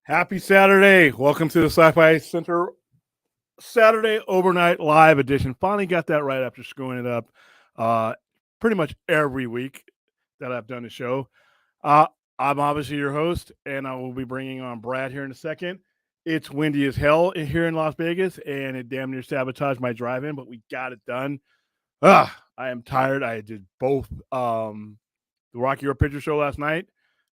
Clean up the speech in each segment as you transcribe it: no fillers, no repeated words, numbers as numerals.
Happy Saturday. Welcome to the Sci-Fi Center Saturday Overnight Live Edition. Finally got that right after screwing it up uh, pretty much every week that I've done the show. Uh, I'm obviously your host, and I will be bringing on Brad here in a second. It's windy as hell here in Las Vegas, and it damn near sabotaged my drive-in, but we got it done. I am tired. I did both the Rocky Horror Picture Show last night,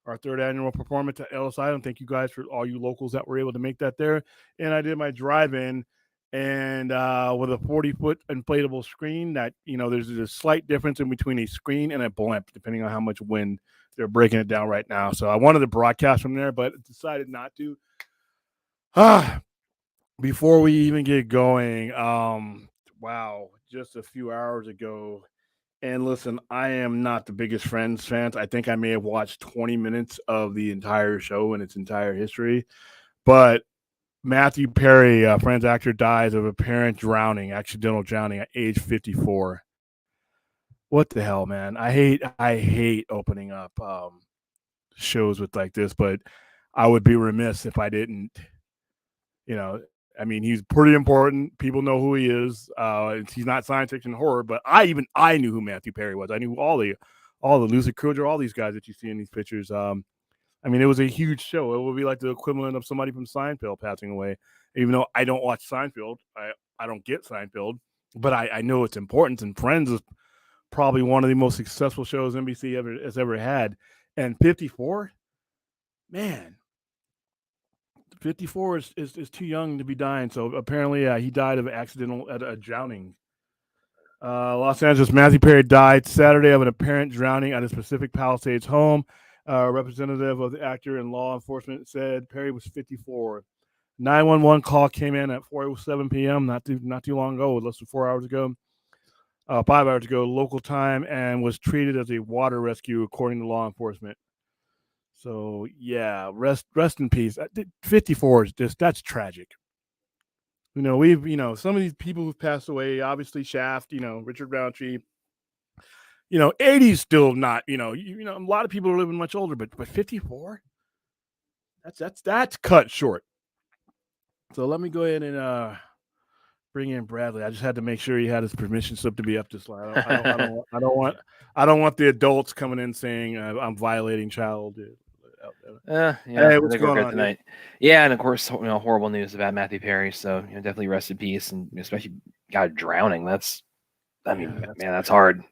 our third annual performance at Ellis Island. Thank you guys for all you locals that were able to make that there. And I did my drive-in, and with a 40-foot inflatable screen that, there's a slight difference in between a screen and a blimp, depending on how much wind they're breaking it down right now. So I wanted to broadcast from there, but decided not to. Before we even get going, wow, just a few hours ago, and listen, I am not the biggest Friends fan. I think I may have watched 20 minutes of the entire show in its entire history. But Matthew Perry, Friends actor, dies of apparent drowning, accidental drowning at age 54. What the hell, man? I hate opening up shows with like this, but I would be remiss if I didn't. He's pretty important. People know who he is. He's not science fiction horror, but I knew who Matthew Perry was. I knew all the Lucid Kruger, all these guys that you see in these pictures. It was a huge show. It would be like the equivalent of somebody from Seinfeld passing away. Even though I don't watch Seinfeld, I don't get Seinfeld, but I know its importance. And Friends is probably one of the most successful shows NBC has ever had. And 54, man. 54 is too young to be dying. So apparently, he died of accidental drowning. Los Angeles, Matthew Perry died Saturday of an apparent drowning at his Pacific Palisades home. A representative of the actor and law enforcement said Perry was 54. 911 call came in at 4:07 p.m. Not too long ago, less than 4 hours ago, 5 hours ago, local time, and was treated as a water rescue according to law enforcement. So yeah, rest in peace. 54 is that's tragic. We've some of these people who've passed away. Obviously, Shaft. Richard Roundtree. 80's still not. A lot of people are living much older, but 54. That's cut short. So let me go ahead and bring in Bradley. I just had to make sure he had his permission slip to be up this slide. I don't want the adults coming in saying I'm violating child. Hey, what's going on tonight? Yeah, and of course, horrible news about Matthew Perry. So definitely rest in peace, and especially drowning. That's hard.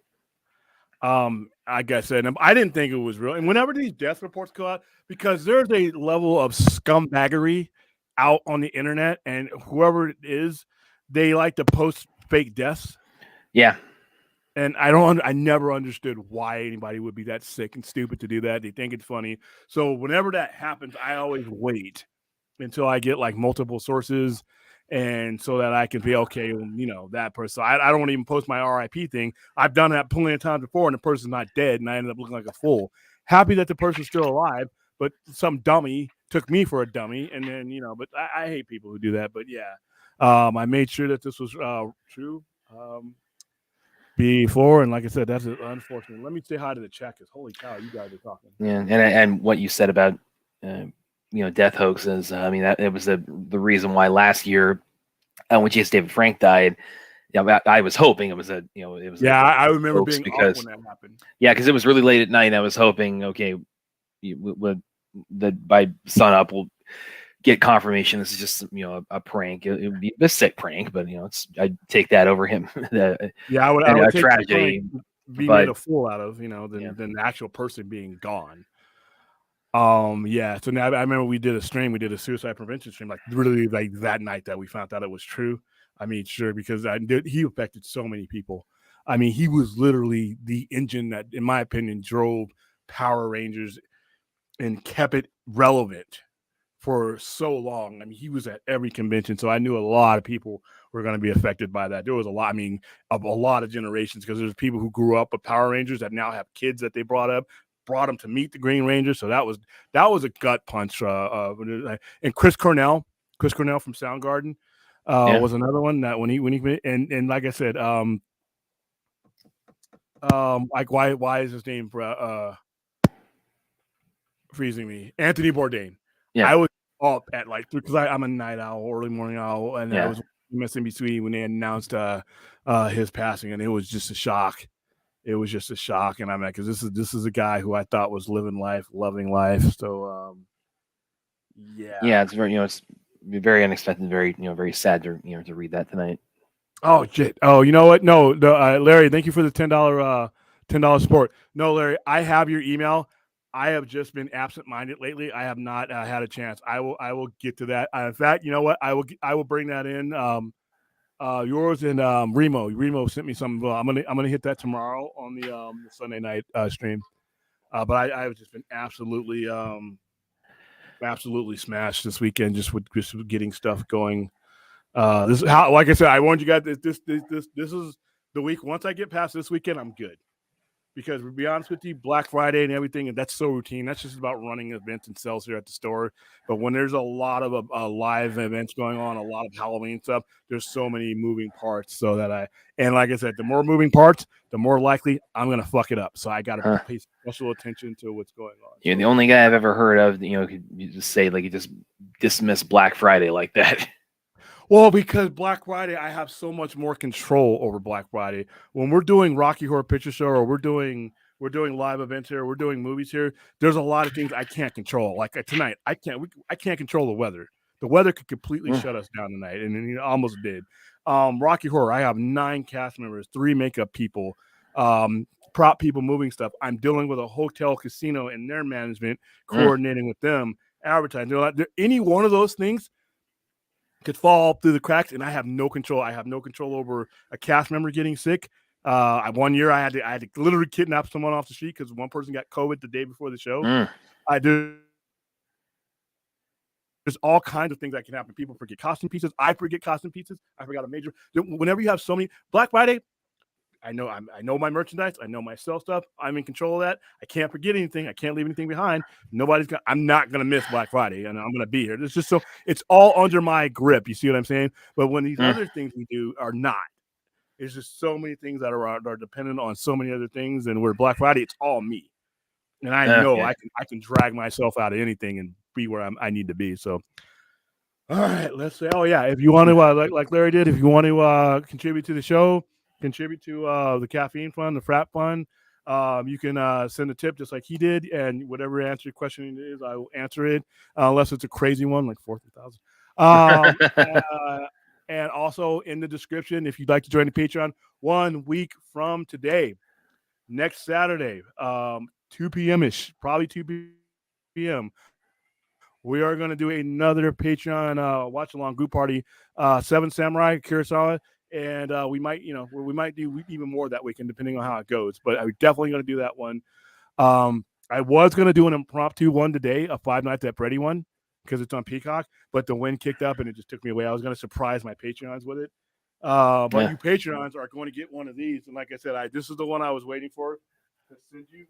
Like I said, I didn't think it was real. And whenever these death reports go out, because there's a level of scumbaggery out on the internet, and whoever it is, they like to post fake deaths. Yeah. And I never understood why anybody would be that sick and stupid to do that. They think it's funny. So whenever that happens, I always wait until I get like multiple sources, and so that I can be okay, that person. I don't want to even post my RIP thing. I've done that plenty of times before, and the person's not dead, and I ended up looking like a fool. Happy that the person's still alive, but some dummy took me for a dummy, and then But I hate people who do that. But yeah, I made sure that this was true. Before, and like I said, that's unfortunate. Let me say hi to the chat, because holy cow, you guys are talking. Yeah, and what you said about death hoaxes. That it was the reason why last year, when J.S. David Frank died. I was hoping it was it was. Yeah, I remember being off when that happened. Yeah, because it was really late at night. And I was hoping, okay, that by sunup we'll get confirmation this is just a prank. It would be a sick prank, but I'd take that over him. I would a take tragedy. Be made a fool out of, than the actual person being gone. Yeah. So now I remember we did a stream. We did a suicide prevention stream, like literally like that night that we found out it was true. I mean, sure, because he affected so many people. I mean, he was literally the engine that, in my opinion, drove Power Rangers and kept it relevant for so long. I mean, he was at every convention, so I knew a lot of people were going to be affected by that. There was a lot of generations, because there's people who grew up with Power Rangers that now have kids that they brought them to meet the Green Ranger. So that was a gut punch. And Chris Cornell from Soundgarden was another one that when he and like I said, like why is his name freezing me? Anthony Bourdain. Yeah. I was up at like because I'm a night owl, early morning owl, and I Yeah. was missing between when they announced his passing, and it was just a shock. It was just a shock, and I'm like, because this is a guy who I thought was living life, loving life. So yeah. Yeah, it's very it's very unexpected, very very sad to to read that tonight. Oh shit. Oh, you know what? No, Larry, thank you for the $10 support. No, Larry, I have your email. I have just been absent-minded lately. I have not had a chance. I will get to that. In fact, you know what? I will bring that in. Yours and Remo sent me something. Well, I'm gonna hit that tomorrow on the Sunday night stream. But I've just been absolutely smashed this weekend just with getting stuff going. This is how, like I said, I warned you guys. This is the week. Once I get past this weekend, I'm good. Because to be honest with you, Black Friday and everything, and that's so routine. That's just about running events and sales here at the store. But when there's a lot of live events going on, a lot of Halloween stuff, there's so many moving parts. So that and like I said, the more moving parts, the more likely I'm gonna fuck it up. So I gotta pay special attention to what's going on. You're the only guy I've ever heard of, could you just say like you just dismiss Black Friday like that. Well, because Black Friday, I have so much more control over Black Friday. When we're doing Rocky Horror Picture Show, or we're doing live events here, we're doing movies here, there's a lot of things I can't control. Like tonight, I can't control the weather. The weather could completely shut us down tonight, and it almost did. Rocky Horror, I have 9 cast members, 3 makeup people, prop people, moving stuff. I'm dealing with a hotel, casino, and their management, coordinating with them, advertising. Any one of those things could fall through the cracks, and I have no control. I have no control over a cast member getting sick. One year I had to literally kidnap someone off the street because one person got COVID the day before the show. There's all kinds of things that can happen. People forget costume pieces. I forget costume pieces. I forgot a major. Whenever you have so many Black Friday, I know my merchandise. I know my sell stuff. I'm in control of that. I can't forget anything. I can't leave anything behind. I'm not gonna miss Black Friday, and I'm gonna be here. It's just so it's all under my grip. You see what I'm saying? But when these other things we do are not, it's just so many things that are dependent on so many other things. And where Black Friday, it's all me, and I know I can drag myself out of anything and be where I need to be. So. All right, let's say. Oh yeah, if you want to, like Larry did, if you want to contribute to the show, contribute to the caffeine fund, the frat fund, you can send a tip just like he did, and whatever answer your question is, I will answer it, unless it's a crazy one like 40,000. And also in the description, if you'd like to join the Patreon, 1 week from today, next Saturday, 2 p.m. ish, probably 2 p.m. We are going to do another Patreon watch along group party, 7 Samurai Kurosawa, and we might do even more that weekend depending on how it goes. But I'm definitely going to do that one. I was going to do an impromptu one today, a 5 Nights at Freddy one, because it's on Peacock. But the wind kicked up and it just took me away. I was going to surprise my Patreons with it. But you Patreons are going to get one of these, and like I said, this is the one I was waiting for to send you.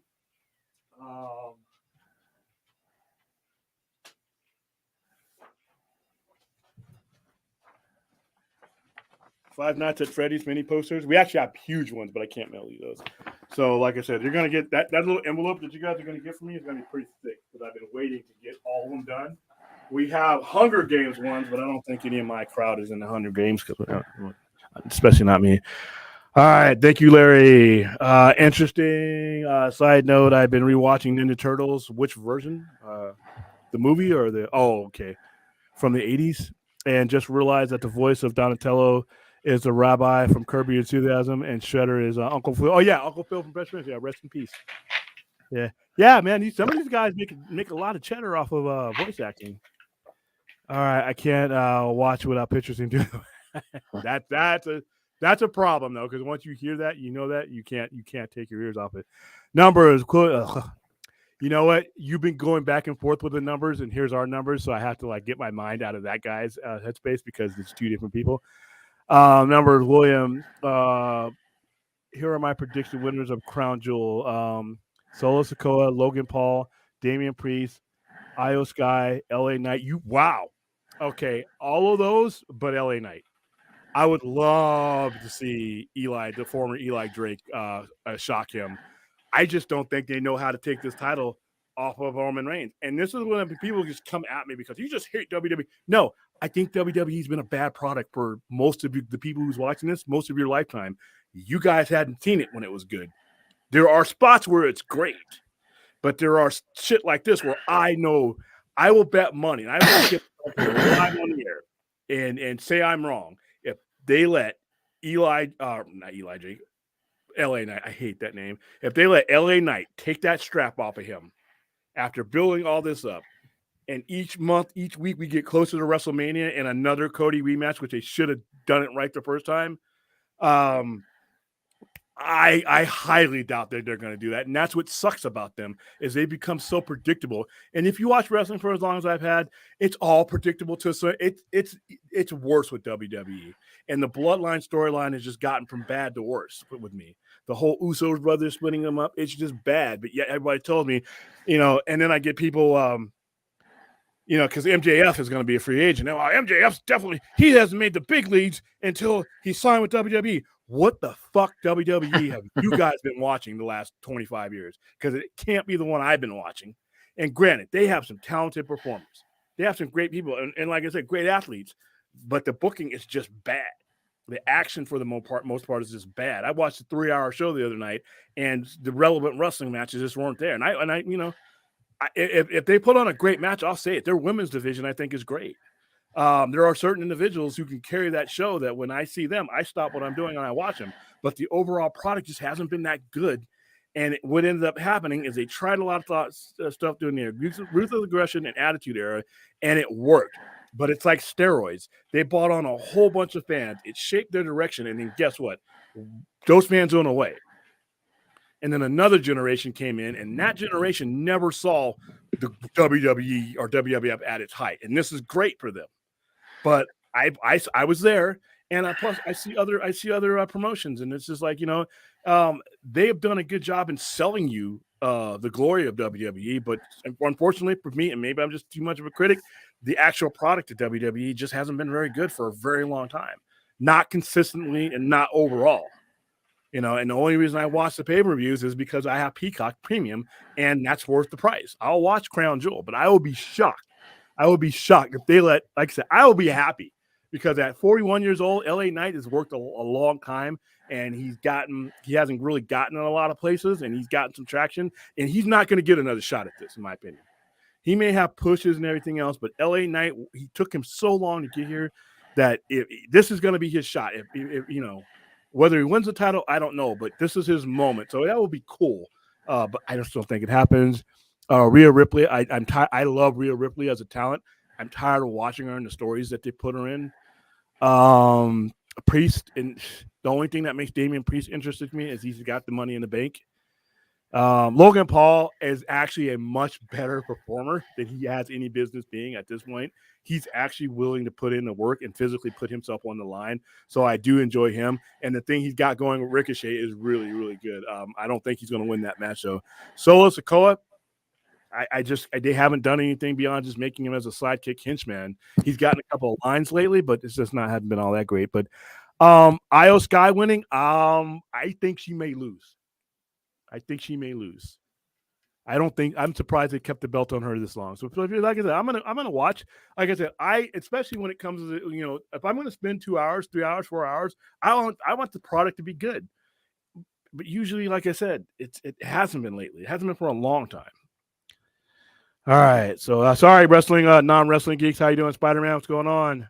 5 Nights at Freddy's mini posters. We actually have huge ones, but I can't mail you those. So, like I said, you're going to get that little envelope that you guys are going to get from me is going to be pretty thick because I've been waiting to get all of them done. We have Hunger Games ones, but I don't think any of my crowd is in the Hunger Games, especially not me. All right. Thank you, Larry. Interesting side note. I've been rewatching Ninja Turtles. Which version? The movie or the... Oh, okay. From the 80s. And just realized that the voice of Donatello is the rabbi from Curb Your Enthusiasm, and Shredder is Uncle Phil. Oh yeah, Uncle Phil from Fresh Prince. Yeah, rest in peace. Yeah, man. Some of these guys make a lot of cheddar off of voice acting. All right, I can't watch without pictures and do that's a problem though, because once you hear that, you know that you can't take your ears off it. Numbers, cool. You know what? You've been going back and forth with the numbers, and here's our numbers, so I have to get my mind out of that guy's headspace because it's 2 different people. Numbers, William. Here are my prediction winners of Crown Jewel. Solo Sikoa, Logan Paul, Damian Priest, Io Sky, LA Knight. Wow. Okay, all of those, but LA Knight. I would love to see the former Eli Drake, shock him. I just don't think they know how to take this title off of Roman Reigns. And this is when people just come at me because you just hate WWE. No, I think WWE's been a bad product for most of the people who's watching this, most of your lifetime. You guys hadn't seen it when it was good. There are spots where it's great, but there are shit like this where I know I will bet money, and I will get live on the air and say I'm wrong if they let not Eli J, LA Knight, I hate that name. If they let LA Knight take that strap off of him after building all this up, and each month, each week, we get closer to WrestleMania and another Cody rematch, which they should have done it right the first time. I highly doubt that they're going to do that, and that's what sucks about them is they become so predictable. And if you watch wrestling for as long as I've had, it's all predictable to so it's worse with WWE, and the Bloodline storyline has just gotten from bad to worse with me. The whole Usos brothers splitting them up, it's just bad. But yet everybody told me, and then I get people. Because MJF is going to be a free agent. Now, MJF's he hasn't made the big leagues until he signed with WWE. What the fuck WWE have you guys been watching the last 25 years? Because it can't be the one I've been watching. And granted, they have some talented performers. They have some great people. And like I said, great athletes. But the booking is just bad. The action for the most part is just bad. I watched a 3-hour show the other night, and the relevant wrestling matches just weren't there. And I if they put on a great match, I'll say it. Their women's division, I think, is great. There are certain individuals who can carry that show that when I see them, I stop what I'm doing and I watch them. But the overall product just hasn't been that good. And what ended up happening is they tried a lot of stuff during the ruthless aggression and attitude era, and it worked. But it's like steroids. They brought on a whole bunch of fans. It shaped their direction. And then guess what? Those fans went away. And then another generation came in, and that generation never saw the WWE or WWF at its height. And this is great for them. But I was there, and plus I see other promotions, and it's just like they have done a good job in selling you the glory of WWE. But unfortunately for me, and maybe I'm just too much of a critic, the actual product of WWE just hasn't been very good for a very long time, not consistently and not overall. And the only reason I watch the pay-per-views is because I have Peacock Premium, and that's worth the price. I'll watch Crown Jewel, but I will be shocked. I will be shocked if they like I said, I will be happy because at 41 years old, LA Knight has worked a long time, and he hasn't really gotten in a lot of places, and he's gotten some traction, and he's not going to get another shot at this, in my opinion. He may have pushes and everything else, but LA Knight, he took him so long to get here that this is going to be his shot. If whether he wins the title, I don't know, but this is his moment. So that will be cool. But I just don't think it happens. Rhea Ripley, I love Rhea Ripley as a talent. I'm tired of watching her and the stories that they put her in. Priest, and the only thing that makes Damian Priest interested to me is he's got the money in the bank. Logan Paul is actually a much better performer than he has any business being at this point. He's actually willing to put in the work and physically put himself on the line. So I do enjoy him. And the thing he's got going with Ricochet is really, really good. I don't think he's going to win that match, though. Solo Sikoa, they haven't done anything beyond just making him as a sidekick henchman. He's gotten a couple of lines lately, but it's just hasn't been all that great. But Io Sky winning, I think she may lose. I'm surprised they kept the belt on her this long. So like I said, I'm gonna watch. Like I said, especially when it comes to if I'm gonna spend 2 hours, 3 hours, 4 hours, I want the product to be good. But usually, like I said, it hasn't been lately. It hasn't been for a long time. All right. So sorry, wrestling non-wrestling geeks. How you doing, Spider-Man? What's going on?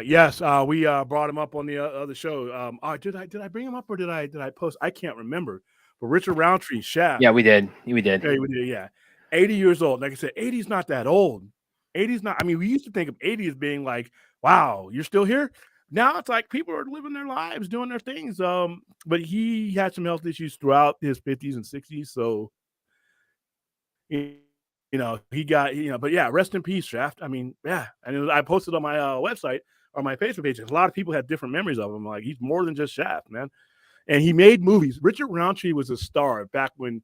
Yes, we brought him up on the other show. Did I bring him up or did I post? I can't remember. But Richard Roundtree, Shaft. Yeah, we did. We did. Yeah, we did. Yeah, 80 years old. Like I said, 80 is not that old. 80 is not. I mean, we used to think of 80 as being like, wow, you're still here. Now it's like people are living their lives, doing their things. But he had some health issues throughout his 50s and 60s. So, he got, but yeah, rest in peace, Shaft. I mean, yeah. And I posted on my website or my Facebook page. A lot of people had different memories of him. Like, he's more than just Shaft, man. And he made movies. Richard Roundtree was a star back when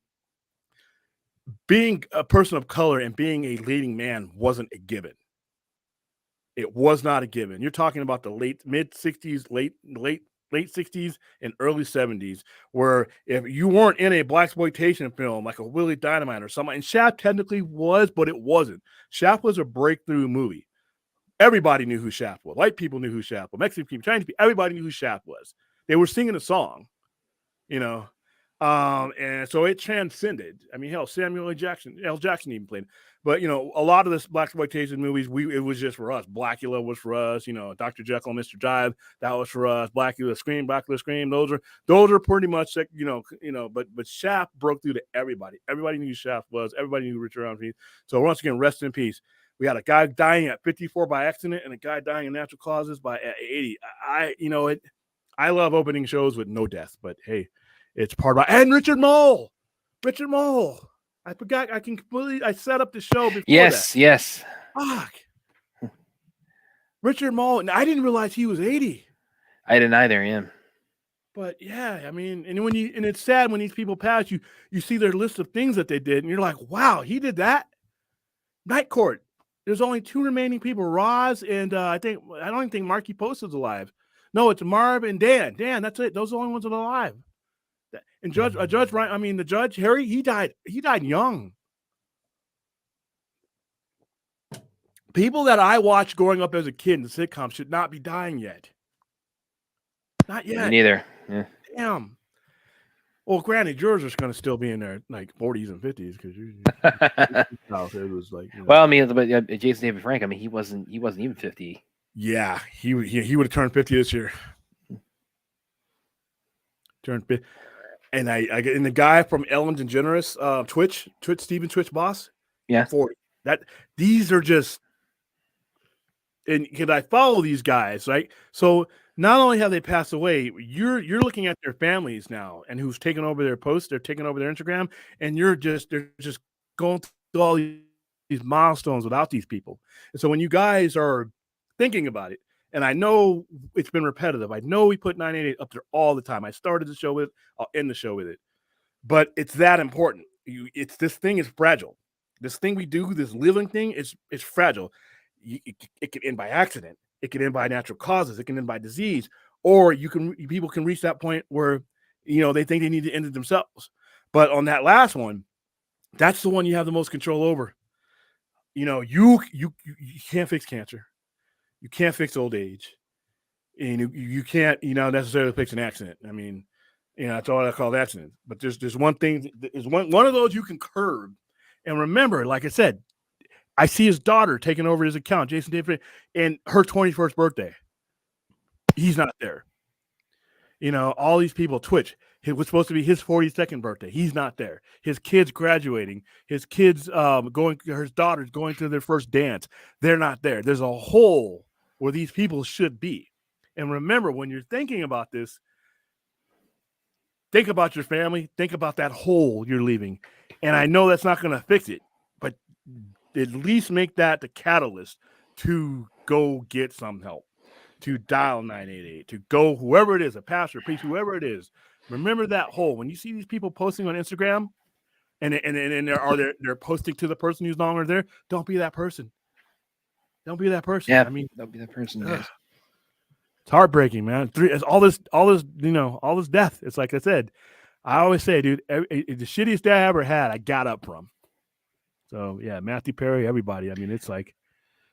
being a person of color and being a leading man wasn't a given. It was not a given. You're talking about the mid 60s, late late 60s and early 70s, where if you weren't in a blaxploitation film like a Willie Dynamite or something, and Shaft technically was, but it wasn't. Shaft was a breakthrough movie. Everybody knew who Shaft was. White people knew who Shaft was. Mexican people, Chinese people, everybody knew who Shaft was. They were singing a song, you know. And so it transcended. I mean, hell, Samuel L. Jackson even played. But you know, a lot of this blaxploitation movies, it was just for us. Blackula was for us. You know, Dr. Jekyll and Mr. Jive, that was for us. Blackula Scream. Those are pretty much you know. But Shaft broke through to everybody. Everybody knew who Shaft was. Everybody knew Richard Armstrong. So once again, rest in peace. We had a guy dying at 54 by accident, and a guy dying of natural causes by 80. I love opening shows with no death, but hey, it's part of it. And Richard Mole. I forgot. I set up the show before that. Yes. Fuck. Richard Mole. And I didn't realize he was 80. I didn't either, yeah. But yeah, I mean, and it's sad when these people pass, you see their list of things that they did, and you're like, wow, he did that. Night Court. There's only 2 remaining people, Roz and I don't even think Marky Post is alive. No, it's Marv and Dan. Dan, that's it. Those are the only ones that are alive. And Judge Ryan, I mean the judge Harry, he died young. People that I watched growing up as a kid in the sitcom should not be dying yet. Not yet. Me neither. Yeah. Damn. Well, granted, yours is going to still be in their like 40s and 50s because it was like. You know. Well, I mean, but Jason David Frank. I mean, he wasn't even 50. Yeah, he would have turned 50 this year. Turned 50. And and the guy from Ellen DeGeneres, Twitch Steven Twitch boss, 40. These are just, and because I follow these guys, right? So not only have they passed away, you're looking at their families now, and who's taken over their posts, they're taking over their Instagram, and they're just going through all these milestones without these people. And so when you guys are thinking about it, and I know it's been repetitive. I know we put 988 up there all the time. I started the show with it. I'll end the show with it. But it's that important. This thing is fragile. This thing we do, this living thing, is fragile. It can end by accident. It can end by natural causes. It can end by disease. Or people can reach that point where, you know, they think they need to end it themselves. But on that last one, that's the one you have the most control over. You know, you can't fix cancer. You can't fix old age, and you can't, necessarily fix an accident. I mean, that's all I call accident. But there's one thing. There's one of those you can curb. And remember, like I said, I see his daughter taking over his account, Jason David, and her 21st birthday. He's not there. All these people, Twitch. It was supposed to be his 42nd birthday. He's not there. His kids graduating. His kids his daughters going to their first dance. They're not there. There's a hole where these people should be. And remember, when you're thinking about this, think about your family. Think about that hole you're leaving. And I know that's not going to fix it, but at least make that the catalyst to go get some help, to dial 988, to go, whoever it is, a pastor, a priest, whoever it is. Remember that hole. When you see these people posting on Instagram and they're posting to the person who's no longer there, don't be that person. Don't be that person. Yeah, I mean, don't be that person. Guys. It's heartbreaking, man. It's all this death. It's like I said, I always say, dude, the shittiest day I ever had, I got up from. So yeah, Matthew Perry, everybody. I mean, it's like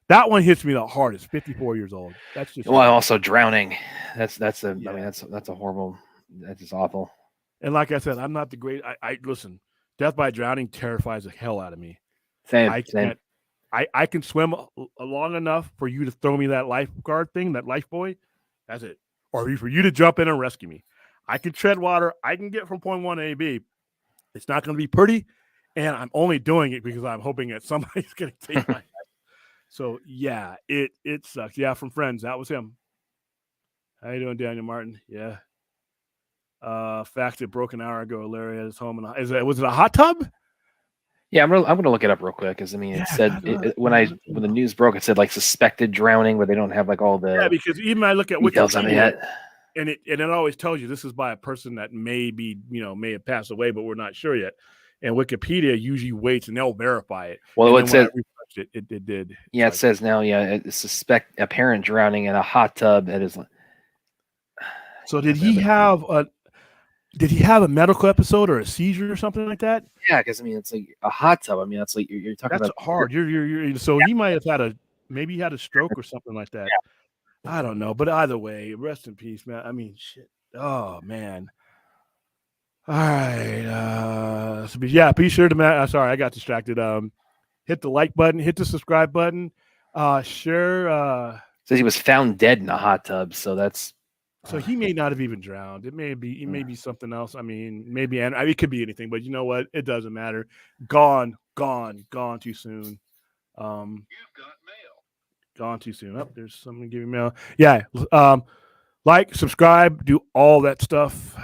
that one hits me the hardest. 54 years old. That's just also drowning. That's a horrible. That's just awful. And like I said, I'm not the great. I listen. Death by drowning terrifies the hell out of me. Same. I can swim long enough for you to throw me that lifeguard thing, that life buoy. That's it. Or for you to jump in and rescue me. I can tread water. I can get from point 1 to A to B. It's not going to be pretty, and I'm only doing it because I'm hoping that somebody's going to take my life. So yeah, it sucks. Yeah, from Friends, that was him. How you doing, Daniel Martin? Yeah. Fact it broke an hour ago. Larry at his home. Was it a hot tub? Yeah, I'm gonna look it up real quick because it said when the news broke, it said like suspected drowning, but they don't have like all the because even I look at details on it yet. And it always tells you this is by a person that may have passed away, but we're not sure yet. And Wikipedia usually waits and they'll verify it. Well, it says it did. Yeah, it says now. Yeah, suspect apparent drowning in a hot tub. That is. So did he have a medical episode or a seizure or something like that? Yeah, because I mean, it's like a hot tub. I mean, that's like you're talking That's about. hard. You're so he might have had maybe he had a stroke or something like that. I don't know, but either way, rest in peace, man. I mean, shit. Oh man. All right. So be sure to sorry, I got distracted. Hit the like button, hit the subscribe button. Share. Says he was found dead in a hot tub, so that's. So he may not have even drowned. It may be something else. I mean, maybe it could be anything, but you know what? It doesn't matter. Gone too soon. You've got mail. Gone too soon. Oh, there's someone giving mail. Yeah. Like, subscribe, do all that stuff.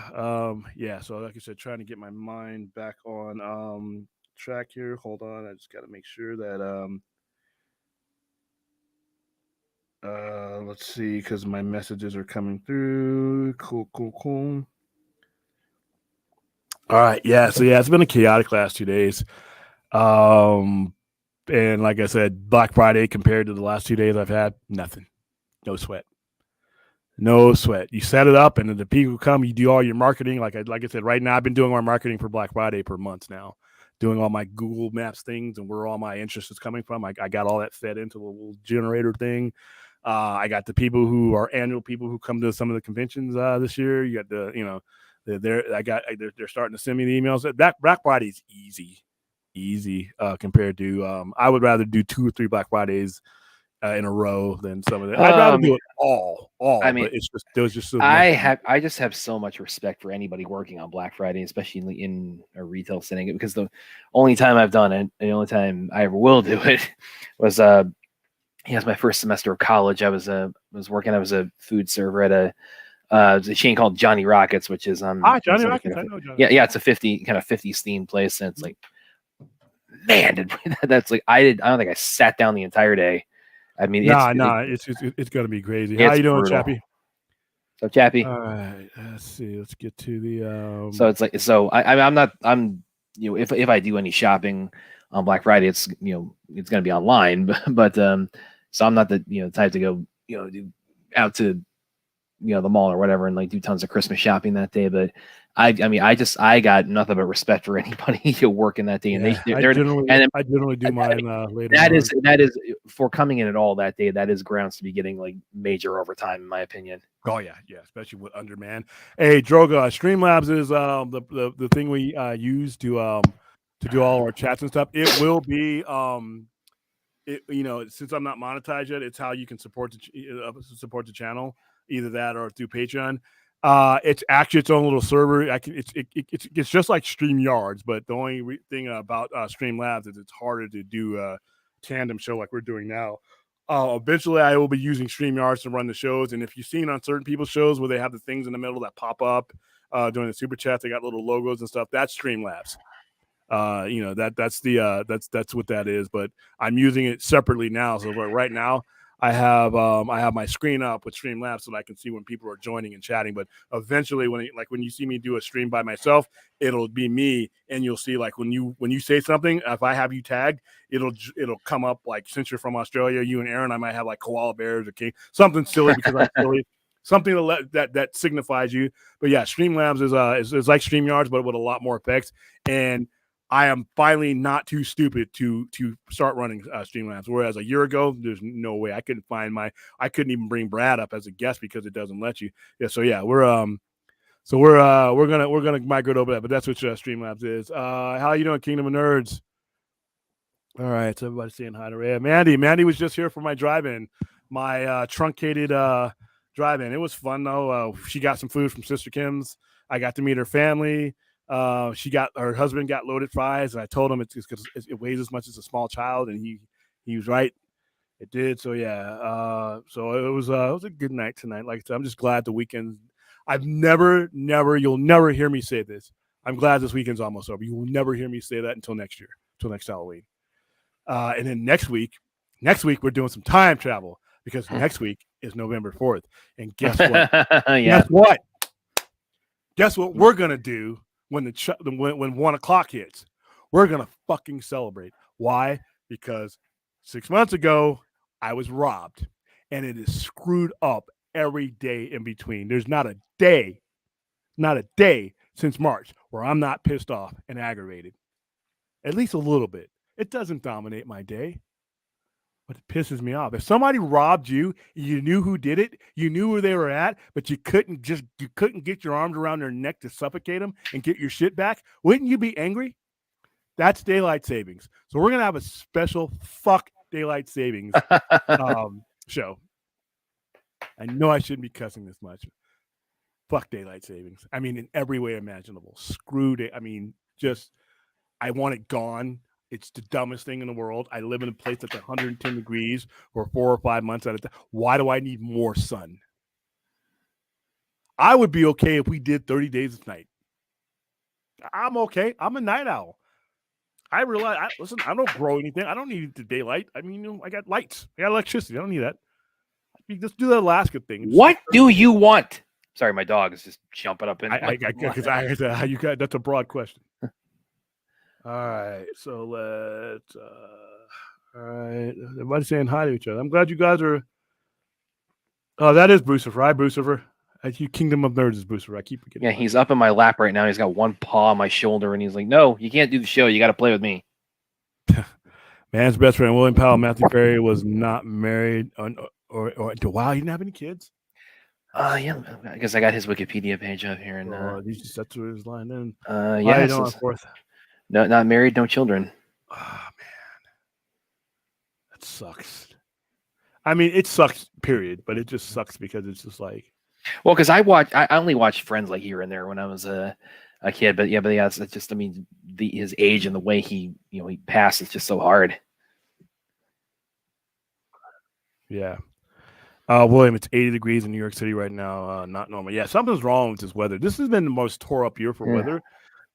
Yeah. So like I said, trying to get my mind back on track here. Hold on. I just got to make sure that let's see, because my messages are coming through. Cool. All right, yeah. So it's been a chaotic last 2 days. And like I said, Black Friday compared to the last 2 days I've had, nothing. No sweat. You set it up, and then the people come. You do all your marketing. Like I said, right now I've been doing our marketing for Black Friday for months now, doing all my Google Maps things and where all my interest is coming from. I got all that fed into the little generator thing. I got the people who are annual people who come to some of the conventions this year. You got they're starting to send me the emails. That Black Friday is easy compared to I would rather do 2 or 3 Black Fridays in a row than some of that. I'd rather do it all. I mean, but it's just there was just so I just have so much respect for anybody working on Black Friday, especially in a retail setting, because the only time I've done it, the only time I ever will do it, was my first semester of college. I was working. I was a food server at a chain called Johnny Rockets, which is Johnny Rockets. I know Johnny. Yeah, it's a 50 themed place, and it's like, man, that's like I don't think I sat down the entire day. I mean, it's gonna be crazy. How you doing, Chappie? So, Chappie. All right, let's see. Let's get to the. So it's like I'm if I do any shopping on Black Friday, it's gonna be online, but so I'm not the type to go out to the mall or whatever and like do tons of Christmas shopping that day. But I got nothing but respect for anybody working that day, and I generally do mine later. That is for coming in at all that day. That is grounds to be getting like major overtime, in my opinion. Oh yeah, especially with Underman. Hey, Droga, Streamlabs is the thing we use to do all our chats and stuff. It will be since I'm not monetized yet, it's how you can support the channel, either that or through Patreon. It's actually its own little server. It's just like StreamYards, but the only thing about Streamlabs is it's harder to do a tandem show like we're doing now. Eventually, I will be using StreamYards to run the shows, and if you've seen on certain people's shows where they have the things in the middle that pop up during the super chats, they got little logos and stuff. That's Streamlabs. That's what that is. But I'm using it separately now. So right now, I have my screen up with Streamlabs so that I can see when people are joining and chatting. But eventually, when you see me do a stream by myself, it'll be me, and you'll see like when you say something, if I have you tagged, it'll come up like, since you're from Australia, you and Aaron, I might have like koala bears or something silly because I'm silly. Something that signifies you. But yeah, Streamlabs is like StreamYards, but with a lot more effects. And I am finally not too stupid to start running Streamlabs. Whereas a year ago, there's no way I couldn't even bring Brad up as a guest because it doesn't let you. Yeah. So yeah, we're gonna migrate over that. But that's what Streamlabs is. How you doing, Kingdom of Nerds? All right. So everybody's saying hi to Ray. Mandy was just here for my drive-in, my truncated drive-in. It was fun though. She got some food from Sister Kim's. I got to meet her family. Her husband got loaded fries, and I told him it's because it weighs as much as a small child, and he was right. It did. So yeah. So it was a good night tonight. Like I said, I'm just glad the weekend. You'll never hear me say this. I'm glad this weekend's almost over. You will never hear me say that until next year, until next Halloween. And then next week we're doing some time travel because next week is November 4th. And guess what? Guess what we're gonna do when 1 o'clock hits? We're gonna fucking celebrate. Why? Because 6 months ago I was robbed, and it has screwed up every day in between. There's not a day since March where I'm not pissed off and aggravated. At least a little bit. It doesn't dominate my day, but it pisses me off. If somebody robbed you, you knew who did it, you knew where they were at, but you couldn't get your arms around their neck to suffocate them and get your shit back, wouldn't you be angry? That's daylight savings. So we're gonna have a special fuck daylight savings show. I know I shouldn't be cussing this much. Fuck daylight savings. I mean, in every way imaginable. Screwed it. I mean, just I want it gone. It's the dumbest thing in the world. I live in a place that's 110 degrees for 4 or 5 months at a time. Why do I need more sun? I would be okay if we did 30 days of night. I'm okay. I'm a night owl. I realize, listen, I don't grow anything. I don't need the daylight. I mean, I got lights. I got electricity. I don't need that. Let's do the Alaska thing. What do you want? Sorry, my dog is just jumping up in. You got that's a broad question. All right, so let's. All right, everybody's saying hi to each other. I'm glad you guys are. Oh, that is Brucifer. Hi, Brucifer. You Kingdom of Nerds is Brucifer. I keep forgetting. Yeah, he's up in my lap right now. He's got one paw on my shoulder, and he's like, "No, you can't do the show. You got to play with me." Man's best friend William Powell, Matthew Perry, was not married, or wow, he didn't have any kids. Yeah, I guess I got his Wikipedia page up here, and that's where his line in. Yeah, no, not married, no children. Oh man, that sucks. I mean, it sucks, period. But it just sucks because it's just like, well, because I only watched Friends like here and there when I was a kid, but yeah, it's just, I mean, his age and the way he passed is just so hard. Yeah. William, it's 80 degrees in New York City right now. Not normal. Yeah, something's wrong with this weather. This has been the most tore up year for weather.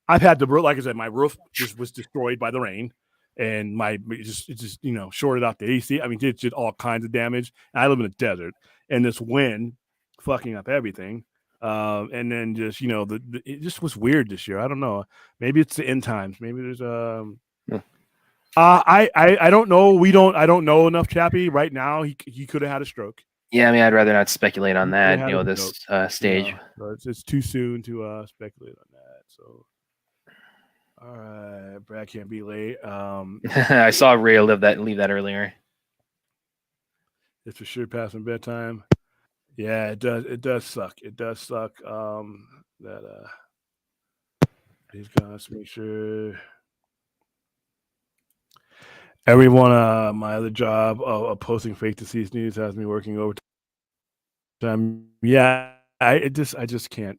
I've had like I said, my roof just was destroyed by the rain, and it just shorted out the AC. I mean, it did all kinds of damage. And I live in a desert, and this wind fucking up everything. And then just it just was weird this year. I don't know. Maybe it's the end times. Maybe there's I don't know. I don't know enough, Chappie. Right now, he could have had a stroke. Yeah, I mean, I'd rather not speculate on that. This stage. It's too soon to speculate on that. So, all right, Brad can't be late. I saw Ray leave that earlier. It's for sure passing bedtime. Yeah, it does. It does suck. It does suck. That he's gonna make sure. Everyone, my other job of posting fake deceased news has me working overtime. Yeah, I just can't.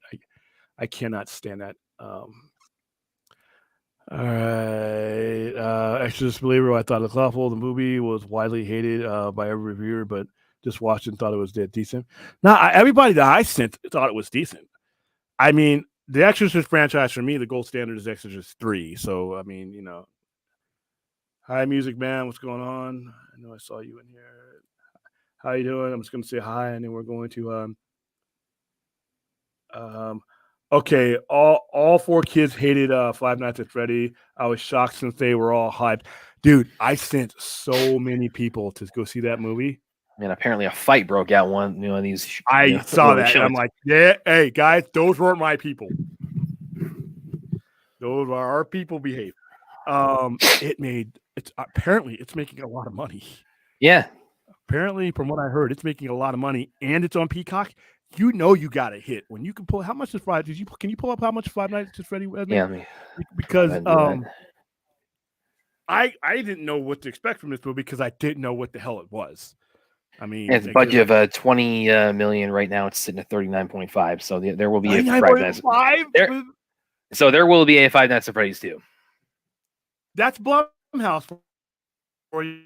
I cannot stand that. All right, Exorcist Believer. I thought it was awful. The movie was widely hated by every reviewer, but just watched and thought it was decent. Now, everybody that I sent thought it was decent. I mean, the Exorcist franchise for me, the gold standard is Exorcist 3. So I mean, hi, Music Man. What's going on? I know I saw you in here. How you doing? I'm just going to say hi, and then we're going to okay, all 4 kids hated Five Nights at Freddy. I was shocked since they were all hyped. Dude, I sent so many people to go see that movie. And apparently a fight broke out one of these. I saw that. And I'm like, yeah, hey guys, those weren't my people. Those are our people behave. Apparently it's making a lot of money. Yeah. Apparently, from what I heard, it's making a lot of money, and it's on Peacock. You got a hit when you can pull. How much is Friday? Can you pull up how much Five Nights at Freddy was? Yeah, because I didn't know what to expect from this movie because I didn't know what the hell it was. I mean, it's a budget of 20 million right now. It's sitting at 39.5. So there will be a Five Nights. So there will be a Five Nights at Freddy's too. That's Blumhouse for you.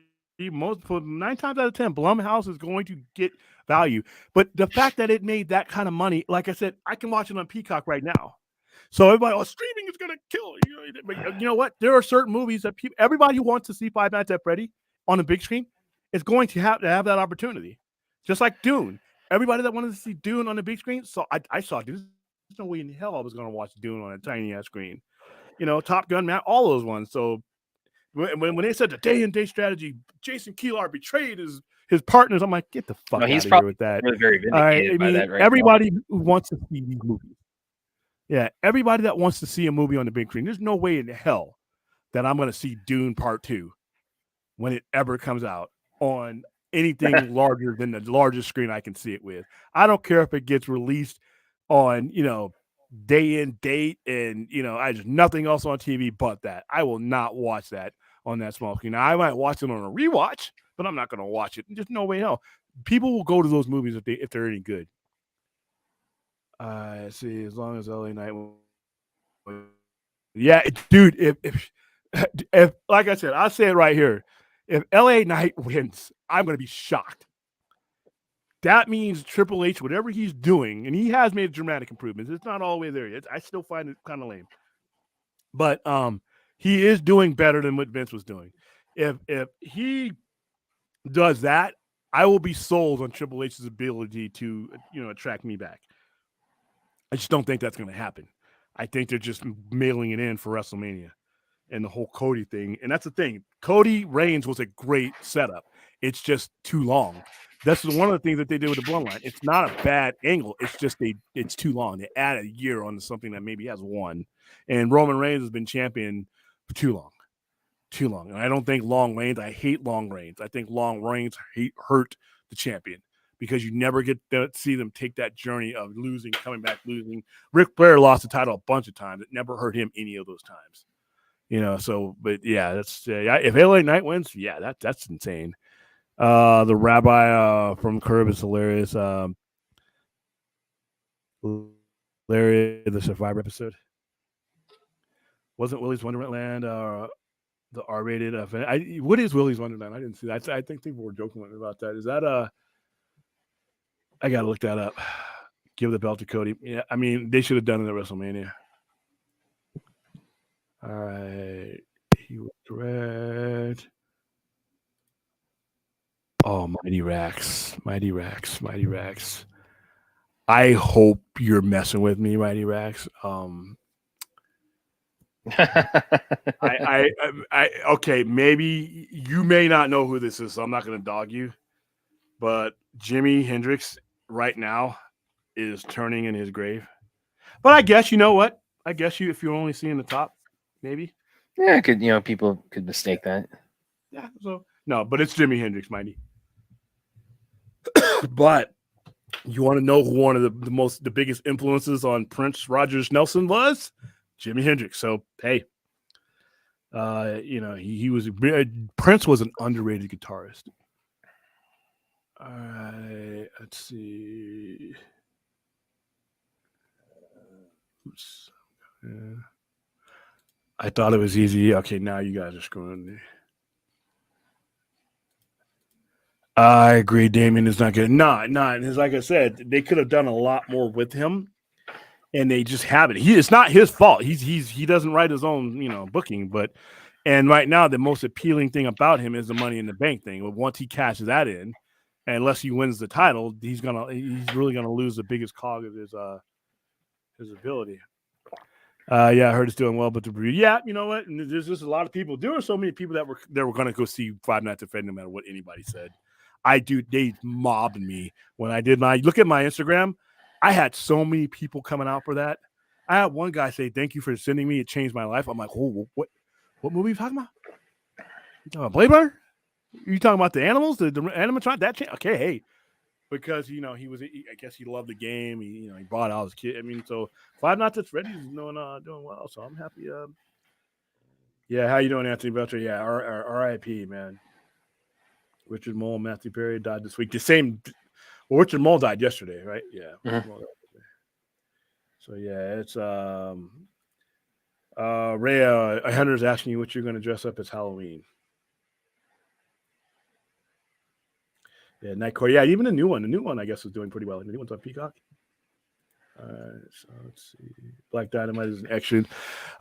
For 9 times out of 10, Blumhouse is going to get value. But the fact that it made that kind of money, like I said, I can watch it on Peacock right now. So everybody, streaming is going to kill. You know what? There are certain movies that everybody who wants to see Five Nights at Freddy on a big screen is going to have that opportunity. Just like Dune. Everybody that wanted to see Dune on the big screen, so I saw Dune. There's no way in hell I was going to watch Dune on a tiny ass screen. Top Gun, man, all those ones. So when they said the day and day strategy, Jason Keelar betrayed his partners. I'm like, get the fuck out of here with that. Very vindicated by that right everybody who wants to see these movies. Yeah, everybody that wants to see a movie on the big screen, there's no way in hell that I'm going to see Dune Part 2 when it ever comes out on anything larger than the largest screen I can see it with. I don't care if it gets released on, day and date and, I just nothing else on TV but that. I will not watch that on that small screen. Now, I might watch it on a rewatch, but I'm not going to watch it. There's no way in hell. People will go to those movies if they're any good. See, as long as LA Knight, yeah, dude. If like I said, I'll say it right here. If LA Knight wins, I'm going to be shocked. That means Triple H, whatever he's doing, and he has made dramatic improvements. It's not all the way there yet. I still find it kind of lame, but he is doing better than what Vince was doing. If he does that, I will be sold on Triple H's ability to attract me back. I just don't think that's going to happen. I think they're just mailing it in for WrestleMania and the whole Cody thing. And that's the thing. Cody Reigns was a great setup. It's just too long. That's one of the things that they did with the Bloodline. It's not a bad angle. It's just it's too long. They add a year onto something that maybe has one. And Roman Reigns has been champion for too long. Too long. And I don't think long reigns. I hate long reigns. I think long reigns hurt the champion, because you never get to see them take that journey of losing, coming back, losing. Ric Flair lost the title a bunch of times. It never hurt him any of those times. But yeah, that's if LA Knight wins, yeah, that's insane. The rabbi from Curb is hilarious. Larry, the Survivor episode. Wasn't Willy's Wonderland the R-rated event? What is Willy's Wonderland? I didn't see that. I think people were joking about that. Is that I gotta look that up. Give the belt to Cody. Yeah, I mean, they should have done it at WrestleMania. All right. He was correct. Oh, Mighty Rax. I hope you're messing with me, Mighty Rax. Okay, maybe you may not know who this is, so I'm not gonna dog you. But Jimi Hendrix right now is turning in his grave. But I guess, you know what? I guess if you're only seeing the top, maybe. Yeah, people could mistake that. Yeah, so no, but it's Jimi Hendrix, Mighty. But you want to know who one of the biggest influences on Prince Rogers Nelson was? Jimi Hendrix. So hey, he was Prince was an underrated guitarist. All right, let's see. Oops. I thought it was easy. Okay, now you guys are screwing me. I agree. Damien is not good. No. Like I said, they could have done a lot more with him, and they just haven't. It's not his fault. He doesn't write his own booking, and right now the most appealing thing about him is the Money in the Bank thing. But once he cashes that in, and unless he wins the title, he's really gonna lose the biggest cog of his ability. Yeah, I heard it's doing well, but you know what? And there's just a lot of people. There were so many people that were going to go see Five Nights at Freddy's no matter what anybody said. They mobbed me when I did look at my Instagram. I had so many people coming out for that. I had one guy say, "Thank you for sending me. It changed my life." I'm like, "Oh, what movie are you talking about? You talking about Blade Runner? You talking about the animals, the animatronic? That changed? Okay, hey." Because he was, I guess he loved the game. He brought out his kid. I mean, so Five Nights at Freddy's is doing well. So I'm happy. Yeah, how you doing, Anthony Belcher? Yeah, R.I.P. man. Richard Mole, Matthew Perry died this week. The same. Well, Richard Mole died yesterday, right? Yeah. Mm-hmm. So yeah, it's Ray. Hunter's asking you what you're going to dress up as Halloween. Yeah, Nightcore. Yeah, even the new one. The new one, I guess, is doing pretty well. The new one's on Peacock. So let's see. Black Dynamite is an excellent.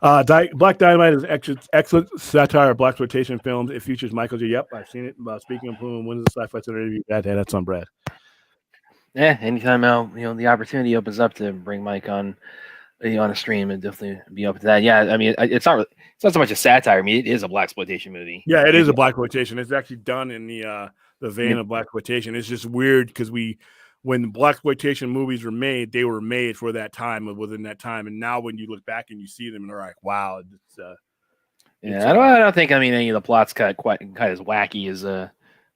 Black Dynamite is excellent satire of blaxploitation films. It features Michael J. Yep, I've seen it. Speaking of whom, when is the Sci-Fi Center interview? That's on Brad. Yeah, anytime the opportunity opens up to bring Mike on, on a stream, and definitely be up to that. Yeah, I mean, it's not so much a satire. I mean, it is a blaxploitation movie. Yeah, it is a blaxploitation. It's actually done in the vein of blaxploitation. It's just weird because when blaxploitation movies were made, they were made for that time and within that time. And now when you look back and you see them, and they're like, wow, I don't think any of the plots quite as wacky as the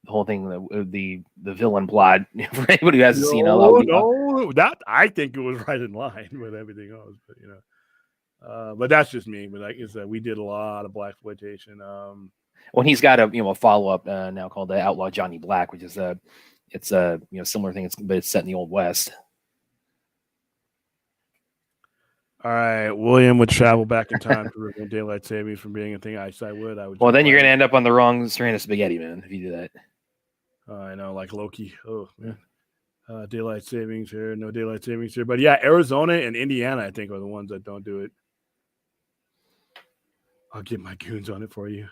whole thing, the villain plot. For anybody who hasn't seen it, that I think it was right in line with everything else, but but that's just me. But like I said, we did a lot of blaxploitation. Well, he's got a follow up now called the Outlaw Johnny Black, which is it's a similar thing, but it's set in the Old West. All right, William would travel back in time to prevent daylight savings from being a thing. I would. Well, then you're gonna end up on the wrong strand of spaghetti, man, if you do that. I know, like Loki. Oh man, daylight savings here, no daylight savings here. But yeah, Arizona and Indiana, I think, are the ones that don't do it. I'll get my goons on it for you.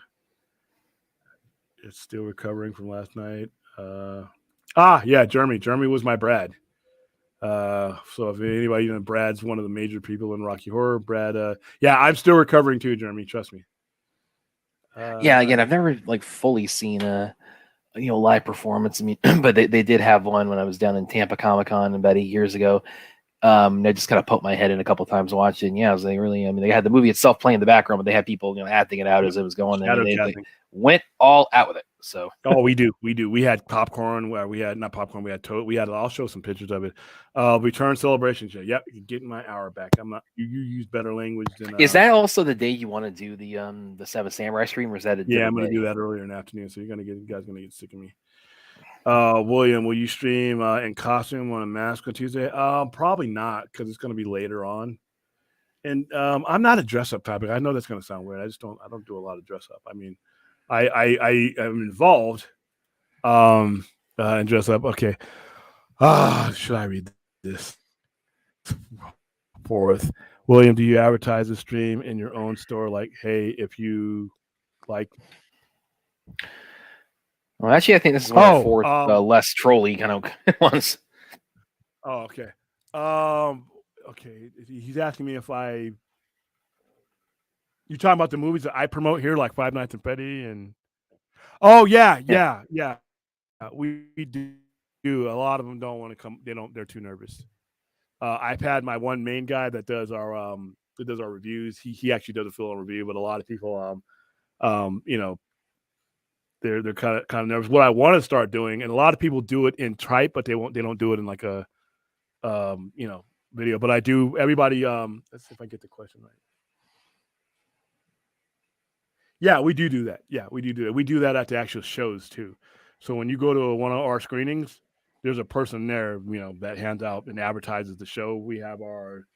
It's still recovering from last night. Yeah, Jeremy. Jeremy was my Brad. So if anybody, Brad's one of the major people in Rocky Horror. Brad, yeah, I'm still recovering too, Jeremy. Trust me. Yeah, again, I've never fully seen a live performance. I mean, but they did have one when I was down in Tampa Comic-Con about 8 years ago. I just kind of poked my head in a couple times watching. Yeah, they really. They had the movie itself playing in the background, but they had people acting it out as it was going. And they went all out with it. So we do. We had popcorn. We had not popcorn. We had toast. We had. I'll show some pictures of it. Return celebration show. Yep, getting my hour back. I'm not. You use better language than. Is that also the day you want to do the Seven Samurai stream, or is that a yeah? I'm going to do that earlier in the afternoon. So you guys gonna get sick of me. William, will you stream in costume on a mask on Tuesday? Probably not, because it's going to be later on. And I'm not a dress up topic. I know that's going to sound weird. I don't do a lot of dress up. I mean, I am involved in dress up. Okay. Should I read this? Fourth, William, do you advertise the stream in your own store? Like, hey, if you like. Well, actually, I think this is one of the fourth less trolly kind of ones. Oh, okay. Okay. He's asking me if you're talking about the movies that I promote here, like Five Nights at Freddy and. Oh yeah. We do. A lot of them don't want to come. They're too nervous. I've had my one main guy that does our reviews. He actually does a full review, but a lot of people, they're kind of nervous. What I want to start doing, and a lot of people do it in type, but they don't do it in like a video. But I do. Everybody, let's see if I get the question right. Yeah, we do that. Yeah, we do that. We do that at the actual shows too. So when you go to one of our screenings, there's a person there, that hands out and advertises the show. We have our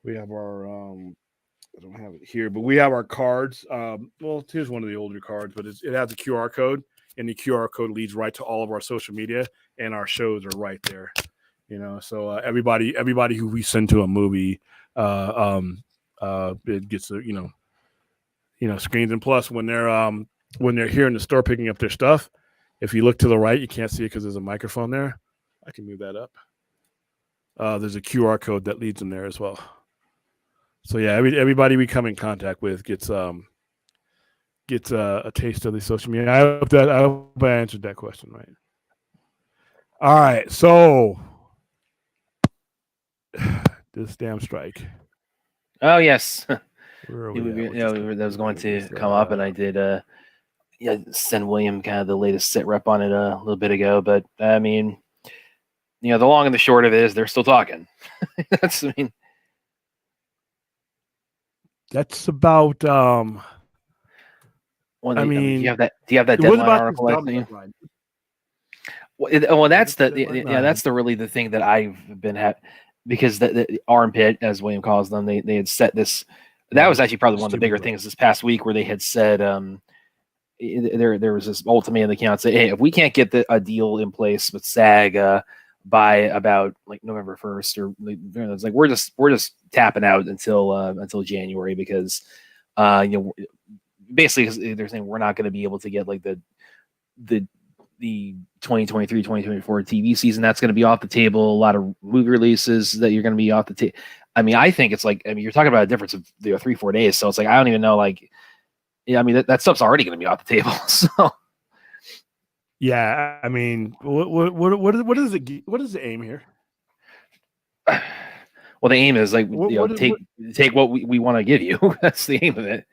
I don't have it here, but we have our cards. Well, here's one of the older cards, but it has a QR code, and the QR code leads right to all of our social media, and our shows are right there. So everybody who we send to a movie, it gets screens. And plus, when they're here in the store picking up their stuff, if you look to the right, you can't see it because there's a microphone there. I can move that up. There's a QR code that leads them there as well. So yeah, everybody we come in contact with gets a taste of the social media. I hope I answered that question right. All right, so this damn strike. Oh yes, that was going to come up, and I did. Send William kind of the latest sit rep on it a little bit ago, but I mean, the long and the short of it is they're still talking. That's about. Well, do you have that deadline article? Well, that's that's really the thing that I've been because the armpit, as William calls them, they had set this. That was actually probably one of the bigger things this past week, where they had said there was this ultimatum that came out and said, hey, if we can't get a deal in place with SAG by about like November 1st, or it's like we're just tapping out until January, because basically they're saying we're not going to be able to get like the 2023-2024 TV season. That's going to be off the table. A lot of movie releases that you're going to be off the table. I mean, I think it's like, I mean, you're talking about a difference of 3-4 days. So it's like, I don't even know, like, yeah, I mean, that stuff's already going to be off the table. So Yeah, I mean, what is the aim here? well, the aim is like, take what we want to give you. That's the aim of it.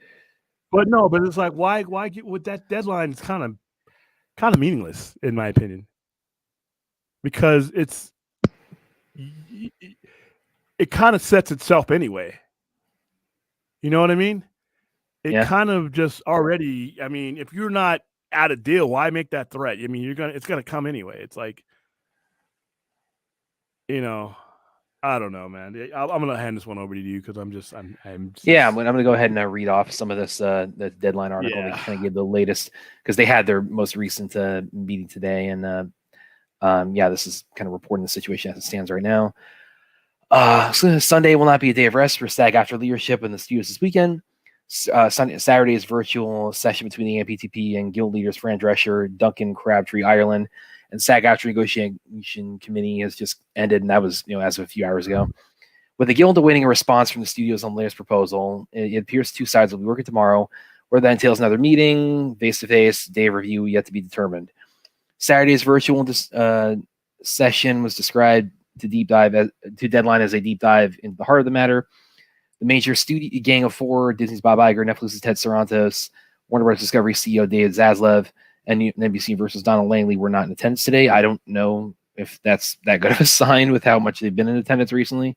But no, but it's like, why get with that deadline? It's kind of meaningless, in my opinion, because it kind of sets itself anyway. You know what I mean? It kind of just already. I mean, if you're not at a deal, why make that threat? I mean, it's gonna come anyway. It's like, you know, I don't know, man. I'm gonna hand this one over to you because I'm just. Yeah, I'm gonna go ahead and read off some of this the deadline article. They kind of give the latest because they had their most recent meeting today, and this is kind of reporting the situation as it stands right now. So Sunday will not be a day of rest for SAG after leadership in the studios this weekend. Saturday's virtual session between the AMPTP and guild leaders Fran Drescher, Duncan Crabtree, Ireland, and SAG after negotiation committee has just ended, and that was as of a few hours ago. With the guild awaiting a response from the studios on the latest proposal, it appears two sides will be working tomorrow. Whether that entails another meeting, face-to-face, day of review, yet to be determined. Saturday's virtual session was described to deadline as a deep dive into the heart of the matter. The major studio gang of four, Disney's Bob Iger, Netflix's Ted Sarandos, Warner Bros. Discovery CEO David Zaslav, and NBC versus Donald Langley were not in attendance today. I don't know if that's that good of a sign with how much they've been in attendance recently.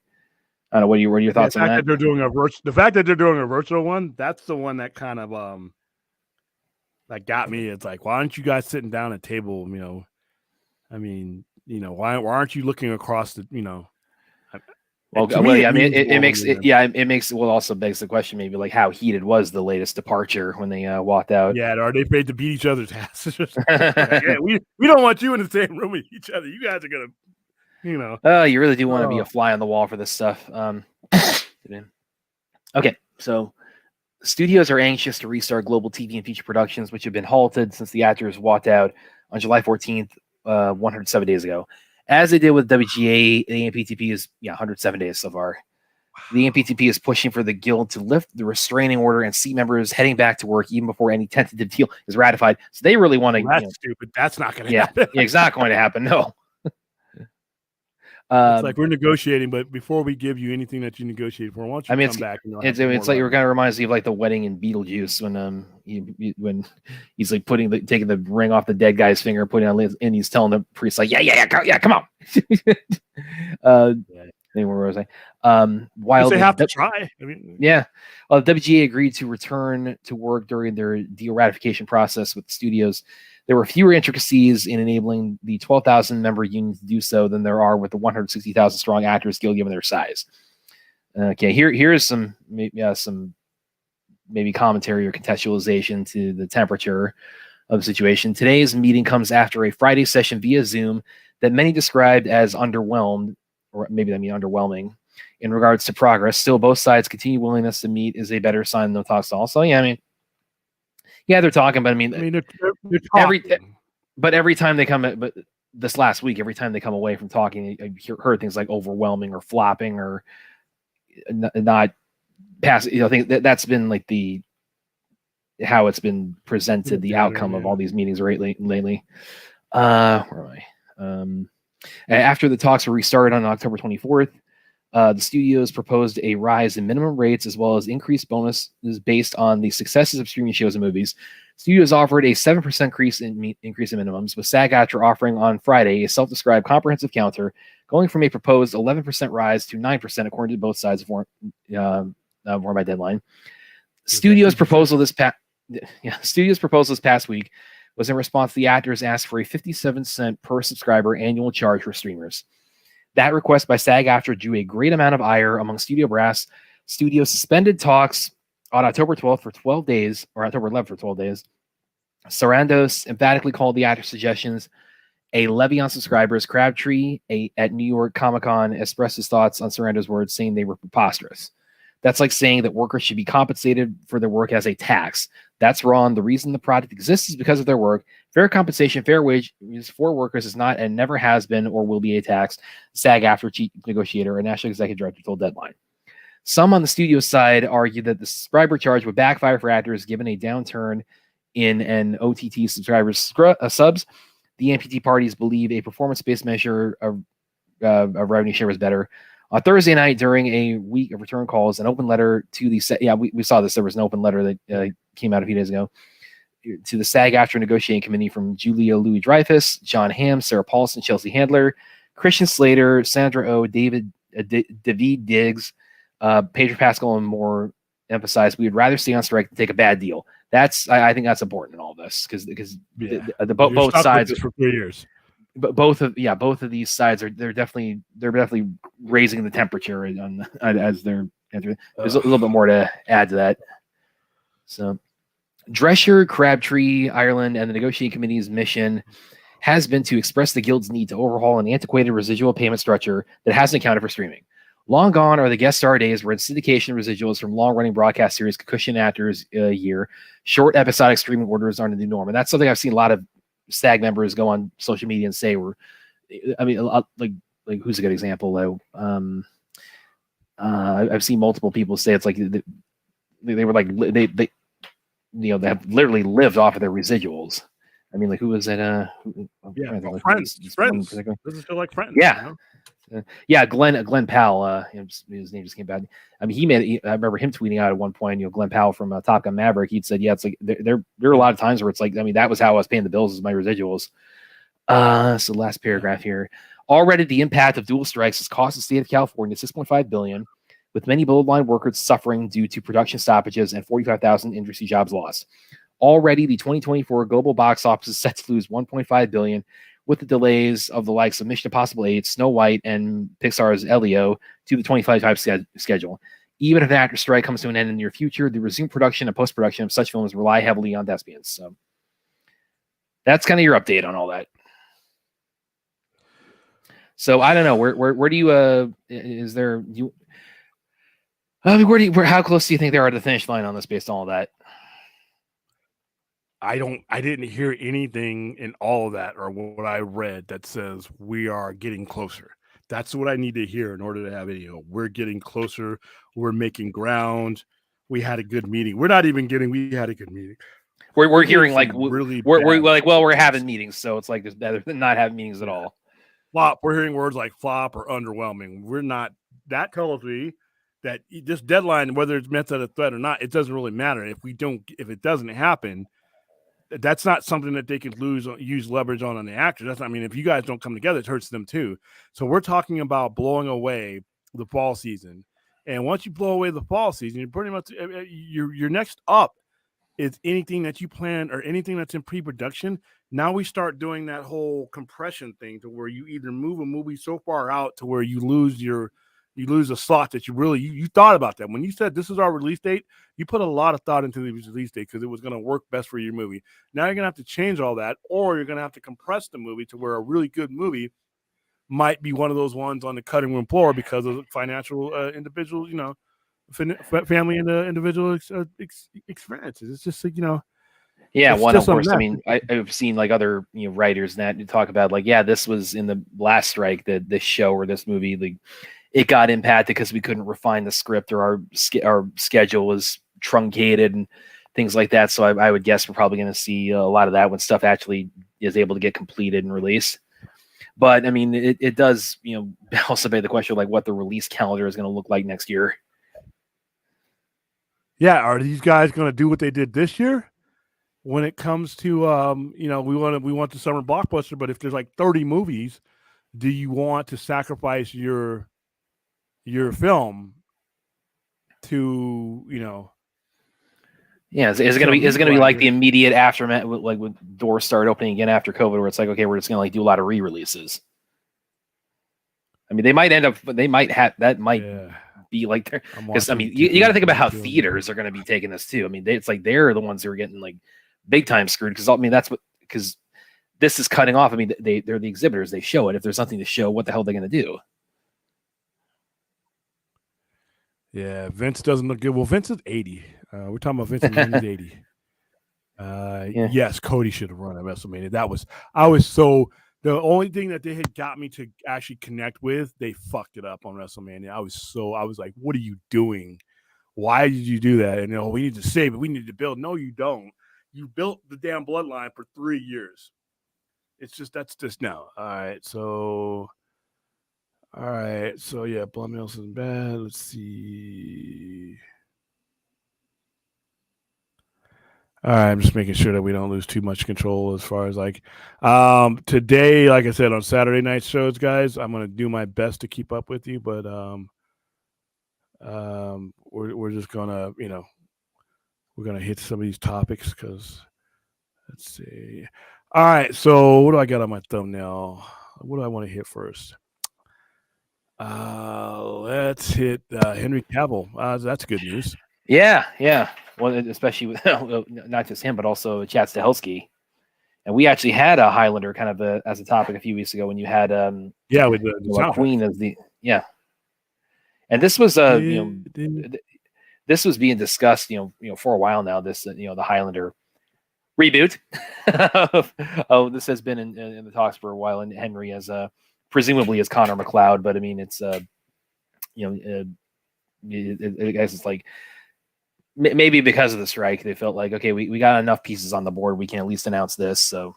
I don't know. What are your thoughts on that? The fact that they're doing a virtual one, that's the one that kind of that got me. It's like, why aren't you guys sitting down at a table? I mean, why aren't you looking across the, Well, I mean, it makes also begs the question, maybe like how heated was the latest departure when they walked out? Yeah, are they paid to beat each other's asses? We don't want you in the same room with each other. You guys are gonna, Oh, you really do want to be a fly on the wall for this stuff. Okay, so studios are anxious to restart global TV and feature productions, which have been halted since the actors walked out on July 14th, 107 days ago. As they did with WGA, the AMPTP is 107 days so far. The AMPTP is pushing for the guild to lift the restraining order and see members heading back to work even before any tentative deal is ratified. So they really want to. That's stupid. That's not going to happen. Yeah, it's not going to happen. No. It's like we're negotiating, but before we give you anything that you negotiated for, why don't you come back? It's like it kind of reminds me of like the wedding in Beetlejuice when he's like taking the ring off the dead guy's finger, putting it on, and he's telling the priest like, yeah, come on. Where was I? While they have to try. I mean, yeah. Well, the WGA agreed to return to work during their deal ratification process with the studios. There were fewer intricacies in enabling the 12,000 member union to do so than there are with the 160,000 strong actors guild given their size. Okay, here's some maybe commentary or contextualization to the temperature of the situation. Today's meeting comes after a Friday session via Zoom that many described as underwhelming in regards to progress. Still, both sides' continued willingness to meet is a better sign than no talks at all. So, they're talking, but they're talking. Every time they come, but this last week, every time they come away from talking, I heard things like overwhelming or flopping or not passing. I think that's been like how it's been presented, the outcome of all these meetings lately. Where am I? After the talks were restarted on October 24th, the studios proposed a rise in minimum rates as well as increased bonuses based on the successes of streaming shows and movies. Studios offered a 7% increase in minimums, with SAG-AFTRA offering on Friday a self-described comprehensive counter, going from a proposed 11% rise to 9% according to both sides of Warren by deadline. Studios' proposal this past week was in response to the actors asked for a 57-cent per subscriber annual charge for streamers. That request by SAG-AFTRA drew a great amount of ire among studio brass. Studios suspended talks on October 12th for 12 days, or October 11th for 12 days. Sarandos emphatically called the actors' suggestions a levy on subscribers. Crabtree at New York Comic-Con expressed his thoughts on Sarandos' words, saying they were preposterous. That's like saying that workers should be compensated for their work as a tax. That's wrong. The reason the product exists is because of their work. Fair compensation, fair wages for workers is not and never has been or will be a tax. SAG-AFTRA chief negotiator and national executive director told Deadline. Some on the studio side argue that the subscriber charge would backfire for actors given a downturn in an OTT subscribers subs. The amputee parties believe a performance-based measure of revenue share was better. On Thursday night, during a week of return calls, an open letter to the we saw this. There was an open letter that came out a few days ago to the SAG-AFTRA negotiating committee from Julia Louis-Dreyfus, John Hamm, Sarah Paulson, Chelsea Handler, Christian Slater, Sandra Oh, David Diggs, Pedro Pascal, and more emphasized we would rather stay on strike than take a bad deal. I think that's important in all this because both sides for 3 years. But both of these sides they're definitely raising the temperature as they're entering. There's a little bit more to add to that. So Drescher, Crabtree, Ireland, and the negotiating committee's mission has been to express the guild's need to overhaul an antiquated residual payment structure that hasn't accounted for streaming. Long gone are the guest star days where syndication residuals from long-running broadcast series could cushion actors a year. Short episodic streaming orders aren't the new norm, and that's something I've seen a lot of SAG members go on social media and say like who's a good example though? I've seen multiple people say it's like they were like they they have literally lived off of their residuals. I mean, like who was it? Friends. This is still like Friends. Yeah. Glenn Powell. His name just came back. I mean, I remember him tweeting out at one point. Glenn Powell from Top Gun Maverick. He'd said, "Yeah, it's like there are a lot of times where it's like, I mean, that was how I was paying the bills as my residuals." So last paragraph here. Already, the impact of dual strikes has cost the state of California $6.5 billion, with many below-the-line workers suffering due to production stoppages and 45,000 industry jobs lost. Already, the 2024 global box office is set to lose $1.5 billion. With the delays of the likes of Mission Impossible 8, Snow White, and Pixar's Elio to the 2025 schedule. Even if an actor strike comes to an end in the near future, the resumed production and post-production of such films rely heavily on thespians. So that's kind of your update on all that. So I don't know. Where do you is there you? How close do you think they are to the finish line on this based on all that? I didn't hear anything in all of that or what I read that says we are getting closer. That's what I need to hear in order to have video. We're getting closer. We're making ground. We had a good meeting. We had a good meeting. We're hearing like we're having meetings, so it's like it's better than not having meetings at all. Flop. We're hearing words like flop or underwhelming. We're not. That tells me that this deadline, whether it's meant as a threat or not, it doesn't really matter. If it doesn't happen, that's not something that they can use leverage on the actors. If you guys don't come together, it hurts them too. So we're talking about blowing away the fall season. And once you blow away the fall season, you're pretty much your next up is anything that you plan or anything that's in pre-production. Now we start doing that whole compression thing to where you either move a movie so far out to where you lose a slot that you thought about that. When you said this is our release date, you put a lot of thought into the release date because it was going to work best for your movie. Now you're going to have to change all that, or you're going to have to compress the movie to where a really good movie might be one of those ones on the cutting room floor because of financial individual, family and individual experiences. It's just Yeah, one of course. I mean, I've seen like other writers that talk about like, yeah, this was in the last strike that this show or this movie like it got impacted because we couldn't refine the script or our schedule was truncated and things like that. So I would guess we're probably going to see a lot of that when stuff actually is able to get completed and released. But I mean, it does also beg the question of like what the release calendar is going to look like next year. Yeah, are these guys going to do what they did this year? When it comes to we want the summer blockbuster, but if there's like 30 movies, do you want to sacrifice your film to Yeah, is it going to be like the immediate aftermath, like when doors start opening again after COVID, where it's like, okay, we're just going to like do a lot of re-releases. I mean, they might be like there because I mean, you got to think about how theaters are going to be taking this too. I mean, it's like they're the ones who are getting like big time screwed because I mean because this is cutting off. I mean, they're the exhibitors. They show it. If there's nothing to show, what the hell are they going to do? Yeah, Vince doesn't look good. Well, Vince is 80. We're talking about Vince and he's 80. Yes, Cody should have run at WrestleMania. The only thing that they had got me to actually connect with, they fucked it up on WrestleMania. I was like, what are you doing? Why did you do that? And we need to save it. We need to build. No, you don't. You built the damn bloodline for 3 years. That's just now. All right. So yeah, Blood Nelson's bad. Let's see. All right, I'm just making sure that we don't lose too much control as far as like today, like I said, on Saturday night shows, guys, I'm gonna do my best to keep up with you, but we're just gonna, we're gonna hit some of these topics because let's see. All right, so what do I got on my thumbnail? What do I want to hit first? Let's hit Henry Cavill. That's good news. Yeah. Well, especially with not just him, but also Chad Stahelski. And we actually had a Highlander kind of as a topic a few weeks ago when you had with the Queen as the And this was this was being discussed for a while now. This the Highlander reboot. This has been in the talks for a while, and Henry as presumably as Connor McLeod, but I mean it's I guess it's like maybe because of the strike they felt like, okay, we got enough pieces on the board, we can at least announce this. So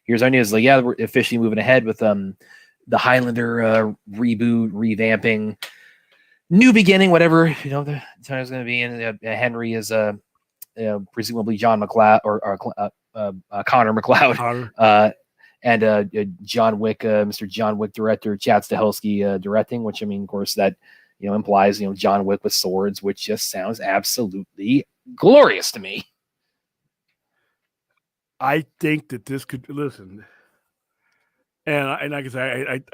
here's our news, like, yeah, we're officially moving ahead with the Highlander reboot, revamping, new beginning, whatever the time is going to be. And Henry is presumably John McLeod or Connor McLeod, and John Wick, Mr. John Wick director Chad Stahelski directing, which I mean, of course, that implies John Wick with swords, which just sounds absolutely glorious to me. I think that this could listen, and like I said,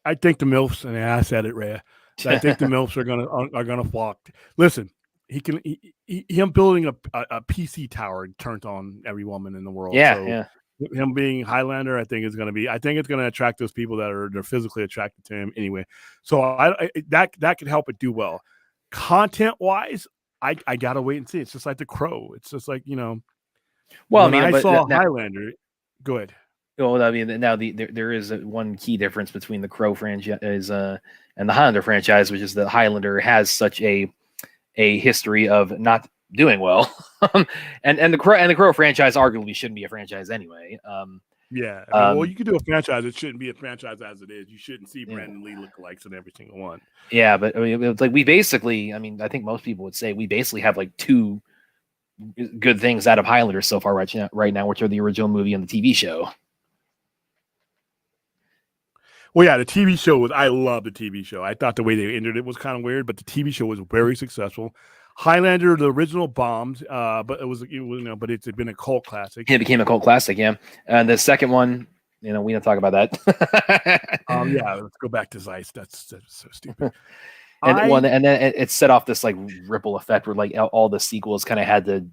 I think the MILFs, and I said it, Ray. I think the MILFs are gonna flock. Listen, him building a PC tower turned on every woman in the world. Yeah. Him being Highlander, I think it's going to attract those people they're physically attracted to him anyway. So that could help it do well. Content wise, I gotta wait and see. It's just like The Crow. It's just like Well, when I saw Highlander. Go ahead. Well, I mean, now there is one key difference between the Crow franchise and the Highlander franchise, which is that Highlander has such a history of not doing well, and the Crow franchise arguably shouldn't be a franchise anyway. Well, you could do a franchise. It shouldn't be a franchise as it is. You shouldn't see Brandon Lee lookalikes in every single one. Yeah, but I mean, it's like we basically, I mean, I think most people would say we basically have like two good things out of Highlander so far right now, which are the original movie and the TV show. Well, yeah, the TV show I love the TV show. I thought the way they ended it was kind of weird, but the TV show was very successful. Highlander, the original, bombed, but but it's been a cult classic. It became a cult classic, yeah. And the second one, we don't talk about that. Yeah, let's go back to Zeiss. That's so stupid. And then it set off this like ripple effect where like all the sequels kind of had to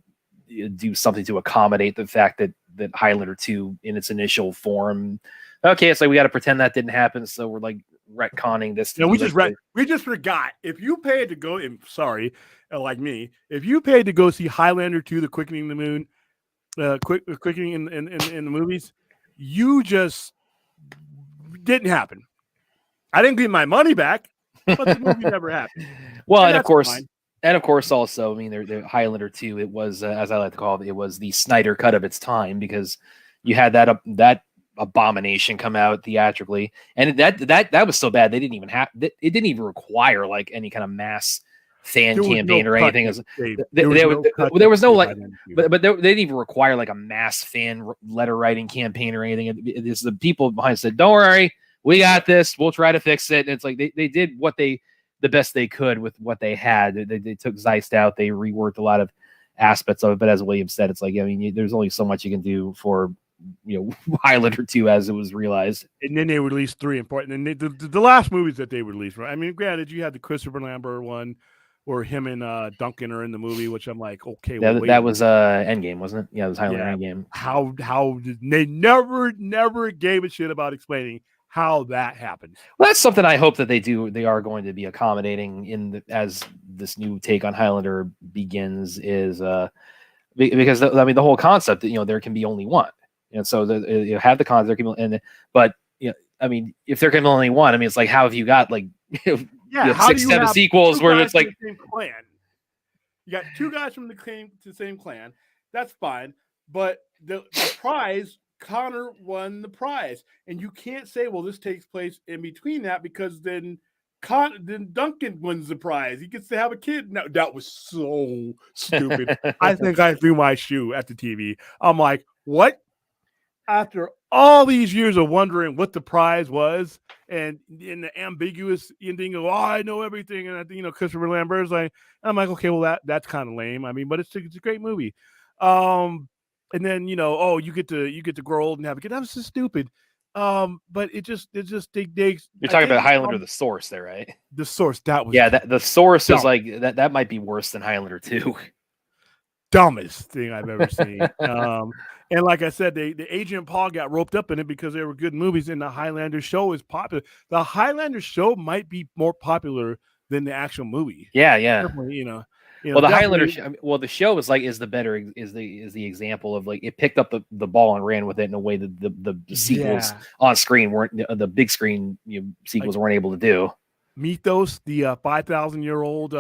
do something to accommodate the fact that Highlander 2 in its initial form. Okay, it's like we got to pretend that didn't happen, so we're like retconning this. No, we just forgot. If you paid to go, like me, if you paid to go see Highlander 2, The Quickening of the Moon, Quickening in the movies, you just didn't happen. I didn't get my money back, but the movie never happened. Well, and of course, also, I mean, the Highlander 2, it was, as I like to call it, it was the Snyder cut of its time, because you had that abomination come out theatrically, and that was so bad they didn't even have it didn't even require like any kind of mass fan campaign or anything. There was no like, but they didn't even require like a mass fan letter writing campaign or anything. It's the people behind said, "Don't worry, we got this. We'll try to fix it." And it's like they did the best they could with what they had. They took Zeiss out. They reworked a lot of aspects of it. But as William said, it's like, I mean, there's only so much you can do for Highlander 2 as it was realized. And then they released 3 and 4. And then the last movies that they released, right? I mean, granted, you had the Christopher Lambert one where him and Duncan are in the movie, which I'm like, okay. That was Endgame, wasn't it? Yeah, it was Highlander Endgame. How did they never gave a shit about explaining how that happened? Well, that's something I hope that they are going to be accommodating as this new take on Highlander begins, is because I mean the whole concept that there can be only one. And so you have the cons, but I mean, if there can be only one, I mean, it's like, how have you got like you have how 6, do you 7 have sequels two where guys it's like, from the same clan? You got two guys from the same clan. That's fine, but the prize, Connor won the prize, and you can't say, well, this takes place in between that, because then Duncan wins the prize. He gets to have a kid. No, that was so stupid. I think I threw my shoe at the TV. I'm like, what? After all these years of wondering what the prize was, and in the ambiguous ending of, I know everything, and Christopher Lambert's like, I'm like, okay, well that's kind of lame. I mean, but it's a great movie. And then you get to grow old and have a kid. That was just stupid. But it just you're talking about Highlander, the Source there, right? The Source, that was the Source dumb. is like that might be worse than Highlander 2. Dumbest thing I've ever seen. And like I said, the Agent Paul got roped up in it because they were good movies, and the Highlander show is popular. The Highlander show might be more popular than the actual movie. Yeah. Definitely, Well, the Highlander, the show is the example of like, it picked up the ball and ran with it in a way that the sequels on screen weren't, the big screen sequels weren't able to do. Mythos, the 5,000-year-old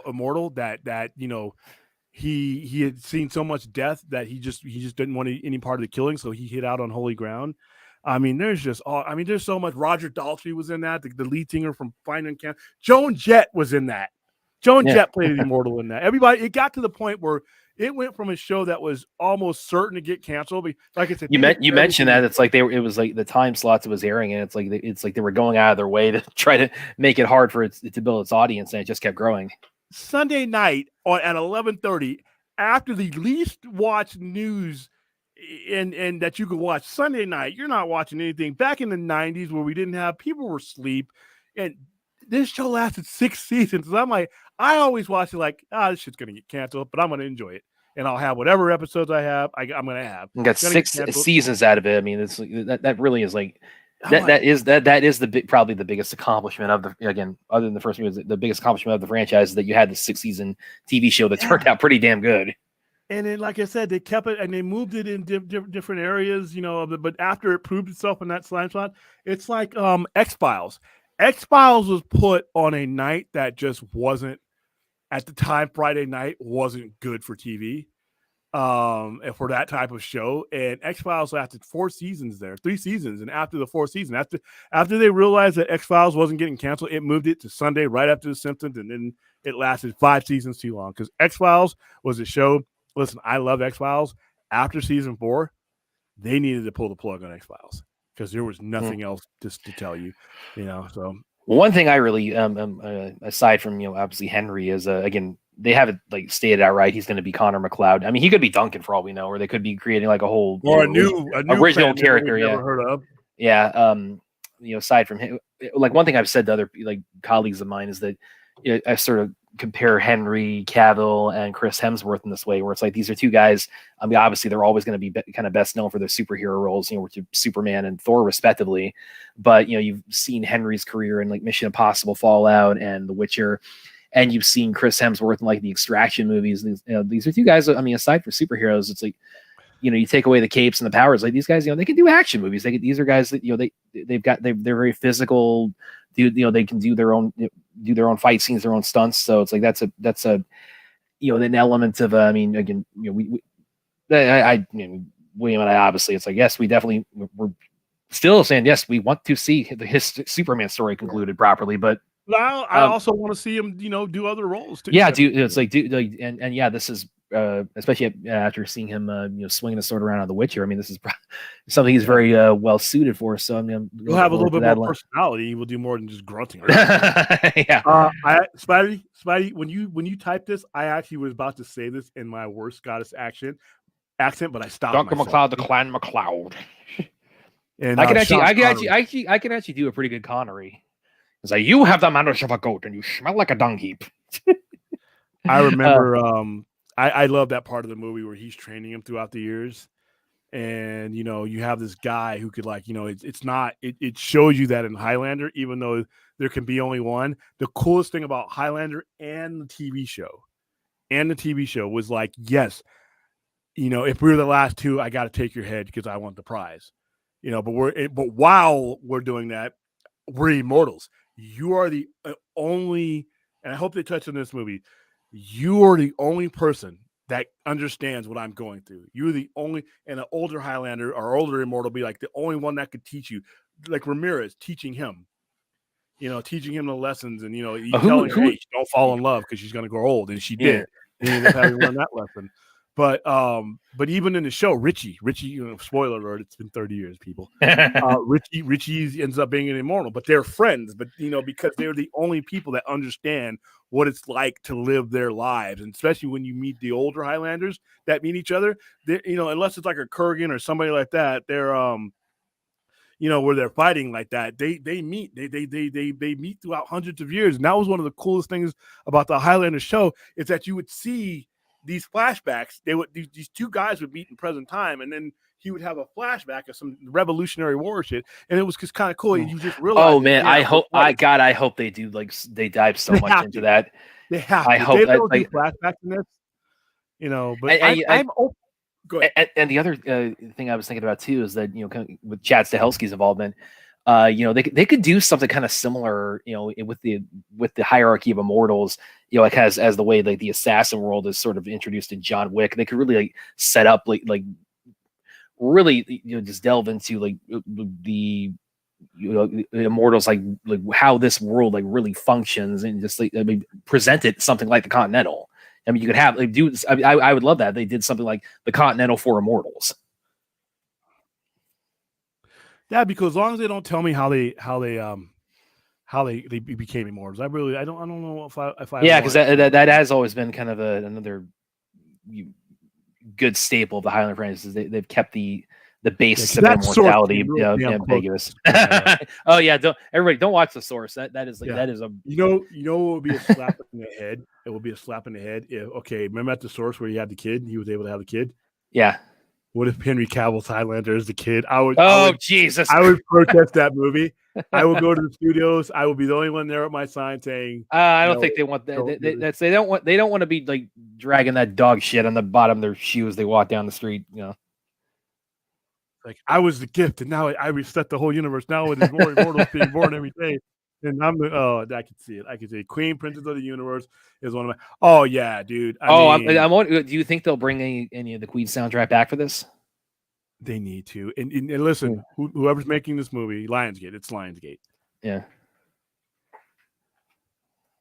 immortal that he had seen so much death that he just didn't want any part of the killing, so he hid out on holy ground. I mean, there's so much. Roger Daltrey was in that, the lead singer from Finding Cam. Joan Jett was in that. Joan Jett played the immortal in that. Everybody, it got to the point where it went from a show that was almost certain to get canceled. But like I said, you mentioned that it's like it was like the time slots it was airing, and it's like they were going out of their way to try to make it hard for it to build its audience, and it just kept growing. Sunday night at 11:30, after the least watched news and that you could watch Sunday night, you're not watching anything. Back in the 90s, where we didn't have, people were asleep, and this show lasted 6 seasons. I'm like, I always watch it like, this shit's gonna get canceled, but I'm gonna enjoy it, and I'll have whatever episodes I'm gonna have. You got 6 seasons out of it. I mean, it's that really is like. That is probably the biggest accomplishment of other than the first movie, the biggest accomplishment of the franchise is that you had the 6-season TV show that turned out pretty damn good. And then, like I said, they kept it and they moved it in different areas, but after it proved itself in that slime slot, it's like X-Files. X-Files was put on a night that just wasn't, at the time, Friday night wasn't good for TV. For that type of show, and X-Files lasted 3 seasons, and after the 4th season, after they realized that X-Files wasn't getting canceled, it moved it to Sunday right after The Simpsons, and then it lasted 5 seasons too long, because X-Files was a show. Listen, I love X-Files. After season 4, they needed to pull the plug on X-Files because there was nothing else to tell you, so. One thing I really, aside from obviously Henry, is again, they haven't like stated outright he's going to be Connor McLeod. I mean, he could be Duncan for all we know, or they could be creating like a whole a new original character. Never heard of. Yeah. Aside from him, like one thing I've said to other like colleagues of mine is that I sort of compare Henry Cavill and Chris Hemsworth in this way, where it's like these are two guys. I mean, obviously they're always going to be kind of best known for their superhero roles, which are Superman and Thor respectively. But you've seen Henry's career in like Mission Impossible, Fallout, and The Witcher. And you've seen Chris Hemsworth in like the Extraction movies. These are two guys. I mean, aside from superheroes, it's like, you take away the capes and the powers. Like these guys, they can do action movies. These are guys that they're very physical. They can do their own fight scenes, their own stunts. So it's like that's a an element of I mean, again, William and I obviously, it's like, yes, we're still saying yes, we want to see his Superman story concluded properly, but. I also want to see him, do other roles too. Yeah, this is especially after seeing him, swinging the sword around on The Witcher. I mean, this is something he's very well suited for. So I mean, he'll have a little bit more personality. He will do more than just grunting. Yeah. Spidey, when you type this, I actually was about to say this in my worst Scottish accent, but I stopped. Duncan MacLeod, the Clan MacLeod. And I can actually do a pretty good Connery. It's like, you have the manners of a goat and you smell like a dung heap. I remember I love that part of the movie where he's training him throughout the years. And, you have this guy who could it shows you that in Highlander, even though there can be only one. The coolest thing about Highlander and the TV show was like, yes, if we were the last two, I got to take your head because I want the prize. But while we're doing that, we're immortals. You are the only, and I hope they touch on this movie. You are the only person that understands what I'm going through. You're the only, and an older Highlander or older immortal be like the only one that could teach you, like Ramirez teaching him, teaching him the lessons, and telling her, hey, don't fall in love because she's gonna grow old, and she did. And he ended up having learned that lesson. But even in the show, Richie, spoiler alert, it's been 30 years, people. Richie ends up being an immortal, but they're friends. But because they're the only people that understand what it's like to live their lives, and especially when you meet the older Highlanders that meet each other, unless it's like a Kurgan or somebody like that, they're where they're fighting like that, they meet, they meet throughout hundreds of years, and that was one of the coolest things about the Highlander show is that you would see these flashbacks. These two guys would meet in present time, and then he would have a flashback of some Revolutionary War shit, and it was just kind of cool. And you just realize, oh man, I hope they do, like, they dive so much into that. They have. I hope they don't do flashbacks in this, But I'm open. Go ahead. And the other thing I was thinking about too is that with Chad Stahelski's involvement, they could do something kind of similar, with the hierarchy of immortals, like as the way like the assassin world is sort of introduced in John Wick. They could really like set up like really just delve into like the immortals, like how this world like really functions, and just like present it something like the Continental. I mean, you could have I would love that they did something like the Continental for immortals. Yeah, because as long as they don't tell me how they became immortals, I don't know if I yeah, because that has always been kind of another good staple of the Highlander franchise. They've kept the basis of immortality ambiguous. Oh yeah, don't watch The Source. That is a what would be a slap in the head. It would be a slap in the head. Remember at The Source where he had the kid? He was able to have the kid. Yeah. What if Henry Cavill's Highlander is the kid? Jesus! I would protest that movie. I would go to the studios. I would be the only one there with my sign saying, I don't think they want that. They don't want to be like dragging that dog shit on the bottom of their shoes. They walk down the street. Like I was the gift, and now I reset the whole universe. Now with more immortals being born every day, and I can see it. I can see it. Queen Princess of the Universe is one of my. Oh yeah, dude. Do you think they'll bring any of the Queen soundtrack back for this? They need to. And listen, whoever's making this movie, Lionsgate. It's Lionsgate. Yeah.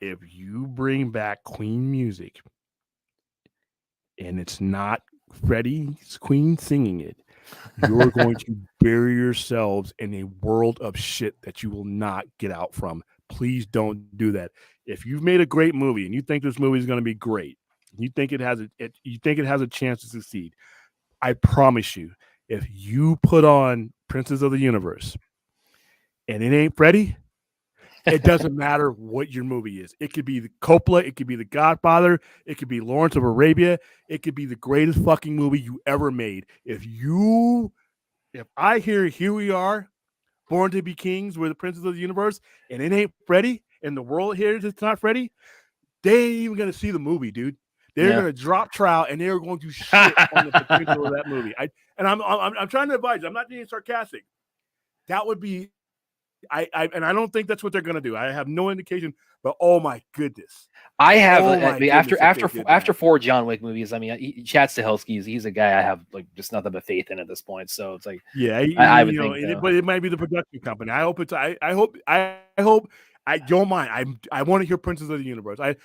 If you bring back Queen music, and it's not Freddie's Queen singing it, you're going to bury yourselves in a world of shit that you will not get out from. Please don't do that. If you've made a great movie and you think this movie is going to be great, you think it has a chance to succeed, I promise you, if you put on Princess of the Universe and it ain't Freddie, it doesn't matter what your movie is. It could be the Coppola, it could be The Godfather, it could be Lawrence of Arabia, it could be the greatest fucking movie you ever made. If I hear Here We Are, Born to Be Kings, we're the Princess of the Universe, and it ain't Freddie, and the world hears it's not Freddie, they ain't even gonna see the movie, dude. They're gonna drop trowel and they're going to shit on the potential of that movie. I'm trying to advise you. I'm not being sarcastic. That would be. I don't think that's what they're gonna do. I have no indication, but oh my goodness, I have after 4 John Wick movies. I mean, Chad Stahelski he's a guy I have like just nothing but faith in at this point. So it's like, yeah, I would think, but it might be the production company. I hope it's. I hope. I don't mind. I want to hear Princess of the Universe. I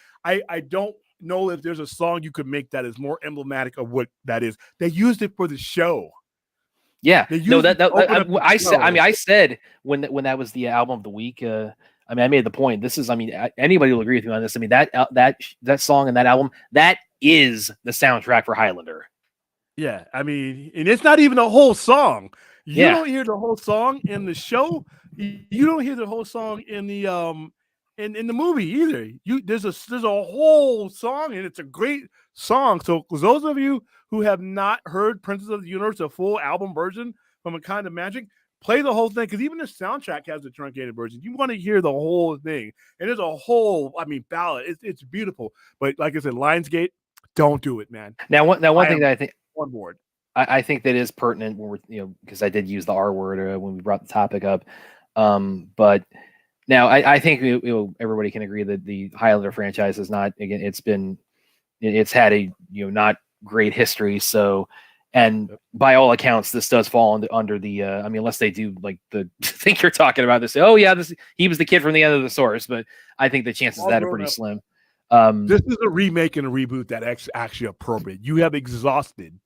don't know if there's a song you could make that is more emblematic of what that is. They used it for the show. Yeah, no, I said when that was the album of the week. I made the point. This is, anybody will agree with me on this. That song and that album, that is the soundtrack for Highlander. Yeah, and it's not even a whole song. You don't hear the whole song in the show. You don't hear the whole song in the in the movie either. There's a whole song, and it's a great song. So those of you who have not heard Princess of the Universe, a full album version from A Kind of Magic, play the whole thing, because even the soundtrack has the truncated version. You want to hear the whole thing, and there's a whole ballad. It's beautiful, but like I said, Lionsgate, don't do it, man. Now one thing that on board. I think that is pertinent when we're, because I did use the R word when we brought the topic up. But now I think everybody can agree that the Highlander franchise is not, again, it's had a not great history. So, and by all accounts, this does fall under the. I mean, unless they do like the thing you're talking about, they say, "Oh yeah, he was the kid from the end of the source," but I think the chances of that are pretty slim. This is a remake and a reboot that actually appropriate. You have exhausted.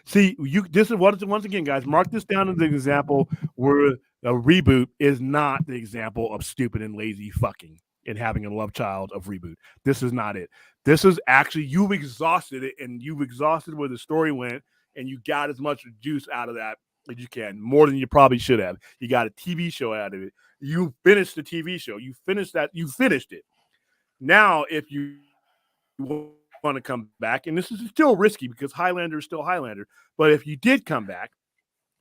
See, this is once again, guys. Mark this down as an example where a reboot is not the example of stupid and lazy fucking and having a love child of reboot. This is not it. This is actually you've exhausted it, and you've exhausted where the story went, and you got as much juice out of that as you can, more than you probably should have. You got a TV show out of it. You finished the TV show. You finished that. You finished it. Now, if you want to come back, and this is still risky because Highlander is still Highlander, but if you did come back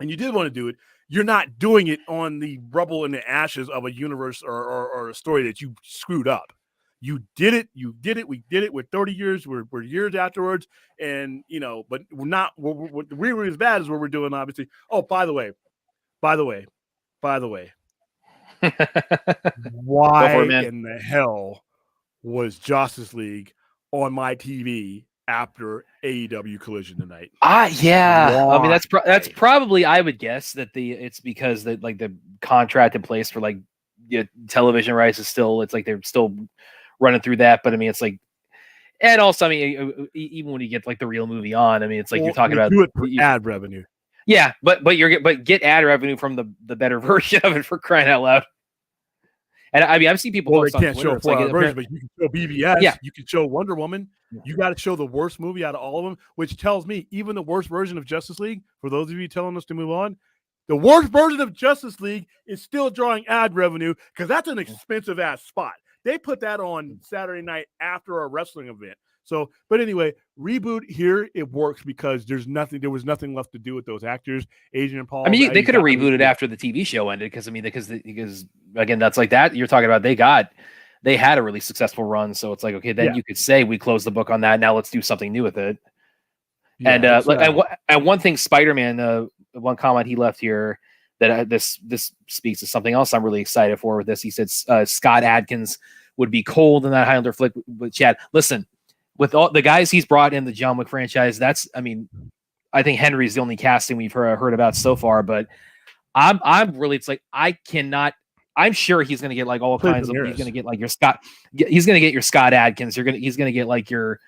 and you did want to do it, you're not doing it on the rubble and the ashes of a universe or a story that you screwed up. You did it. We did it. We're 30 years. We're years afterwards. And, but we're not, we're as bad as what we're doing, obviously. Oh, by the way, why in the hell was Justice League on my TV after AEW Collision tonight? Yeah. Why? I mean, that's probably, I would guess that it's because that like the contract in place for like television rights is still, it's like they're still running through that. But I mean, it's like, and also, I mean, even when you get like the real movie on, I mean, it's like you're talking about do it for ad revenue. Yeah, but get ad revenue from the better version of it, for crying out loud. And I mean, I've seen people post on Twitter. Show version, but you can show BBS. Yeah. You can show Wonder Woman. You got to show the worst movie out of all of them, which tells me even the worst version of Justice League, for those of you telling us to move on, the worst version of Justice League is still drawing ad revenue because that's an expensive ass spot. They put that on Saturday night after a wrestling event. So, but anyway, reboot here, it works because there was nothing left to do with those actors, Adrian Paul. I mean, they could have rebooted after the TV show ended because again, that's like that you're talking about. They had a really successful run, so it's like, okay, then you could say we closed the book on that. Now let's do something new with it. Yeah, and one thing, Spider-Man, one comment he left here that this speaks to something else I'm really excited for with this. He said Scott Adkins would be cold in that Highlander flick with Chad. Listen. With all the guys he's brought in the John Wick franchise, I think Henry's the only casting we've heard about so far. But I'm really, it's like I'm sure he's going to get like all kinds of. He's going to get like your Scott. He's going to get your Scott Adkins. He's going to get like your.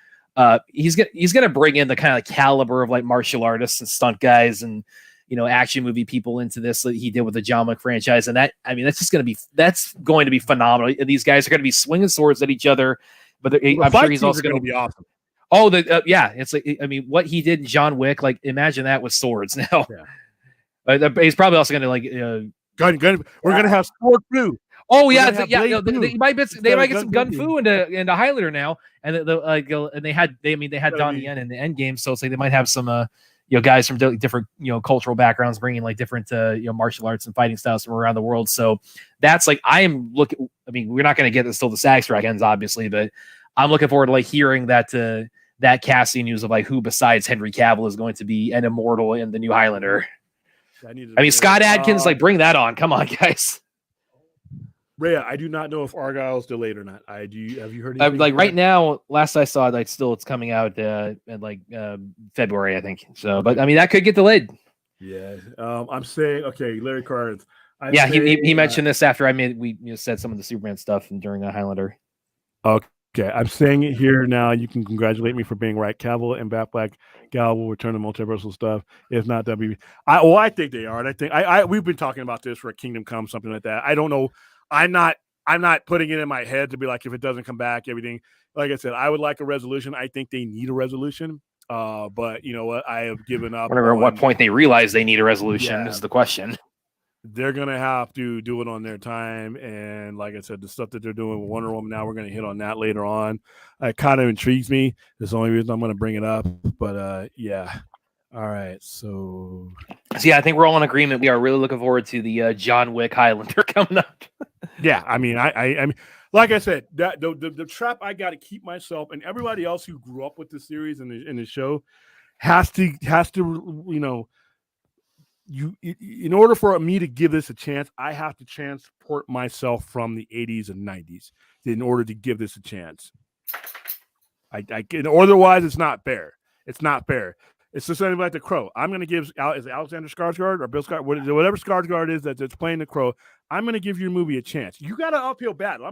He's going to bring in the kind of caliber of like martial artists and stunt guys and action movie people into this that he did with the John Wick franchise. And that's going to be phenomenal. These guys are going to be swinging swords at each other. But I'm sure he's also going to be awesome. Oh, it's like, I mean, what he did in John Wick, like imagine that with swords now. Yeah. He's probably also going to like gun. We're going to have sword too. Oh yeah, they might get some gun fu into Highlander now, and they had Donnie Yen in the end game, so it's like they might have some guys from different cultural backgrounds bringing like different martial arts and fighting styles from around the world. So that's like I am looking. I mean, we're not going to get this till the SAG strike ends, obviously, but I'm looking forward to like hearing that casting news of like who besides Henry Cavill is going to be an immortal in the new Highlander. I mean, Scott Adkins, like bring that on. Come on, guys. Rhea, I do not know if Argyle's delayed or not. Have you heard anything? Like right now, last I saw, like it's coming out in like February, I think. So, but I mean that could get delayed. Yeah, I'm saying okay, Larry Carnes. He mentioned this after we said some of the Superman stuff during Highlander. Okay, I'm saying it here now. You can congratulate me for being right. Cavill and Batfleck Gal will return to multiversal stuff. If not, I think they are. And I think we've been talking about this for a Kingdom Come, something like that. I don't know. I'm not putting it in my head to be like, if it doesn't come back, everything. Like I said, I would like a resolution. I think they need a resolution. But you know what? I have given up. Whatever. At what point they realize they need a resolution is the question. They're gonna have to do it on their time, and like I said, the stuff that they're doing with Wonder Woman now, we're gonna hit on that later on. It kind of intrigues me. That's the only reason I'm gonna bring it up. But yeah. All right, so yeah, I think we're all in agreement. We are really looking forward to the John Wick Highlander coming up. Yeah, I mean, I mean, like I said, that the trap I got to keep myself and everybody else who grew up with the series and the show has to in order for me to give this a chance, I have to transport myself from the 80s and 90s in order to give this a chance. I can, otherwise it's not fair. It's not fair. It's just something like The Crow. I'm going to give is Alexander Skarsgård or Bill Skarsgård, whatever Skarsgård is that's playing The Crow. I'm going to give your movie a chance. You got an uphill battle.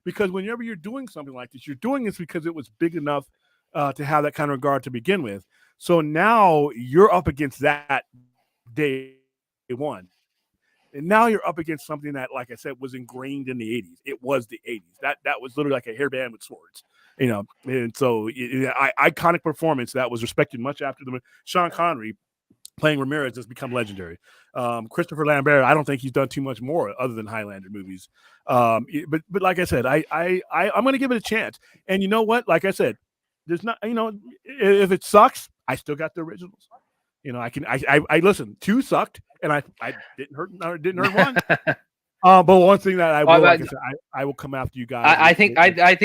Because whenever you're doing something like this, you're doing this because it was big enough to have that kind of regard to begin with. So now you're up against that day one. And now you're up against something that, like I said, was ingrained in the 80s. It was the 80s. That was literally like a hairband with swords. And so iconic performance that was respected much after the Sean Connery playing Ramirez has become legendary. Christopher Lambert, I don't think he's done too much more other than Highlander movies. But like I said, I'm going to give it a chance. And you know what? Like I said, there's not, if it sucks, I still got the originals. I listen. 2 sucked, and I didn't hurt one. But one thing that I will, like I said, I will come after you guys. I think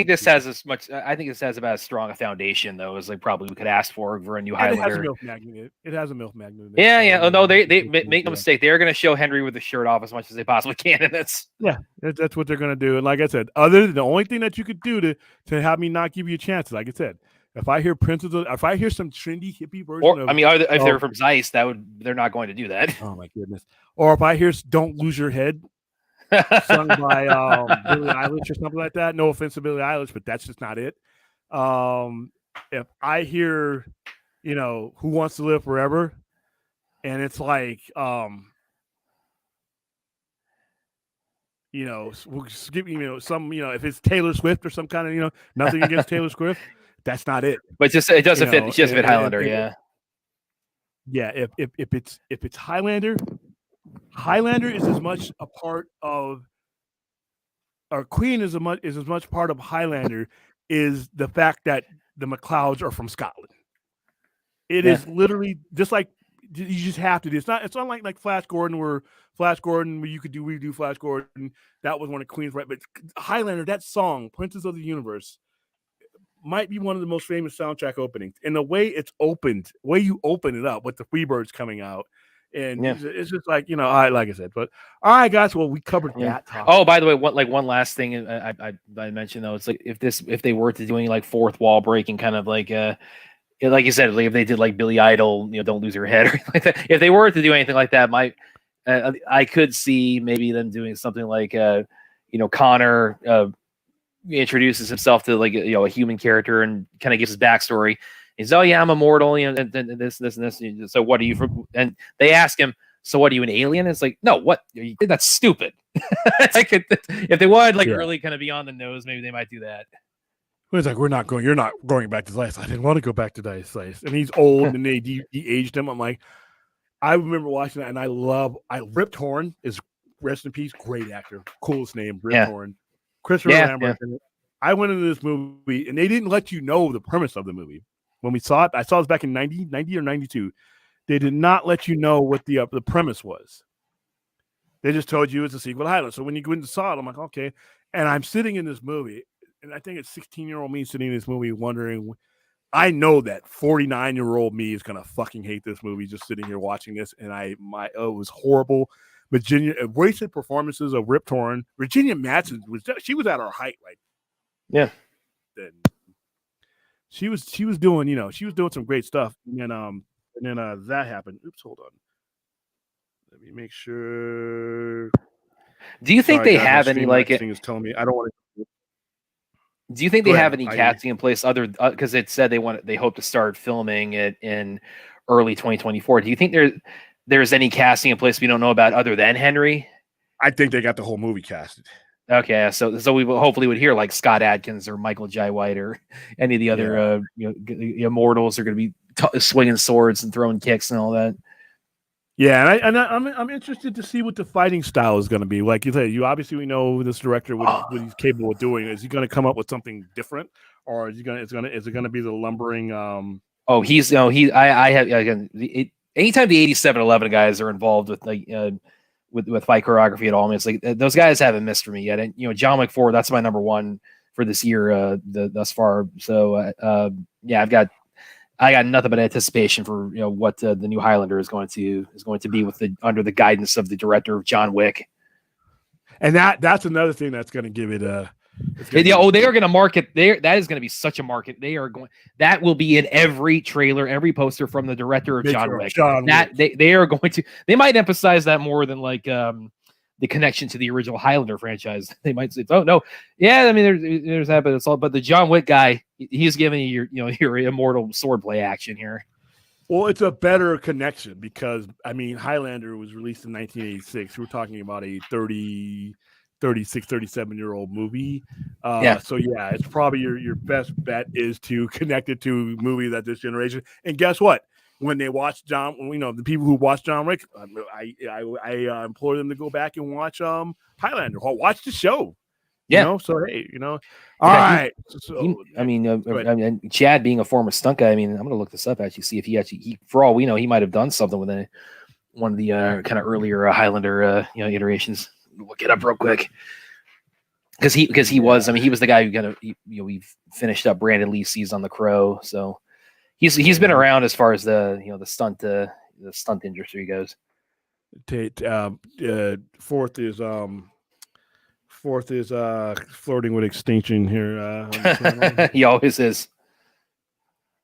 this has as much. I think this has about as strong a foundation though as like probably we could ask for a new Highlander. It has a milk magnet. It has a milk magnet. Yeah. Oh no, they make no mistake. They're going to show Henry with the shirt off as much as they possibly can in this. Yeah, that's what they're going to do. And like I said, other than the only thing that you could do to have me not give you a chance, like I said, if I hear if I hear some trendy hippie version if they're from Zeiss, they're not going to do that. Oh my goodness. Or if I hear "Don't Lose Your Head," sung by Billie Eilish or something like that. No offense to Billie Eilish, but that's just not it. If I hear, Who Wants to Live Forever, and it's like, we'll skip, if it's Taylor Swift or some kind of, nothing against Taylor Swift, that's not it. But it doesn't fit. It doesn't fit Highlander, yeah. Yeah, if it's Highlander is as much a part of, or Queen is as much part of Highlander is the fact that the MacLeods are from Scotland. It is literally just like you just have to do. It's not like Flash Gordon where you could redo Flash Gordon. That was one of Queen's, right? But Highlander, that song, Princess of the Universe, might be one of the most famous soundtrack openings. And the way it's opened, the way you open it up with the Freebirds coming out. And it's just like, like I said, but all right, guys. Well, we covered that topic. Oh, by the way, one last thing I mentioned though, it's like if they were to do any like fourth wall breaking kind of like like you said, like if they did like Billy Idol, Don't Lose Your Head or anything like that. If they were to do anything like that, I could see maybe them doing something like Connor introduces himself to like a human character and kind of gives his backstory. He's, oh yeah, I'm immortal, and this and this. So what are you from? And they ask him, so what are you, an alien? It's like, no, what? That's stupid. It's like if they wanted really kind of be on the nose, maybe they might do that. It's like, you're not going back to Slice. I didn't want to go back to Slice. And he's old and they de-aged him. I'm like, I remember watching that and Rip Torn is, rest in peace, great actor. Coolest name, Rip Torn. Christopher Lambert. Yeah. I went into this movie and they didn't let you know the premise of the movie. When we saw it, I saw this back in 90 or 92. They did not let you know what the premise was. They just told you it's a sequel to Highlander. So when you go into saw it, I'm like, okay. And I'm sitting in this movie, and I think it's 16-year-old me sitting in this movie wondering, I know that 49-year-old me is going to fucking hate this movie just sitting here watching this. And it was horrible. Wasted performances of Rip Torn. Virginia Madsen she was at her height, like, yeah. Then she was doing, she was doing some great stuff. And then that happened. Oops, hold on. Let me make sure. Do you think they have any like it? Is telling me I don't want to. Do you think they have any casting in place other because it said they hope to start filming it in early 2024? Do you think there's any casting in place we don't know about other than Henry? I think they got the whole movie casted. Okay, so we hopefully would hear like Scott Adkins or Michael Jai White or any of the other immortals are going to be swinging swords and throwing kicks and all that. Yeah, and I'm interested to see what the fighting style is going to be. Like you said, we know this director what he's capable of doing. Is he going to come up with something different, or is it going to be the lumbering? Anytime the 8711 guys are involved with like. With fight choreography at all. I mean, it's like those guys haven't missed for me yet. And John McFord, that's my number one for this year thus far. So I've got I got nothing but anticipation for what the new Highlander is going to be with under the guidance of the director of John Wick. And that's another thing that's going to give it a. They are going to market there. That is going to be such a market. That will be in every trailer, every poster from the director of John Wick. They are going to. They might emphasize that more than like the connection to the original Highlander franchise. They might say, "Oh no, yeah." I mean, there's that, but it's all. But the John Wick guy, he's giving you your immortal swordplay action here. Well, it's a better connection because I mean, Highlander was released in 1986. We're talking about a 36, 37-year-old movie. So yeah, it's probably your best bet is to connect it to movies at this generation. And guess what? When they watch the people who watch John Wick, I implore them to go back and watch Highlander. Watch the show. So hey, all right. Chad being a former stunt guy, I mean, I'm going to look this up actually, see if he for all we know, he might have done something with one of the kind of earlier Highlander iterations. Look it up real quick, because he was. I mean, he was the guy who we finished up Brandon Lee Sees on The Crow, so he's been around as far as the stunt industry goes. Fourth is flirting with extinction here. He always is.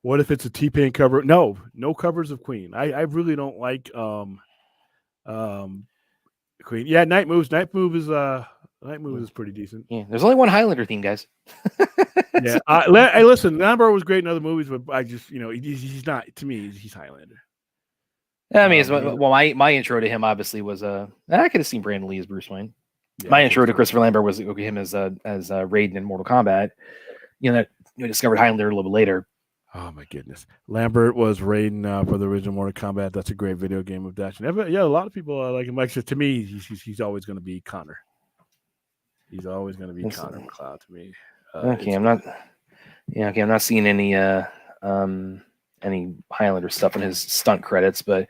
What if it's a T-Pain cover? No covers of Queen. I really don't like Queen. Yeah, Night Moves. Night Move is pretty decent. Yeah, there's only one Highlander theme, guys. Yeah, hey, listen, Lambert was great in other movies, but I just he's not, to me. He's Highlander. I mean, my intro to him obviously was I could have seen Brandon Lee as Bruce Wayne. Yeah, my intro to Christopher Lambert was him as Raiden in Mortal Kombat. Discovered Highlander a little bit later. Oh my goodness, Lambert was Raiden for the original Mortal Kombat. That's a great video game of that. Yeah, a lot of people like him. Like, to me, he's always going to be Connor. He's always going to be Connor McLeod to me. I'm not seeing any Highlander stuff in his stunt credits, but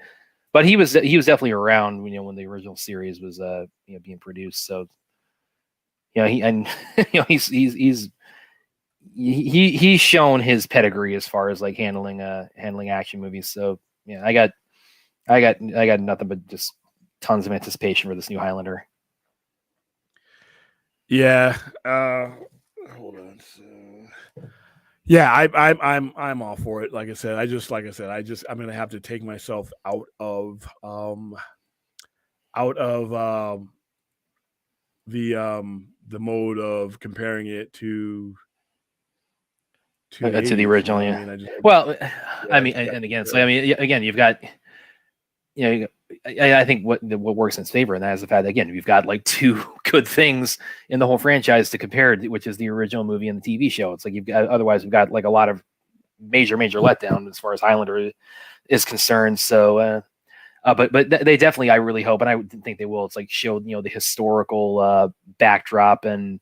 he was definitely around when the original series was being produced. So he's shown his pedigree as far as like handling action movies. So yeah, I got nothing but just tons of anticipation for this new Highlander. Yeah. Hold on. Yeah, I'm all for it. Like I said, I'm gonna have to take myself out of the mode of comparing it to the original. Again, you've got I think what works in its favor in that is the fact that, again, you've got like two good things in the whole franchise to compare, which is the original movie and the TV show. It's like otherwise we've got like a lot of major letdown as far as Highlander is concerned. So, but they definitely, I really hope, and I think they will. It's like show the historical backdrop and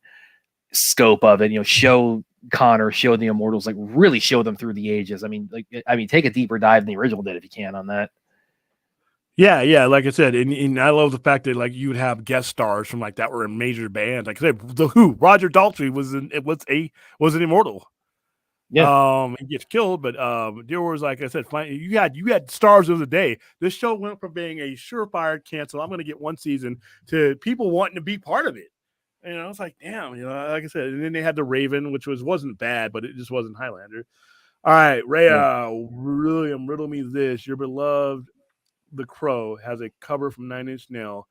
scope of it. Show Connor, show the Immortals, like really show them through the ages. I mean, take a deeper dive than the original did if you can on that. Yeah. Like I said, and I love the fact that like you would have guest stars from like that were in major bands. Like I said, the Who, Roger Daltrey was an Immortal. Yeah. He gets killed, but there was, like I said, you had stars of the day. This show went from being a surefire cancel, I'm going to get one season, to people wanting to be part of it. It's like, damn, like I said, and then they had the Raven, which wasn't bad, but it just wasn't Highlander. All right, Rhea, William, riddle me this: your beloved The Crow has a cover from Nine Inch Nails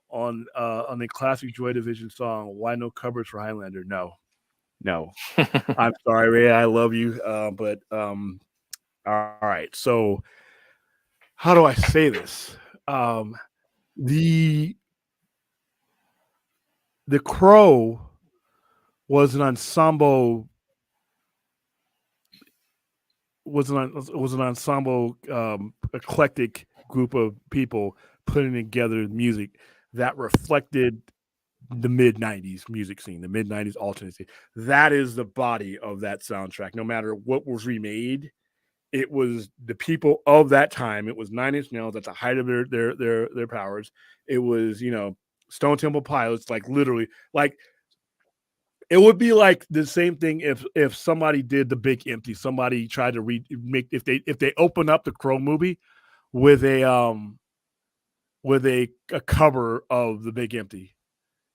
on the classic Joy Division song. Why no covers for Highlander? No. I'm sorry, Ray. I love you, but all right. So, how do I say this? The Crow was an ensemble. Was an ensemble, eclectic group of people putting together music that reflected the mid-90s music scene, the mid-90s alternate scene. That is the body of that soundtrack. No matter what was remade, it was the people of that time. It was Nine Inch Nails at the height of their powers. It was Stone Temple Pilots, like literally, like It would be like the same thing if somebody did the Big Empty. Somebody tried to make if they open up the Crow movie with a cover of the Big Empty,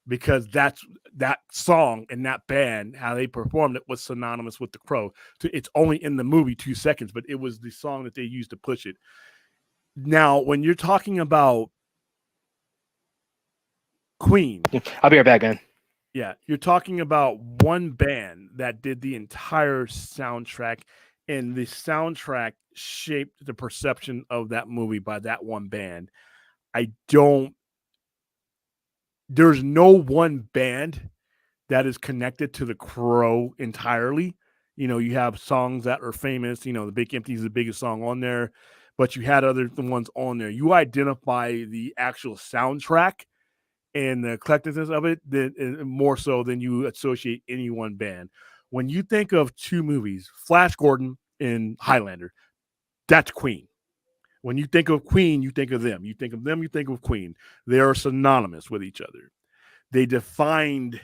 because that's that song and that band, how they performed it, was synonymous with the Crow. It's only in the movie 2 seconds, but it was the song that they used to push it. Now, when you're talking about Queen, I'll be right back, man. yeah, you're talking about one band that did the entire soundtrack, and the soundtrack shaped the perception of that movie by that one band. There's no one band that is connected to the Crow entirely. You have songs that are famous. The Big Empty is the biggest song on there, but you had other ones on there. You identify the actual soundtrack and the eclecticness of it more so than you associate any one band. When you think of two movies, Flash Gordon and Highlander, that's Queen. When you think of Queen, you think of them. You think of them, you think of Queen. They are synonymous with each other. They defined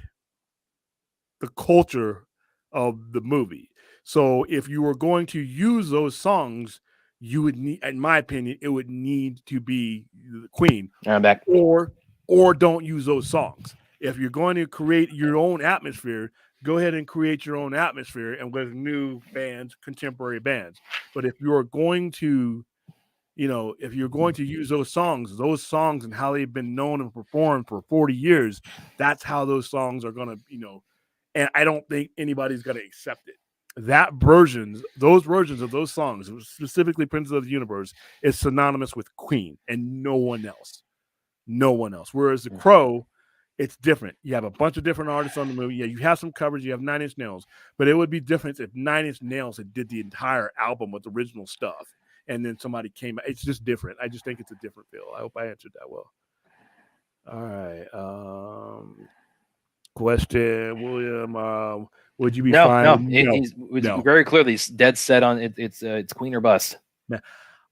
the culture of the movie. So if you were going to use those songs, you would need, in my opinion, it would need to be the Queen. I'm back. Or don't use those songs. If you're going to create your own atmosphere, go ahead and create your own atmosphere and with new bands, contemporary bands. But if you're going to use those songs and how they've been known and performed for 40 years, that's how those songs are going to, and I don't think anybody's going to accept it. Those versions of those songs, specifically Prince of the Universe, is synonymous with Queen and no one else. No one else. Whereas the Crow, it's different. You have a bunch of different artists on the movie. Yeah, you have some covers. You have Nine Inch Nails, but it would be different if Nine Inch Nails had did the entire album with original stuff, and then somebody came. It's just different. I just think it's a different feel. I hope I answered that well. All right. Question, William. Would you be fine? He's very clearly dead set on it. It's Queen or bust.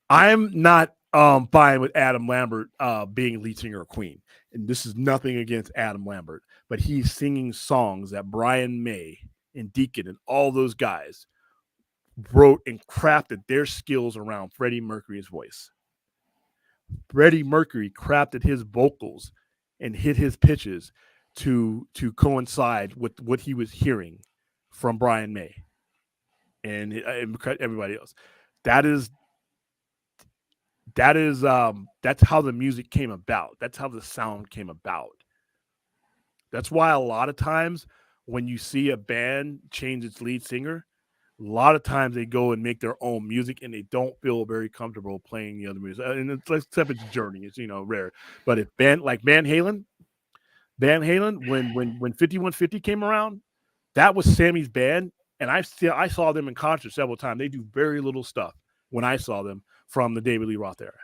I'm not fine with Adam Lambert being lead singer of Queen. And this is nothing against Adam Lambert, but he's singing songs that Brian May and Deacon and all those guys wrote and crafted their skills around Freddie Mercury's voice. Freddie Mercury crafted his vocals and hit his pitches to coincide with what he was hearing from Brian May and everybody else. That's how the music came about. That's how the sound came about. That's why a lot of times when you see a band change its lead singer, a lot of times they go and make their own music and they don't feel very comfortable playing the other music. And except it's Journey, it's rare. But if Van Halen, when 5150 came around, that was Sammy's band, and I saw them in concert several times. They do very little stuff when I saw them from the David Lee Roth era.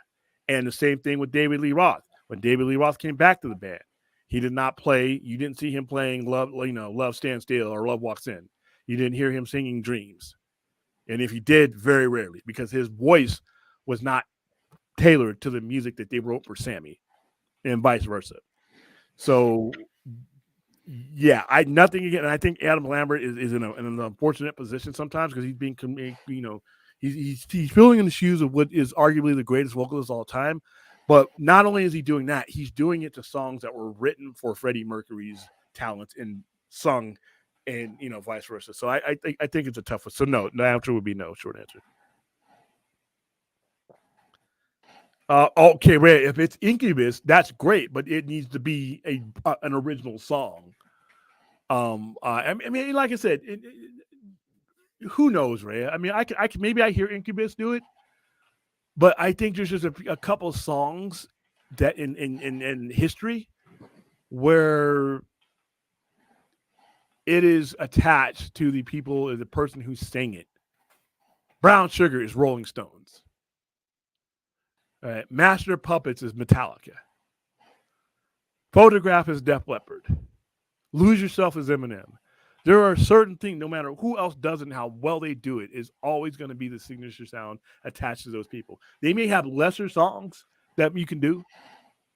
And the same thing with David Lee Roth. When David Lee Roth came back to the band, he did not play. You didn't see him playing Love Stands Still or Love Walks In. You didn't hear him singing Dreams. And if he did, very rarely, because his voice was not tailored to the music that they wrote for Sammy and vice versa. So, yeah, nothing again. And I think Adam Lambert is in an unfortunate position sometimes because he's being, he's filling in the shoes of what is arguably the greatest vocalist of all time. But not only is he doing that, he's doing it to songs that were written for Freddie Mercury's talents and sung, and vice versa. So I think it's a tough one. So no, the answer would be no. Short answer. Okay, Ray. If it's Incubus, that's great, but it needs to be an original song. I mean, like I said, who knows, Ray? I mean, I can maybe I hear Incubus do it, but I think there's just a couple of songs that in history where it is attached to the people or the person who sang it. Brown Sugar is Rolling Stones. Master of Puppets is Metallica. Photograph is Def Leppard. Lose Yourself is Eminem. There are certain things, no matter who else does it and how well they do it, is always going to be the signature sound attached to those people. They may have lesser songs that you can do.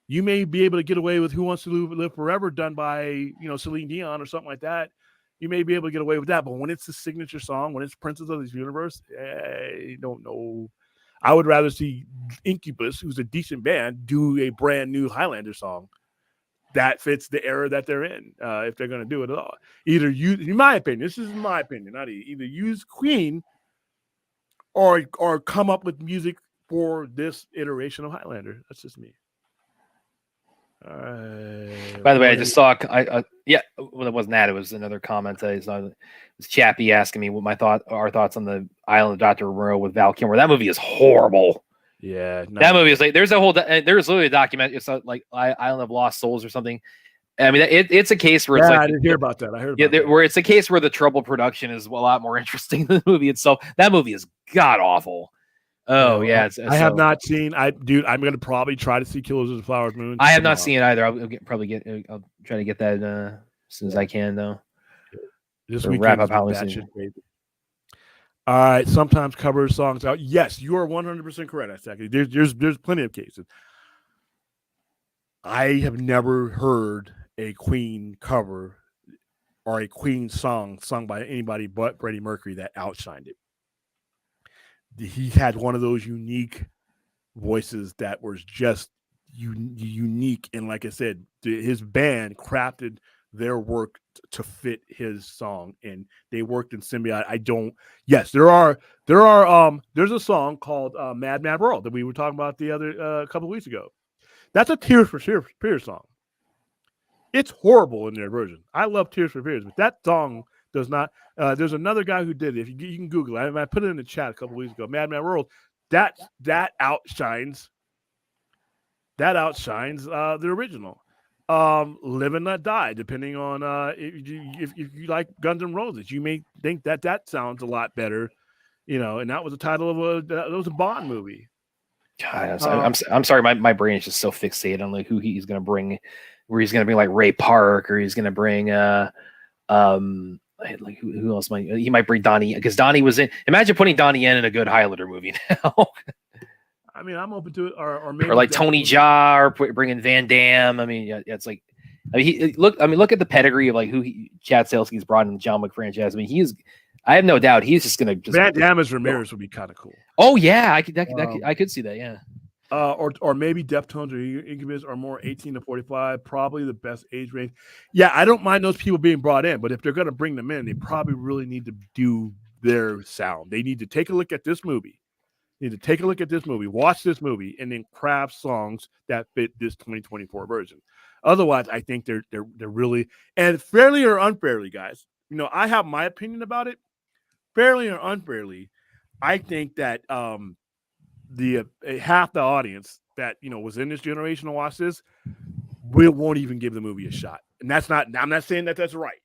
You may be able to get away with Who Wants to Live Forever done by, Celine Dion or something like that. you may be able to get away with that. But when it's the signature song, when it's Princess of this Universe, I don't know. I would rather see Incubus, who's a decent band, do a brand new Highlander song that fits the era that they're in, if they're going to do it at all. Either use, in my opinion, this is my opinion, not either use Queen or come up with music for this iteration of Highlander. That's just me. By the way, I just saw. Yeah, well, it wasn't that. It was another comment. I saw. It was Chappie asking me what our thoughts on the Island of Dr. Moreau with Val Kilmer. That movie is horrible. Yeah, that movie is like there's literally a document. It's like Island of Lost Souls or something. I mean, it's a case where it's like I didn't hear about that. I heard about that. Where it's a case where the trouble production is a lot more interesting than the movie itself. That movie is god awful. Oh yeah, I have not seen. Dude, I'm gonna probably try to see Killers of the Flower Moon. I have not seen it either. I'll try to get that as soon as I can though. This week wrap up Halloween. All right. Sometimes cover songs out. Yes, you are 100% correct. Exactly. There's plenty of cases. I have never heard a Queen cover or a Queen song sung by anybody but Freddie Mercury that outshined it. He had one of those unique voices that was just unique. And like I said, his band crafted their work to fit his song, and they worked in symbiote. Yes, there's a song called Mad Mad World that we were talking about the other couple of weeks ago. That's a Tears for Fears song. It's horrible in their version. I love Tears for Fears, but that song does not. There's another guy who did it. If you can Google it, I put it in the chat a couple weeks ago. Mad Mad World. That outshines the original. Live and Let Die. Depending on if you like Guns N' Roses, you may think that sounds a lot better. And that was the title of a Bond movie. God, I'm sorry, my brain is just so fixated on like who he's going to bring, where he's going to bring like Ray Park, or he's going to bring like who else he might bring Donnie, because Donnie was in. Imagine putting Donnie in a good Highlander movie now. I mean, I'm open to it, or maybe like Tony Jaa, or bringing Van Damme. I mean, yeah, it's like, look at the pedigree of like who Chad Stahelski's brought in the John Wick franchise. I mean, I have no doubt he's just going to Van Damme as Ramirez would be kind of cool. Oh yeah, I could see that. Yeah. Or maybe Deftones or Incubus are more 18 to 45, probably the best age range. Yeah, I don't mind those people being brought in, but if they're going to bring them in, they probably really need to do their sound. They need to take a look at this movie. Watch this movie, and then craft songs that fit this 2024 version. Otherwise, I think they're really, and fairly or unfairly, guys. I have my opinion about it. Fairly or unfairly, I think that the half the audience that was in this generation to watch this won't even give the movie a shot. And I'm not saying that that's right.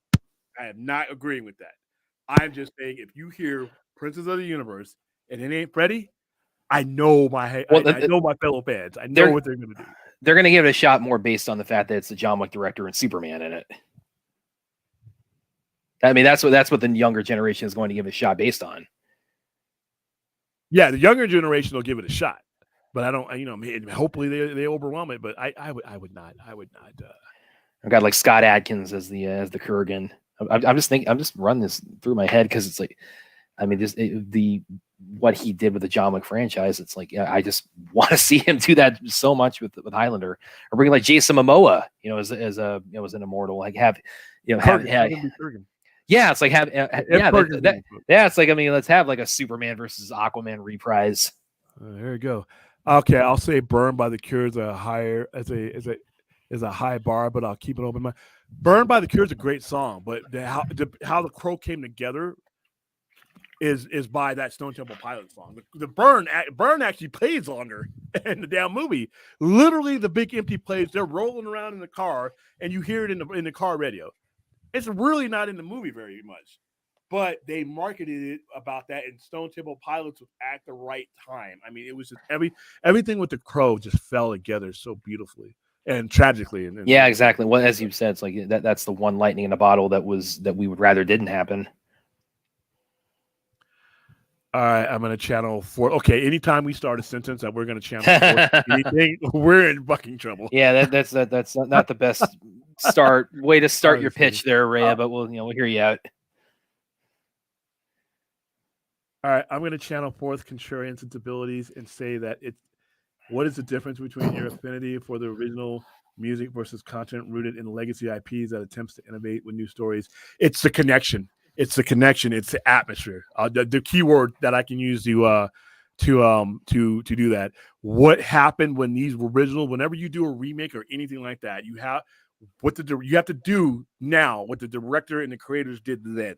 I am not agreeing with that. I'm just saying, if you hear Princess of the Universe and it ain't Freddie, I know I know my fellow fans. I know what they're going to do. They're going to give it a shot more based on the fact that it's the John Wick director and Superman in it. I mean, that's what the younger generation is going to give it a shot based on. Yeah, the younger generation will give it a shot, but I don't. Hopefully they overwhelm it. But I would not. I've got like Scott Adkins as the Kurgan. I'm just running this through my head because it's like, I mean, what he did with the John Wick franchise. It's like, yeah, I just want to see him do that so much with Highlander, or bring like Jason Momoa, as an immortal, like yeah, it's like it's like, I mean, let's have like a Superman versus Aquaman reprise. There you go. Okay, I'll say "Burned by the Cure" is a high bar, but I'll keep it open mind. "Burned by the Cure" is a great song, but how the Crow came together is by that Stone Temple Pilots song. The Burn actually plays longer in the damn movie. Literally, the big empty plays. They're rolling around in the car, and you hear it in the car radio. It's really not in the movie very much, but they marketed it about that, and Stone Temple Pilots was at the right time. I mean, it was just everything with the Crow just fell together so beautifully and tragically. And yeah, exactly. Well, as you said, it's like that's the one lightning in a bottle that we would rather didn't happen. All right, I'm gonna channel for. Okay, anytime we start a sentence that we're gonna channel for anything, we're in fucking trouble. Yeah, that's not the best way to start your Honestly. pitch there, Rhea, but we'll hear you out. All right, I'm gonna channel forth Contrarian sensibilities and say that what is the difference between your affinity for the original music versus content rooted in legacy IPs that attempts to innovate with new stories? It's the connection. It's the connection. It's the atmosphere. The keyword that I can use to do that. What happened when these original? Whenever you do a remake or anything like that, you have to do now what the director and the creators did then.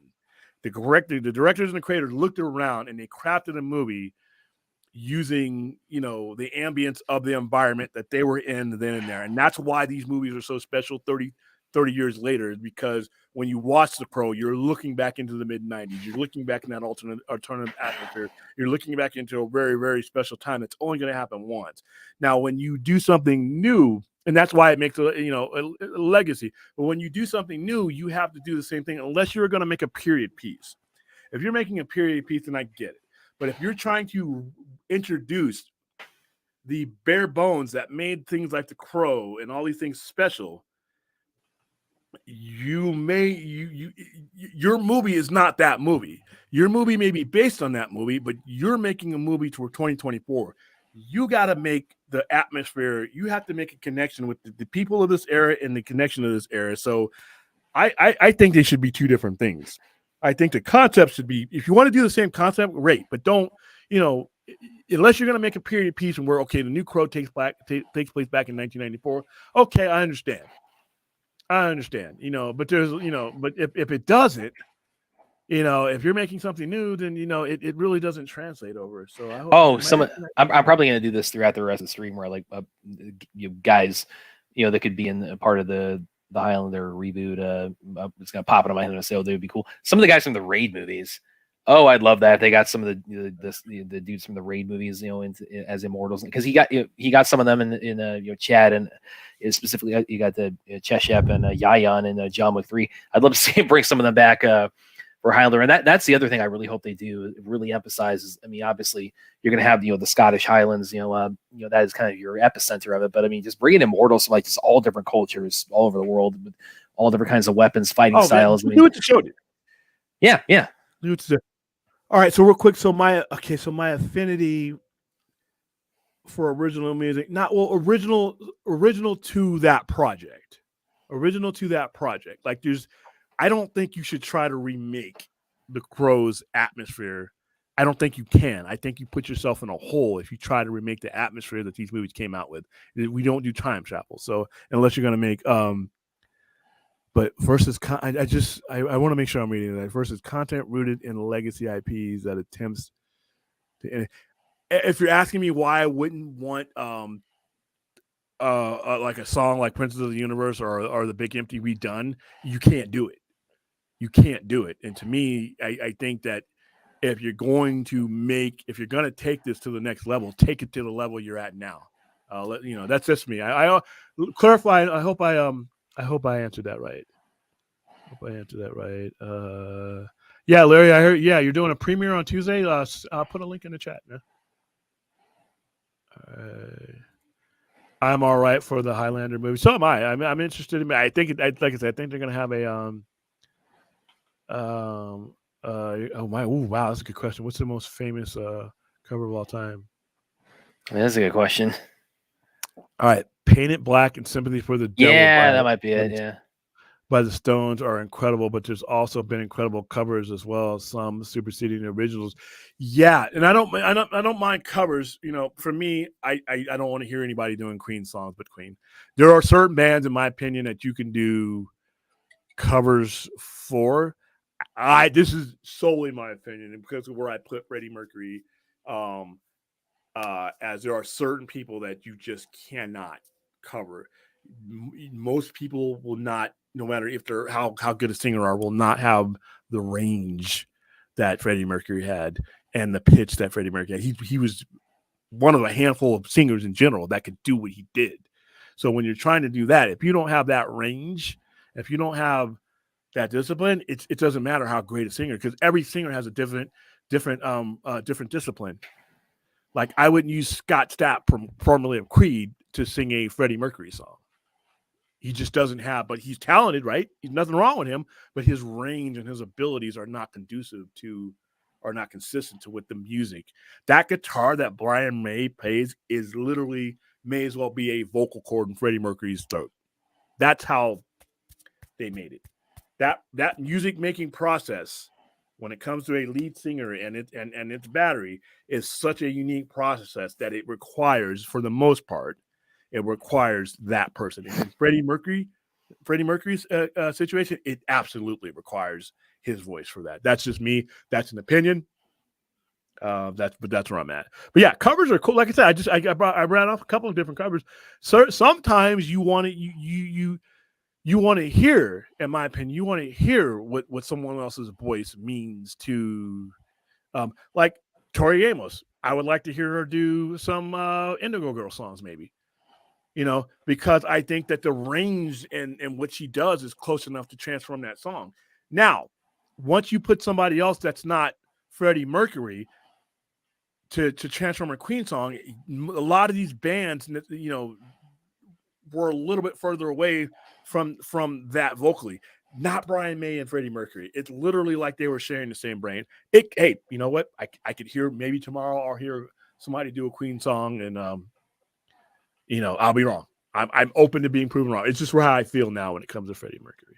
The directors and the creators looked around and they crafted a movie using the ambience of the environment that they were in then and there. And that's why these movies are so special 30 years later, is because when you watch The Crow, you're looking back into the mid-90s, you're looking back in that alternative atmosphere, you're looking back into a very, very special time that's only going to happen once. Now when you do something new, and that's why it makes a legacy, but when you do something new, you have to do the same thing unless you're going to make a period piece. If you're making a period piece, then I get it. But if you're trying to introduce the bare bones that made things like The Crow and all these things special, your movie is not that movie. Your movie may be based on that movie, but you're making a movie for 2024. You got to make the atmosphere. You have to make a connection with the people of this era and the connection of this era. So I think they should be two different things. I think the concept should be, if you want to do the same concept, great, but don't, unless you're going to make a period piece and where, okay, the new Crow takes place back in 1994. Okay, I understand, but there's, but if it doesn't, if you're making something new, then, it really doesn't translate over. So I hope, I'm probably going to do this throughout the rest of the stream where like guys, that could be in a part of the Highlander reboot. It's going to pop into my head and say, oh, they would be cool. Some of the guys from the Raid movies. Oh, I'd love that. They got some of the dudes from the Raid movies, as immortals, because he got some of them in Chad, and specifically you got the Cheshep and Yayan and John Wick 3. I'd love to see him bring some of them back for Highlander, and that's the other thing I really hope they do. It really emphasizes. I mean, obviously you're going to have the Scottish Highlands, that is kind of your epicenter of it. But I mean, just bringing immortals from like just all different cultures all over the world with all different kinds of weapons, fighting styles. Man, do what you showed it. Yeah. Do what you All right, so real quick, so my affinity for original music, original to that project. Like I don't think you should try to remake The Crow's atmosphere. I don't think you can. I think you put yourself in a hole if you try to remake the atmosphere that these movies came out with. We don't do time travel. So unless you're going to make but versus, I want to make sure I'm reading that. Versus content rooted in legacy IPs that attempts to. If you're asking me why I wouldn't want like a song like Princes of the Universe or The Big Empty redone, you can't do it. And to me, I think that if you're going to take this to the next level, take it to the level you're at now. That's just me. I clarify. I hope I answered that right. Yeah, Larry, I heard. Yeah, you're doing a premiere on Tuesday. I'll put a link in the chat. Yeah. I'm all right for the Highlander movie. So am I. I'm interested in. I think, like I said, I think they're gonna have a oh my! Ooh, wow, that's a good question. What's the most famous cover of all time? That's a good question. All right, Paint It Black and Sympathy for the Devil. Yeah, that might be it. Yeah. By the Stones are incredible, but there's also been incredible covers as well, some superseding the originals. Yeah, and I don't mind covers. For me, I don't want to hear anybody doing Queen songs but Queen. There are certain bands, in my opinion, that you can do covers for. This is solely my opinion, and because of where I put Freddie Mercury, as there are certain people that you just cannot cover. Most people will not, no matter if they're how good a singer are, will not have the range that Freddie Mercury had and the pitch that Freddie Mercury had. He was one of a handful of singers in general that could do what he did. So when you're trying to do that, if you don't have that range, if you don't have that discipline, it doesn't matter how great a singer, because every singer has a different different discipline. Like I wouldn't use Scott Stapp formerly of Creed to sing a Freddie Mercury song. He just doesn't have, but he's talented, right? There's nothing wrong with him, but his range and his abilities are not conducive to, are not consistent to with the music. That guitar that Brian May plays is literally may as well be a vocal cord in Freddie Mercury's throat. That's how they made it. That music making process, when it comes to a lead singer and its battery, is such a unique process that it requires, for the most part, it requires that person. In Freddie Mercury's situation, it absolutely requires his voice for that. That's just me. That's an opinion. That's where I'm at. But yeah, covers are cool. Like I said, I ran off a couple of different covers. So sometimes you want to you want to hear, in my opinion, you want to hear what someone else's voice means to, like Tori Amos. I would like to hear her do some Indigo Girl songs, maybe. Because I think that the range and what she does is close enough to transform that song. Now, once you put somebody else that's not Freddie Mercury to transform a Queen song, a lot of these bands, were a little bit further away from that vocally. Not Brian May and Freddie Mercury. It's literally like they were sharing the same brain. Hey, you know what? I could hear, maybe tomorrow I'll hear somebody do a Queen song, and I'll be wrong. I'm open to being proven wrong. It's just how I feel now when it comes to Freddie Mercury.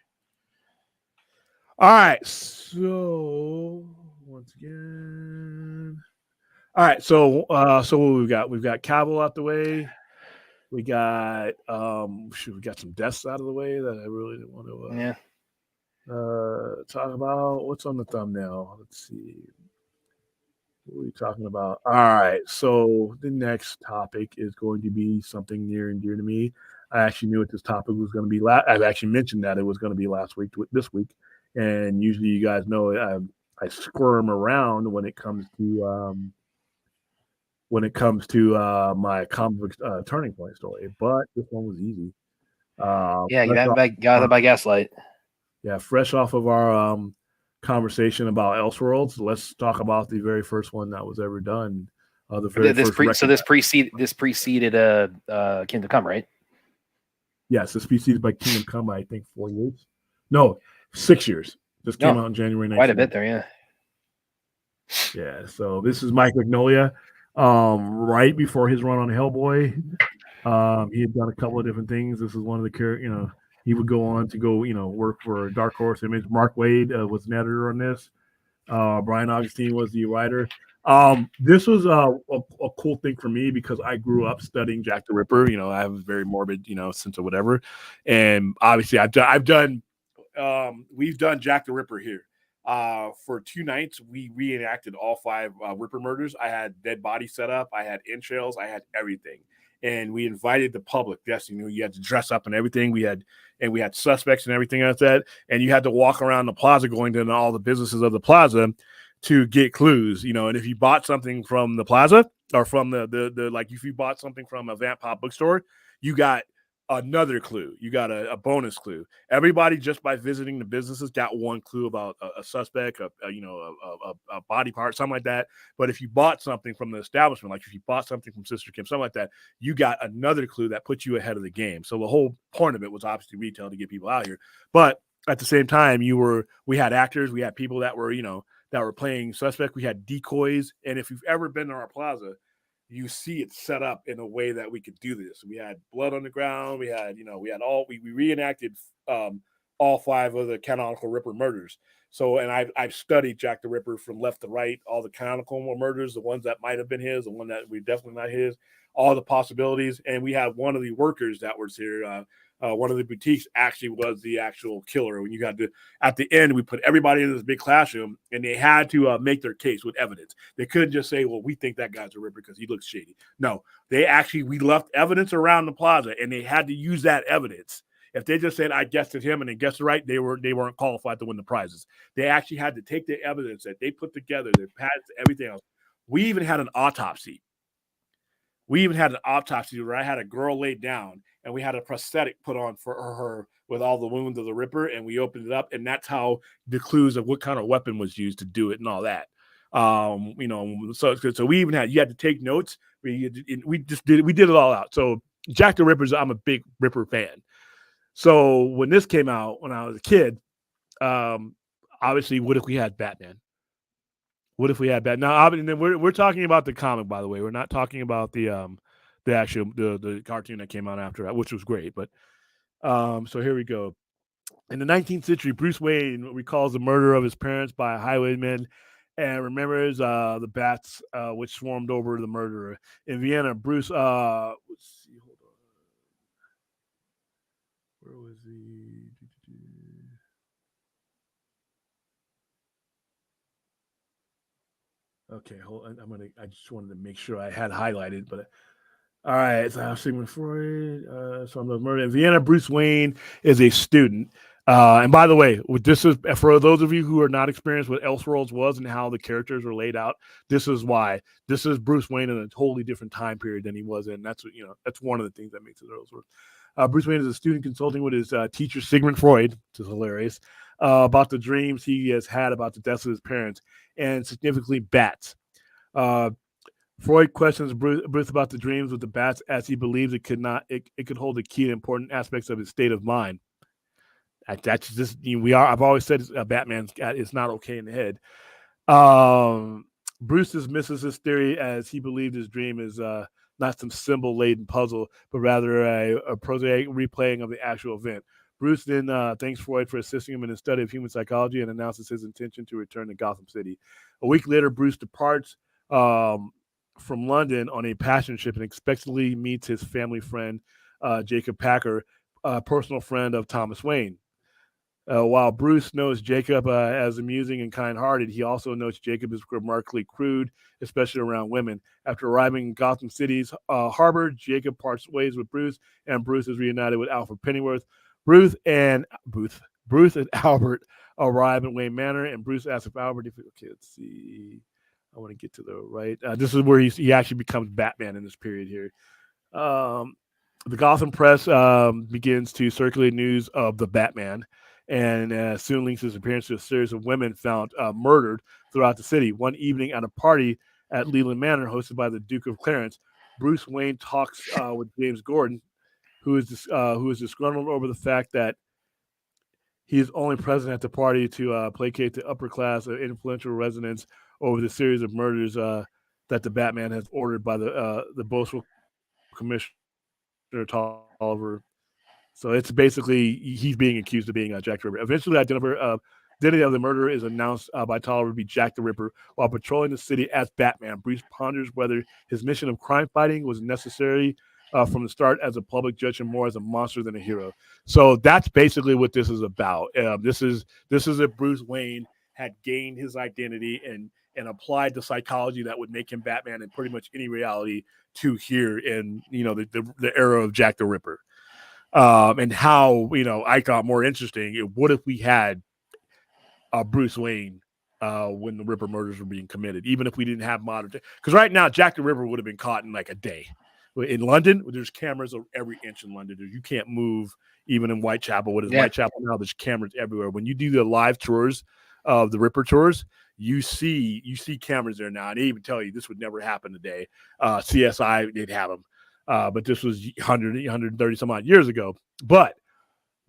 All right, so once again, all right, so what we've got? We've got Cavill out the way. We got we got some deaths out of the way that I really didn't want to talk about. What's on the thumbnail? Let's see. What are we talking about? All right, so the next topic is going to be something near and dear to me. I actually knew what this topic was going to be. I've actually mentioned that it was going to be last week to this week, and usually you guys know I squirm around when it comes to my comic turning point story, but this one was easy. Gotham by Gaslight. Yeah, fresh off of our conversation about Elseworlds, let's talk about the very first one that was ever done. This preceded Kingdom Come, right? Yes, this preceded by Kingdom Come. I think 4 years. No, 6 years. This came out in January 19th. Quite a bit there, yeah. Yeah. So this is Mike Mignola. Right before his run on Hellboy, he had done a couple of different things. This is one of the characters. He would go on to work for Dark Horse Image. Mark Waid was an editor on this. Brian Augustine was the writer. This was a cool thing for me because I grew up studying Jack the Ripper. I have a very morbid, sense of whatever. And obviously we've done Jack the Ripper here. For 2 nights, we reenacted all 5 Ripper murders. I had dead body set up. I had entrails. I had everything. And we invited the public. Yes, you had to dress up and everything. We had suspects and everything like that. And you had to walk around the plaza, going to all the businesses of the plaza to get clues. And if you bought something from the plaza or from the like, if you bought something from a Vamp Pop bookstore, you got another clue. You got a bonus clue. Everybody, just by visiting the businesses, got one clue about a suspect, a body part, something like that. But if you bought something from the establishment, like if you bought something from Sister Kim, something like that, you got another clue that puts you ahead of the game. So the whole point of it was obviously retail to get people out here. But at the same time, we had actors, we had people that were, that were playing suspect. We had decoys. And if you've ever been to our plaza, you see it set up in a way that we could do this. We had blood on the ground. We had, we reenacted all 5 of the canonical Ripper murders. So, and I've studied Jack the Ripper from left to right, all the canonical murders, the ones that might have been his, the one that we definitely not his, all the possibilities. And we have one of the workers that was here. One of the boutiques actually was the actual killer. When you got to, at the end, we put everybody in this big classroom, and they had to make their case with evidence. They couldn't just say, well, we think that guy's a Ripper because he looks shady. No, we left evidence around the plaza, and they had to use that evidence. If they just said, I guessed it him, and they guessed it right, they weren't qualified to win the prizes. They actually had to take the evidence that they put together, their pads, everything else. We even had an autopsy. Where I had a girl laid down, and we had a prosthetic put on for her with all the wounds of the Ripper, and we opened it up, and that's how the clues of what kind of weapon was used to do it and all that. So we even had, you had to take notes. We did it all out. So Jack the Ripper's, I'm a big Ripper fan. So when this came out when I was a kid, obviously, what if we had Batman? What if we had Batman? Now, and then we're talking about the comic, by the way. We're not talking about the actual the cartoon that came out after that, which was great. But so here we go. In the 19th century, Bruce Wayne recalls the murder of his parents by highwaymen and remembers the bats which swarmed over the murderer. In Vienna, Bruce, let's see, hold on. Where was he? Okay, hold on. I just wanted to make sure I had highlighted, but all right. So Sigmund Freud. So I'm the murder in Vienna. Bruce Wayne is a student. And by the way, this is for those of you who are not experienced what Elseworlds was and how the characters were laid out. This is why. This is Bruce Wayne in a totally different time period than he was in. That's that's one of the things that makes it Elseworlds. Bruce Wayne is a student consulting with his teacher Sigmund Freud, which is hilarious, about the dreams he has had about the deaths of his parents and significantly bats. Freud questions Bruce about the dreams with the bats as he believes it could hold the key to important aspects of his state of mind. That's just I've always said Batman's it's not okay in the head. Bruce dismisses his theory as he believed his dream is not some symbol-laden puzzle, but rather a prosaic replaying of the actual event. Bruce then thanks Freud for assisting him in his study of human psychology and announces his intention to return to Gotham City. A week later, Bruce departs from London on a passenger ship and expectedly meets his family friend, Jacob Packer, a personal friend of Thomas Wayne. While Bruce knows Jacob as amusing and kind-hearted, he also knows Jacob is remarkably crude, especially around women. After arriving in Gotham City's harbor, Jacob parts ways with Bruce, and Bruce is reunited with Alfred Pennyworth. Bruce and Albert arrive in Wayne Manor, and Bruce asks if Albert. Okay, let's see. I want to get to the right. This is where he actually becomes Batman in this period here. The Gotham press begins to circulate news of the Batman, and soon links his appearance to a series of women found murdered throughout the city. One evening at a party at Leland Manor, hosted by the Duke of Clarence, Bruce Wayne talks with James Gordon, who is disgruntled over the fact that he is only present at the party to placate the upper class of influential residents over the series of murders that the Batman has ordered by the boastful Commissioner Tolliver. So it's basically he's being accused of being Jack the Ripper. Eventually, identity of the murderer is announced by Tolliver to be Jack the Ripper. While patrolling the city as Batman, Bruce ponders whether his mission of crime fighting was necessary from the start as a public judge and more as a monster than a hero. So that's basically what this is about. This is if Bruce Wayne had gained his identity and applied the psychology that would make him Batman in pretty much any reality to here in the era of Jack the Ripper. And how I thought more interesting. What if we had Bruce Wayne when the Ripper murders were being committed, even if we didn't have modern? Because right now, Jack the Ripper would have been caught in like a day. In London, there's cameras every inch in London. You can't move, even in Whitechapel. What is Whitechapel now? There's cameras everywhere. When you do the live tours of the Ripper tours, you see cameras there now. And they even tell you this would never happen today. CSI, they'd have them. But this was 130 some odd years ago. But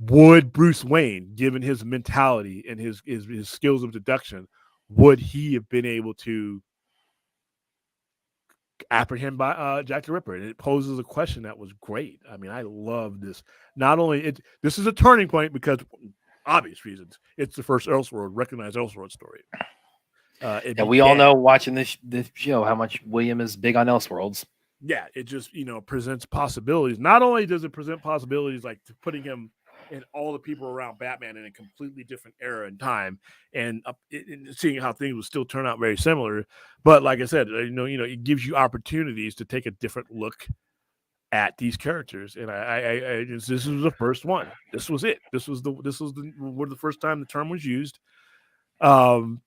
would Bruce Wayne, given his mentality and his skills of deduction, would he have been able to apprehend by Jack the Ripper? And it poses a question that was great. I mean, I love this. Not only this is a turning point because obvious reasons. It's the first recognized Elseworlds story. And we all know watching this show how much William is big on Elseworlds. Yeah, it just presents possibilities. Not only does it present possibilities like putting him and all the people around Batman in a completely different era and time, and seeing how things would still turn out very similar. But like I said, it gives you opportunities to take a different look at these characters. And this was the first one. This was it. This was the first time the term was used. And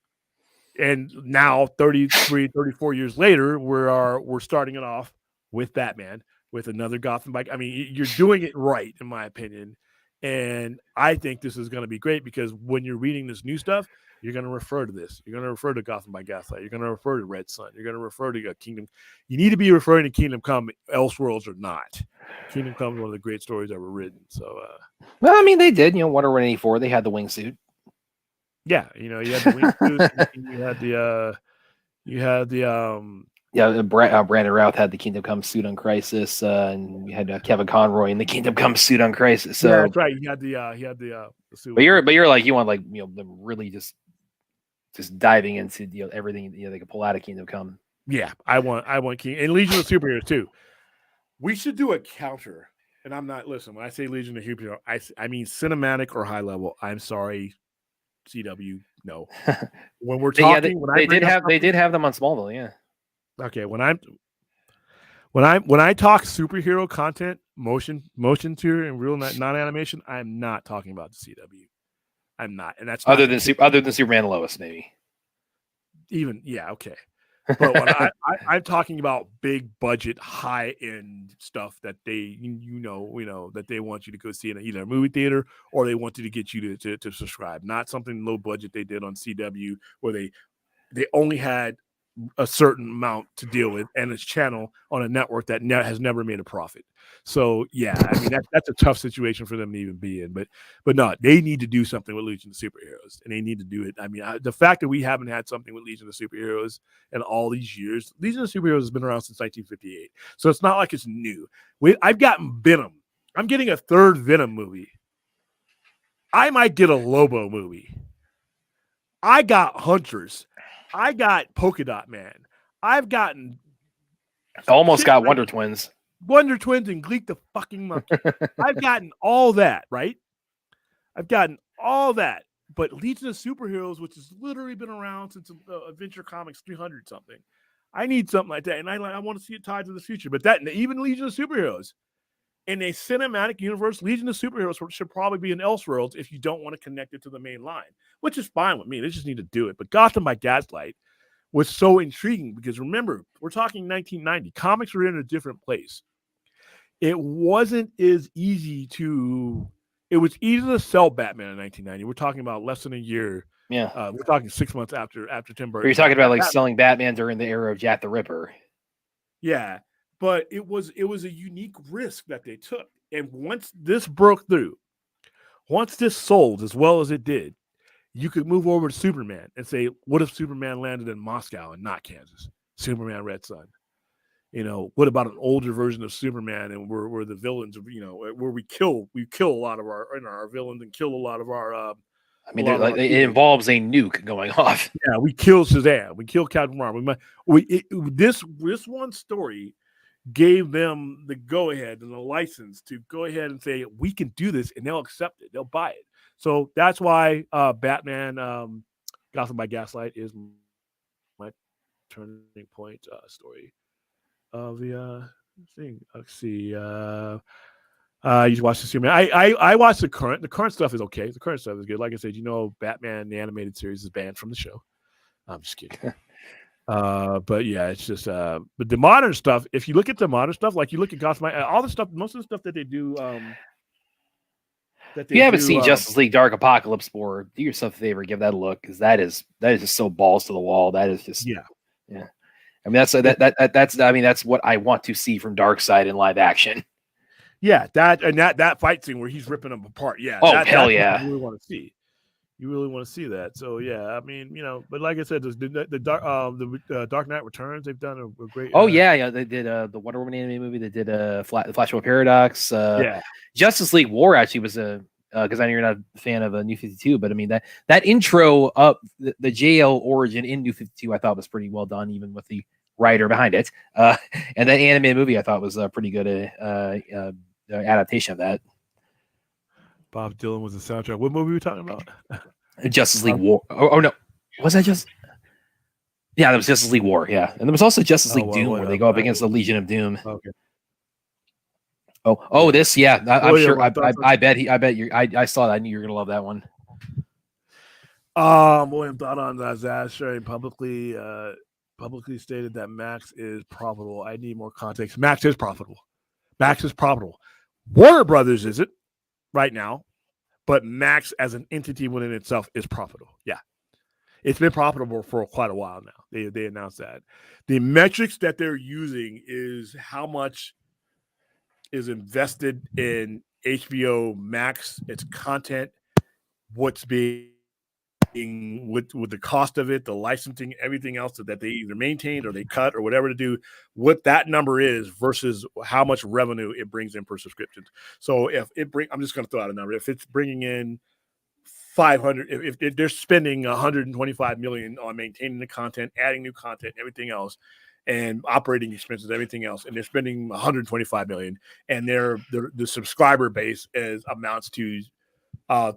now 33, 34 years later, we're starting it off with Batman, with another Gotham By. I mean, you're doing it right, in my opinion. And I think this is going to be great because when you're reading this new stuff, you're going to refer to this. You're going to refer to Gotham by Gaslight. You're going to refer to Red Sun. You're going to refer to Kingdom. You need to be referring to Kingdom Come, Elseworlds or not. Kingdom Come is one of the great stories ever written. So, well, I mean, they did. Wonder Woman 84. They had the wingsuit. Yeah, you had the wingsuit. you had the Brandon Routh had the Kingdom Come suit on Crisis, and you had Kevin Conroy in the Kingdom Come suit on Crisis. So yeah, that's right. He had the suit. But you're like, you want them really just diving into everything they can pull out of Kingdom Come. Yeah, I want King and Legion of Superheroes too. We should do a counter. And I'm not, listen, when I say Legion of Superheroes, I mean cinematic or high level. I'm sorry, CW, no. When we're talking, they did have them on Smallville, yeah. Okay, when I talk superhero content, motion tour and real non-animation, I'm not talking about the CW. I'm not, and that's other than Superman and Lois, maybe. Even okay. But when I'm talking about big budget, high end stuff that they that they want you to go see in either a movie theater or they want you to get you to subscribe. Not something low budget they did on CW where they only had a certain amount to deal with and its channel on a network that has never made a profit. So yeah, I mean that's a tough situation for them to even be in. But no, they need to do something with Legion of Superheroes, and they need to do it. I mean, the fact that we haven't had something with Legion of Superheroes in all these years, Legion of Superheroes has been around since 1958, so it's not like it's new. I've gotten Venom. I'm getting a third Venom movie. I might get a Lobo movie. I got Hunters. I got Polka Dot Man. I've gotten almost got Wonder Twins. Wonder Twins and Gleek the fucking monkey. I've gotten all that, right? I've gotten all that. But Legion of Superheroes, which has literally been around since Adventure Comics 300 something, I need something like that. And I want to see it tied to the future. But that, even Legion of Superheroes, in a cinematic universe, Legion of Superheroes should probably be in Elseworlds if you don't want to connect it to the main line, which is fine with me. They just need to do it. But Gotham by Gaslight was so intriguing because remember, we're talking 1990. Comics were in a different place. It wasn't as easy to. It was easy to sell Batman in 1990. We're talking about less than a year. Yeah, we're talking 6 months after Tim Burton. You're talking about like selling Batman during the era of Jack the Ripper. Yeah. But it was a unique risk that they took. And once this broke through, once this sold as well as it did, you could move over to Superman and say, what if Superman landed in Moscow and not Kansas? Superman Red Sun. What about an older version of Superman and we're the villains of, where we kill a lot of our villains and kill a lot of our it involves a nuke going off. Yeah, we kill Shazam, we kill Captain Marvel. This one story gave them the go-ahead and the license to go ahead and say, we can do this, and they'll accept it. They'll buy it. So that's why Batman Gotham by Gaslight is my turning point story of the thing. Let's see. You watch the Superman. I watched the current. The current stuff is okay. The current stuff is good. Like I said, Batman, the animated series, is banned from the show. I'm just kidding. But yeah, it's just but the modern stuff, if you look at the modern stuff, like you look at Gotham, all the stuff, most of the stuff that they do if you haven't seen Justice League Dark Apocalypse War, do yourself a favor, give that a look, because that is just so balls to the wall. That is just yeah. I mean that's what I want to see from Darkseid in live action. Yeah, that fight scene where he's ripping them apart. Yeah. Hell yeah. You really want to see. You really want to see that. So yeah, I mean, but like I said, the Dark Knight Returns, they've done a great. They did the Wonder Woman anime movie. They did the Flashpoint Paradox. Justice League War actually was because I know you're not a fan of New 52, but I mean that intro up the JL origin in New 52, I thought was pretty well done, even with the writer behind it. And that anime movie I thought was a pretty good adaptation of that. Bob Dylan was the soundtrack. What movie were we talking about? Justice League War. Oh no, was that just? Yeah, that was Justice League War. Yeah, and there was also Justice League Doom, where they go up against the Legion of Doom. Okay. This, yeah, I'm sure. I bet I saw that. I knew you were gonna love that one. William thought on that sharing publicly stated that Max is profitable. I need more context. Max is profitable. Warner Brothers is it right now. but Max as an entity within itself is profitable. Yeah. It's been profitable for quite a while now. They announced that. The metrics that they're using is how much is invested in HBO Max, its content, what's being with the cost of it, the licensing, everything else that they either maintained or they cut or whatever to do, what that number is versus how much revenue it brings in per subscription. So I'm just going to throw out a number. If it's bringing in 500, if they're spending 125 million on maintaining the content, adding new content, everything else, and operating expenses, everything else, and they're spending 125 million, and the subscriber base amounts to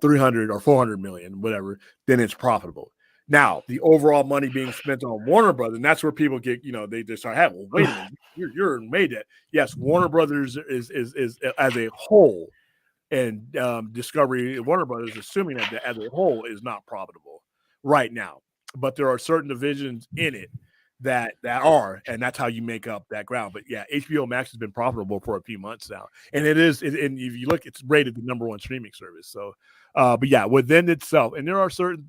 300 or 400 million, whatever, then it's profitable. Now, the overall money being spent on Warner Brothers, and that's where people get, they start having, well, wait a minute, you're made it. Yes, Warner Brothers is as a whole, and Discovery, Warner Brothers, assuming that as a whole is not profitable right now, but there are certain divisions in it that are, and that's how you make up that ground. But yeah, HBO Max has been profitable for a few months now, and and if you look, it's rated the #1 streaming service. So, but yeah, within itself, and there are certain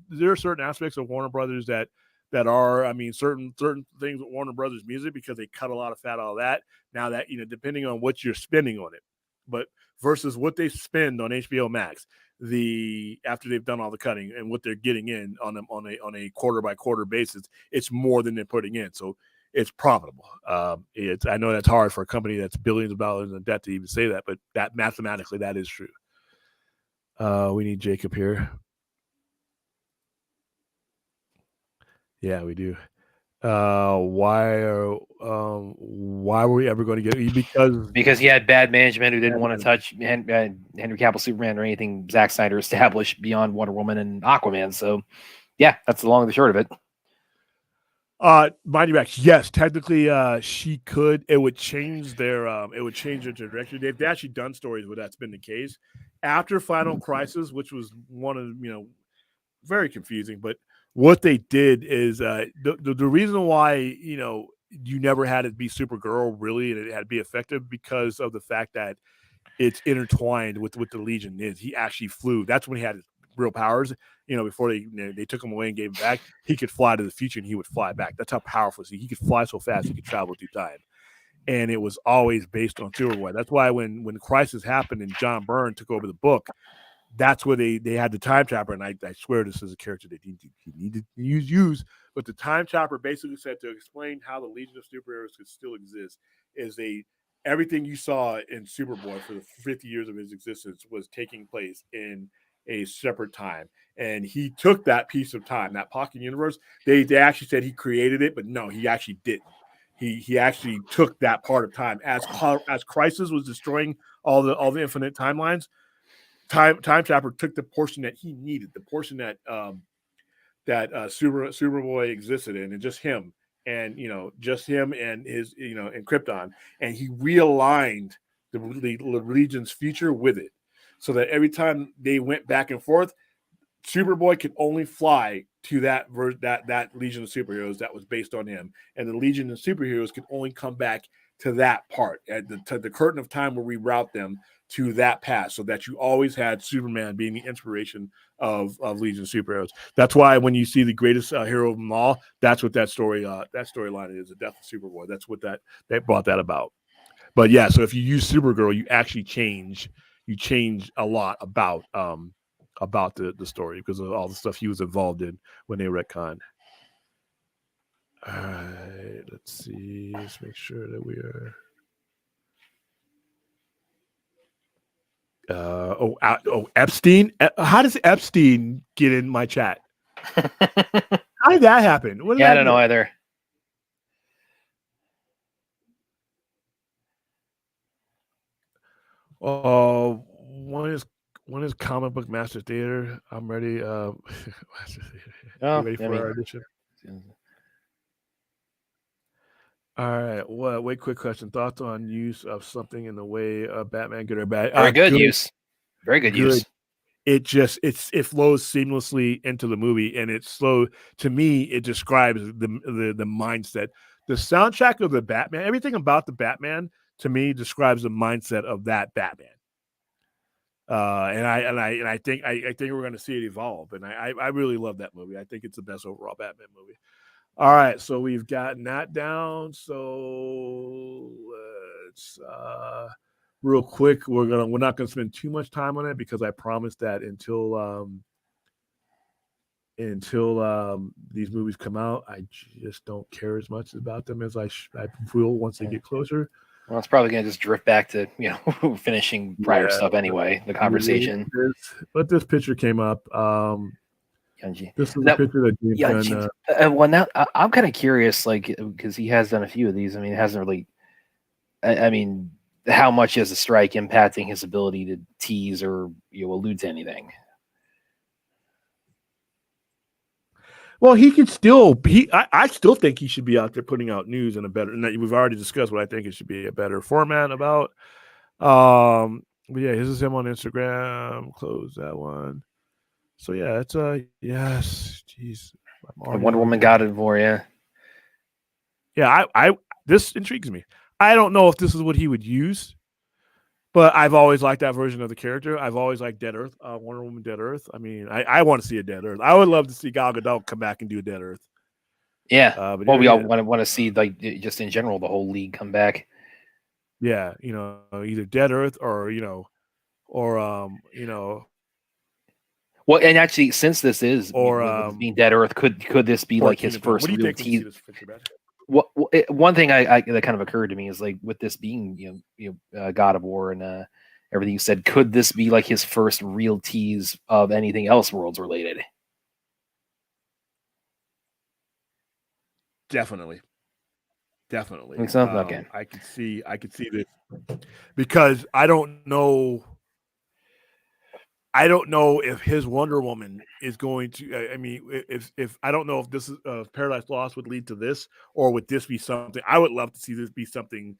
aspects of Warner Brothers that are, I mean, certain things with Warner Brothers music, because they cut a lot of fat out of that. Now that, depending on what you're spending on it, but versus what they spend on HBO Max, after they've done all the cutting and what they're getting in on a quarter by quarter basis, it's more than they're putting in. So it's profitable. I know that's hard for a company that's billions of dollars in debt to even say that, but that mathematically, that is true. We need Jacob here. Yeah, we do. Why were we ever going to get because he had bad management who didn't want to touch Henry Cavill Superman or anything Zack Snyder established beyond Wonder Woman and Aquaman. So yeah, that's the long and the short of it. Mighty Max, yes, technically she could. It would change their trajectory. They've actually done stories where that's been the case. After Final Crisis, which was one of, very confusing, but what they did is the reason why, you never had it be Supergirl really, and it had to be effective, because of the fact that it's intertwined with what the Legion is. He actually flew. That's when he had his real powers. Before they took him away and gave him back, he could fly to the future and he would fly back. That's how powerful he could fly so fast he could travel through time. And it was always based on Superboy. That's why when the crisis happened and John Byrne took over the book, that's where they had the Time Chopper, and I swear this is a character that he needed to use. But the Time Chopper basically said, to explain how the Legion of Superheroes could still exist, is everything you saw in Superboy for the 50 years of his existence was taking place in a separate time. And he took that piece of time, that pocket universe. They actually said he created it, but no, he actually didn't. He actually took that part of time as Crisis was destroying all the infinite timelines. Time Chopper took the portion that he needed, the portion that Superboy existed in, and just him and his and Krypton, and he realigned the Legion's future with it, so that every time they went back and forth, Superboy could only fly to that Legion of Superheroes that was based on him, and the Legion of Superheroes could only come back to that part at the curtain of time where we route them to that past, so that you always had Superman being the inspiration of Legion of Superheroes. That's why when you see the greatest hero of them all, that's what that storyline is, the death of Superboy. That's what that brought that about. But yeah, so if you use Supergirl, you actually change a lot about the story, because of all the stuff he was involved in when they retconned. All right, let's see. Let's make sure that we are. Epstein. How does Epstein get in my chat? How did that happen? I don't know either. One is Comic Book Master Theater. I'm ready. Ready for our audition? All right. Well, wait. Quick question. Thoughts on use of something in the way of Batman, good or bad? Very good use. Very good use. It flows seamlessly into the movie, and it's slow. To me, it describes the mindset, the soundtrack of the Batman. Everything about the Batman, to me, describes the mindset of that Batman. And I think we're going to see it evolve, and I really love that movie. I think it's the best overall Batman movie. All right, so we've gotten that down. So let's real quick, we're not gonna spend too much time on it because I promised that until these movies come out, I just don't care as much about them as I feel once they get closer. Well, it's probably going to just drift back to, finishing prior stuff anyway, the conversation. But this picture came up. Yunji. This is a picture that James done. Well, now I'm kind of curious, like, because he has done a few of these. I mean, it hasn't really, I mean, how much is the strike impacting his ability to tease or allude to anything? Well, he could still I still think he should be out there putting out news in a better. And we've already discussed what I think it should be a better format about. But yeah, this is him on Instagram. Close that one. So yeah, it's yes. Jeez, Wonder Woman got it for you. Yeah, I this intrigues me. I don't know if this is what he would use. But I've always liked that version of the character. I've always liked Dead Earth, Wonder Woman Dead Earth. I mean, I want to see a Dead Earth. I would love to see Gal Gadot come back and do a Dead Earth. Yeah. Well, we all want to see, like, just in general, the whole league come back. Yeah, either Dead Earth or Well, and actually, since this is being Dead Earth, could this be like his first real tease? One thing that kind of occurred to me is, like, with this being God of War and everything you said, could this be like his first real tease of anything Elseworlds related? Definitely. Okay. I could see this because I don't know if his Wonder Woman is going to. I mean, if I don't know if this is Paradise Lost would lead to this, or would this be something? I would love to see this be something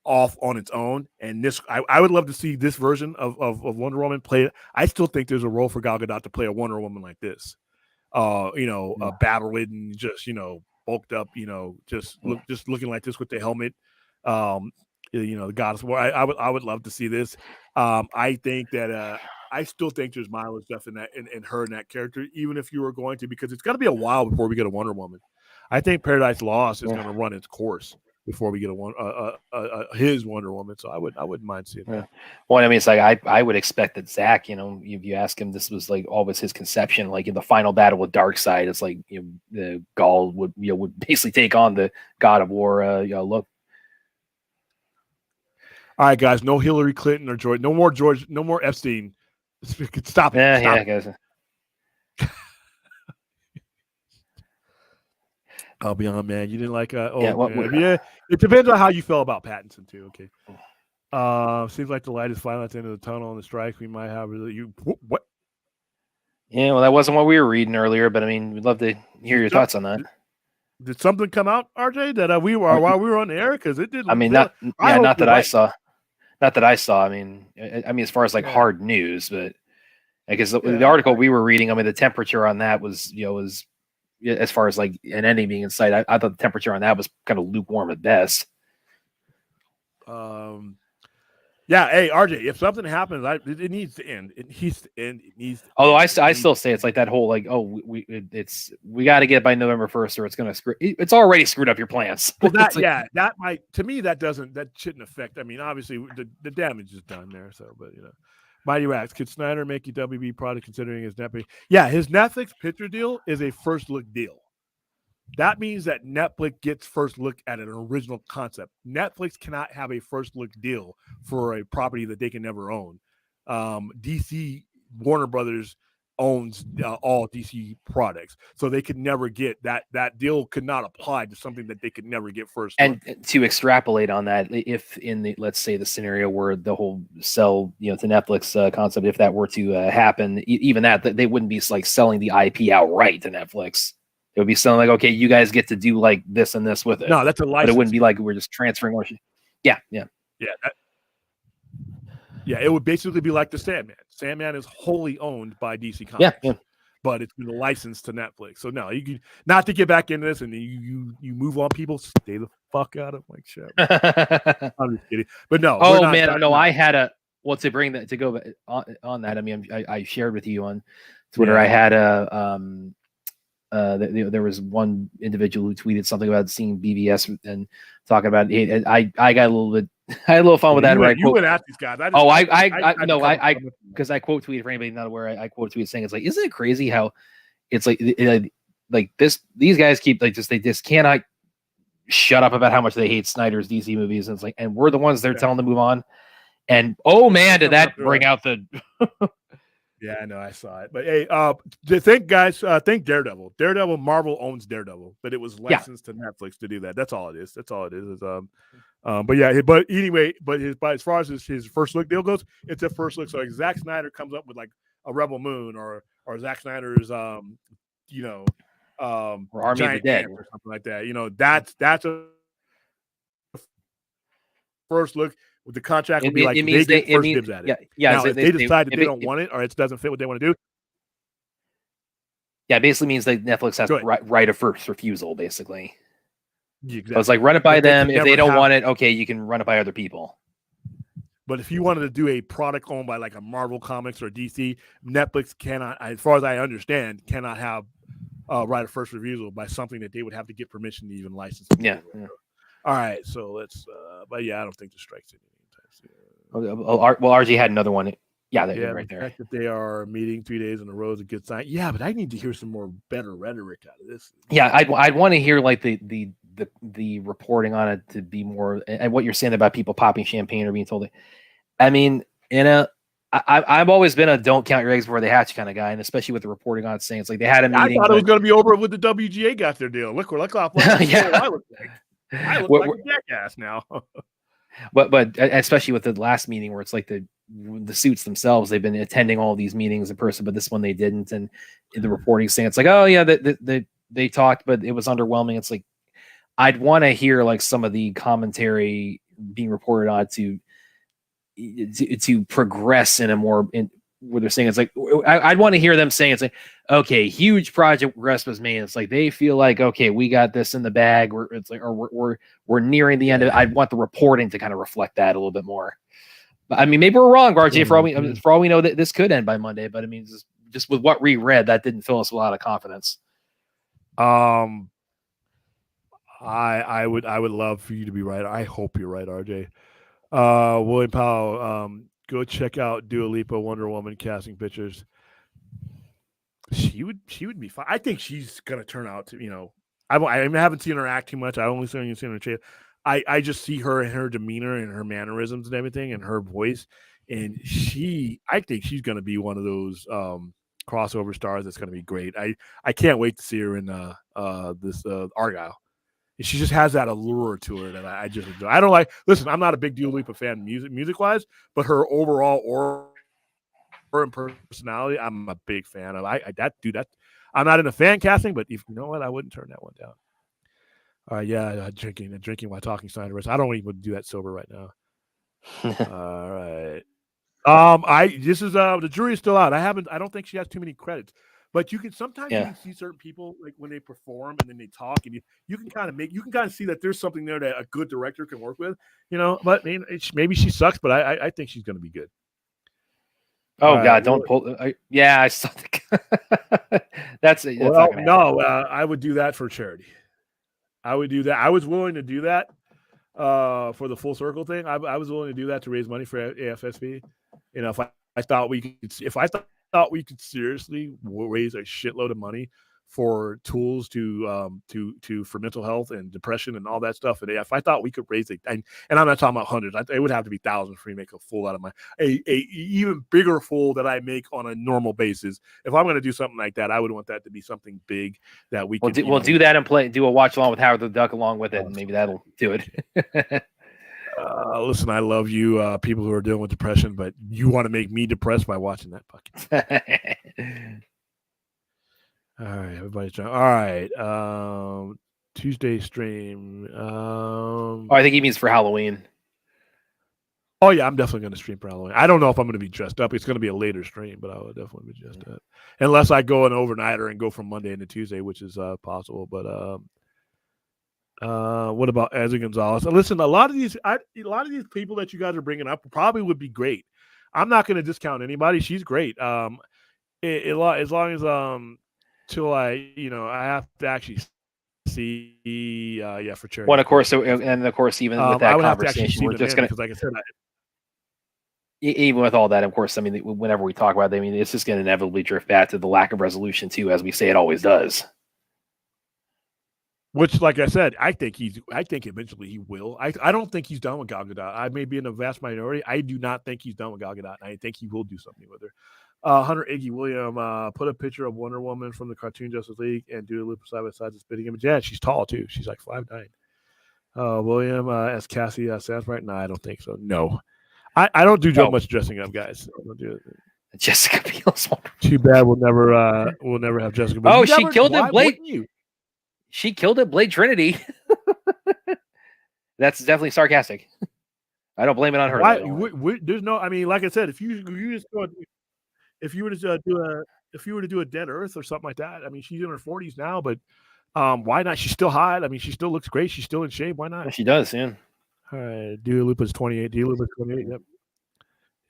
off on its own. And this, I would love to see this version of Wonder Woman play. I still think there's a role for Gal Gadot to play a Wonder Woman like this. Battle ridden, just bulked up, just looking like this with the helmet. The Goddess War. I would love to see this. I think that. I still think there's mileage left in her in that character, even if you were going to, because it's got to be a while before we get a Wonder Woman. I think Paradise Lost is going to run its course before we get his Wonder Woman. So I wouldn't mind seeing that. Well, I mean, it's like I would expect that Zach, if you ask him, this was like always his conception. Like in the final battle with Darkseid, it's like the Gaul would basically take on the God of War look. All right, guys, no Hillary Clinton or George, no more Epstein. Stop it. Yeah, guys. I'll be on, man. You didn't like yeah. It depends on how you feel about Pattinson too. Okay. Seems like the light is finally at the end of the tunnel on the strike. We might have what? Yeah, well, that wasn't what we were reading earlier, but I mean, we'd love to hear your thoughts on that. Did something come out, RJ, that while we were on the air? Because it didn't. I mean, not that I saw. Not that I saw. I mean, as far as like hard news, but because the article we were reading, I mean, the temperature on that was as far as like an ending being in sight. I thought the temperature on that was kind of lukewarm at best. Yeah, hey RJ, if something happens, it needs to end. It needs to end. It needs. Although I still say it's like that whole like we got to get by November 1st or it's gonna screw. It's already screwed up your plans. Well, that might, to me, that shouldn't affect. I mean, obviously the damage is done there. So, but Mighty Racks, could Snyder make a WB product considering his Netflix? Yeah, his Netflix picture deal is a first look deal. That means that Netflix gets first look at an original concept. Netflix cannot have a first look deal for a property that they can never own. DC Warner Brothers owns all DC products, so they could never get that deal could not apply to something that they could never get first. And to extrapolate on that, if in the, let's say, the scenario where the whole sell to Netflix concept, if that were to happen, even that they wouldn't be like selling the IP outright to Netflix. It would be something like, okay, you guys get to do like this and this with it. No, that's a license. But it wouldn't be like we're just transferring ownership. Yeah. It would basically be like the Sandman. Sandman is wholly owned by DC Comics. Yeah. But it's been licensed to Netflix. So no, you can not to get back into this and you move on people, stay the fuck out of like shit. I'm just kidding. But no. Oh man, no, I had a Well, to go on that, I mean, I shared with you on Twitter. I had there was one individual who tweeted something about seeing BVS and talking about it. I got a little bit, I had a little fun with that. You went at these guys. Because I quote tweeted for anybody not aware. I quote tweeted saying it's like, isn't it crazy how it's like this? These guys keep they just cannot shut up about how much they hate Snyder's DC movies, and it's like, and we're the ones they're telling to move on. And oh man, did that bring out the? Yeah, I know, I saw it. But hey, think Daredevil. Marvel owns Daredevil, but it was licensed to Netflix to do that. That's all it is. But yeah, but anyway, as far as his first look deal goes, it's a first look. So like Zack Snyder comes up with like a Rebel Moon or Zack Snyder's or Army of the Dead or something like that. You know, that's a first look. The contract would be like they get first dibs at it. Yeah. Now, if they decide that they don't want it or it doesn't fit what they want to do. Yeah, it basically means that Netflix has right of first refusal, basically. Exactly. So it's like run it by them. If they don't want it, okay, you can run it by other people. But if you wanted to do a product owned by like a Marvel Comics or DC, Netflix cannot, as far as I understand, cannot have right of first refusal by something that they would have to get permission to even license. Yeah. All right, so let's. But yeah, I don't think the strike's in anytime soon. Well, RG had another one. Yeah, right there. The fact that they are meeting 3 days in a row is a good sign. Yeah, but I need to hear some more better rhetoric out of this. Yeah, I'd want to hear like the reporting on it to be more, and what you're saying about people popping champagne or being told. I mean, I've always been a don't count your eggs before they hatch kind of guy, and especially with the reporting on it saying it's like they had a meeting. I thought it was going to be over with the WGA got their deal. Look off. Yeah. I look like a jackass now. but especially with the last meeting where it's like the suits themselves, they've been attending all these meetings in person, but this one they didn't. And the reporting saying it's like, oh yeah, they talked, but it was underwhelming. It's like, I'd want to hear like some of the commentary being reported on to progress in a more where they're saying it's like, I'd want to hear them saying it's like, okay, huge project progress was made. It's like they feel like, okay, we got this in the bag. We're nearing the end of it. I'd want the reporting to kind of reflect that a little bit more. But I mean, maybe we're wrong, RJ. For all we know, that this could end by Monday. But I mean, just with what we read, that didn't fill us with a lot of confidence. I would love for you to be right. I hope you're right, RJ. William Powell, go check out Dua Lipa Wonder Woman casting pictures. She would be fine. I think she's gonna turn out to, you know, I haven't seen her act too much. I only seen her trailer. I just see her and her demeanor and her mannerisms and everything and her voice, and I think she's gonna be one of those crossover stars that's gonna be great. I can't wait to see her in this Argyle. She just has that allure to her that I just enjoy. I don't like. Listen, I'm not a big Dua Lipa fan music wise, but her overall aura and personality, I'm a big fan of. I'm not in a fan casting, but if you know what, I wouldn't turn that one down. Drinking while talking Snyder. I don't even do that sober right now. All right. The jury is still out. I don't think she has too many credits. But you can sometimes you can see certain people like when they perform and then they talk, and you can kind of see that there's something there that a good director can work with, you know. But I mean, maybe she sucks, but I think she's going to be good. Oh God, don't pull. I saw that's no. I would do that for charity. I would do that. I was willing to do that for the Full Circle thing. I was willing to do that to raise money for AFSP. You know, if I thought we could seriously raise a shitload of money for tools for mental health and depression and all that stuff. And if I thought we could raise it, and I'm not talking about hundreds, it would have to be thousands for me to make a fool out of a even bigger fool that I make on a normal basis. If I'm going to do something like that, I would want that to be something big that we can. We'll do that and do a watch along with Howard the Duck along with it, and maybe that'll do it. Listen, I love you, people who are dealing with depression, but you want to make me depressed by watching that bucket. All right, everybody's trying. All right, Tuesday stream. I think he means for Halloween. Oh yeah, I'm definitely going to stream for Halloween. I don't know if I'm going to be dressed up. It's going to be a later stream, but I will definitely be dressed up, unless I go an overnighter and go from Monday into Tuesday, which is possible. But what about Ezra Gonzalez? Listen, a lot of these people that you guys are bringing up probably would be great. I'm not going to discount anybody. She's great. As long as till I have to actually see for Cherry. Well, of course, and of course, even with that I would have to actually conversation, see we're the just man gonna. because, like I said, Even with all that, of course, I mean, whenever we talk about it, I mean, it's just going to inevitably drift back to the lack of resolution too, as we say it always does. which, like I said, I think eventually he will. I don't think he's done with Gal Gadot. I may be in a vast minority. I do not think he's done with Gal Gadot. I think he will do something with her. Hunter Iggy William put a picture of Wonder Woman from the cartoon Justice League and Dua Lipa side by side, the spitting image. Yeah, she's tall too. She's like 5'9". William as Cassie sounds right. No, I don't think so. No, I don't do much dressing up, guys. I don't do it. Jessica Biel's one. Too bad we'll never have Jessica Biel. Oh, she killed it, Blade. She killed it, Blade Trinity. That's definitely sarcastic. I don't blame it on her. There's no. I mean, like I said, if you were to do a Dead Earth or something like that, I mean, she's in her 40s now, but why not? She's still hot. I mean, she still looks great. She's still in shape. Why not? She does, yeah. All right, Dua Lipa's 28. Dua Lipa's 28. Yep.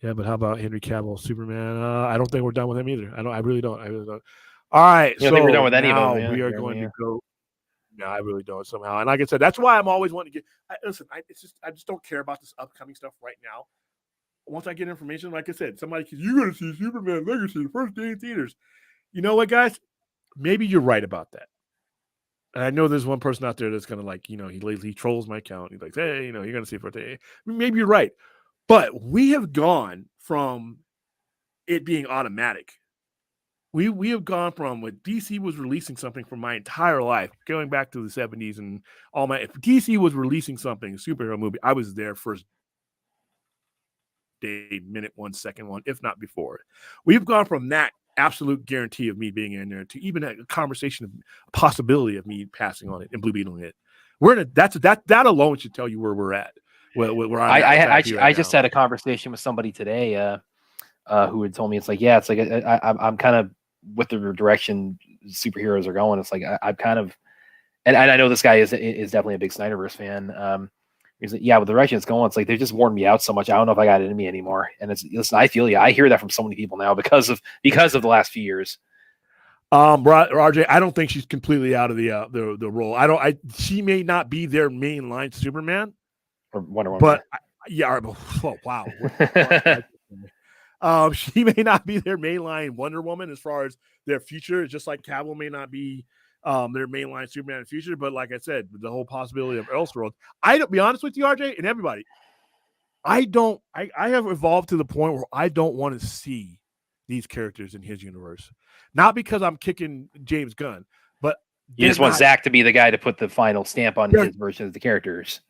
Yeah, but how about Henry Cavill, Superman? I don't think we're done with him either. I really don't. All right, I think we're done with any of them. Yeah, we are going to go. No, I really don't somehow. And like I said, that's why I'm always wanting to get. I just don't care about this upcoming stuff right now. Once I get information, like I said, you're going to see Superman Legacy the first day in theaters. You know what, guys? Maybe you're right about that. And I know there's one person out there that's going to he trolls my account. He's like, hey, you're going to see it for a day. Maybe you're right. But we have gone from it being automatic. We have gone from when DC was releasing something for my entire life, going back to the 70s and all my. If DC was releasing something, a superhero movie, I was there first day, minute 1 second one, if not before. We've gone from that absolute guarantee of me being in there to even a conversation of possibility of me passing on it and Blue Beetling it. We're in that alone should tell you where we're at. I just had a conversation with somebody today who had told me I'm kind of with the direction superheroes are going. It's like I'm kind of, and I know this guy is definitely a big Snyderverse fan. He's like, yeah, with the direction it's going, it's like they just worn me out so much. I don't know if I got it in me anymore. And listen, I feel you. I hear that from so many people now because of the last few years. RJ, I don't think she's completely out of the role. She may not be their mainline Superman. Or Wonder Woman. But wow. She may not be their mainline Wonder Woman as far as their future, just like Cavill may not be their mainline Superman in the future. But like I said, the whole possibility of Elseworlds. I don't be honest with you, RJ, and everybody. I have evolved to the point where I don't want to see these characters in his universe. Not because I'm kicking James Gunn, but you just want Zach to be the guy to put the final stamp on his version of the characters.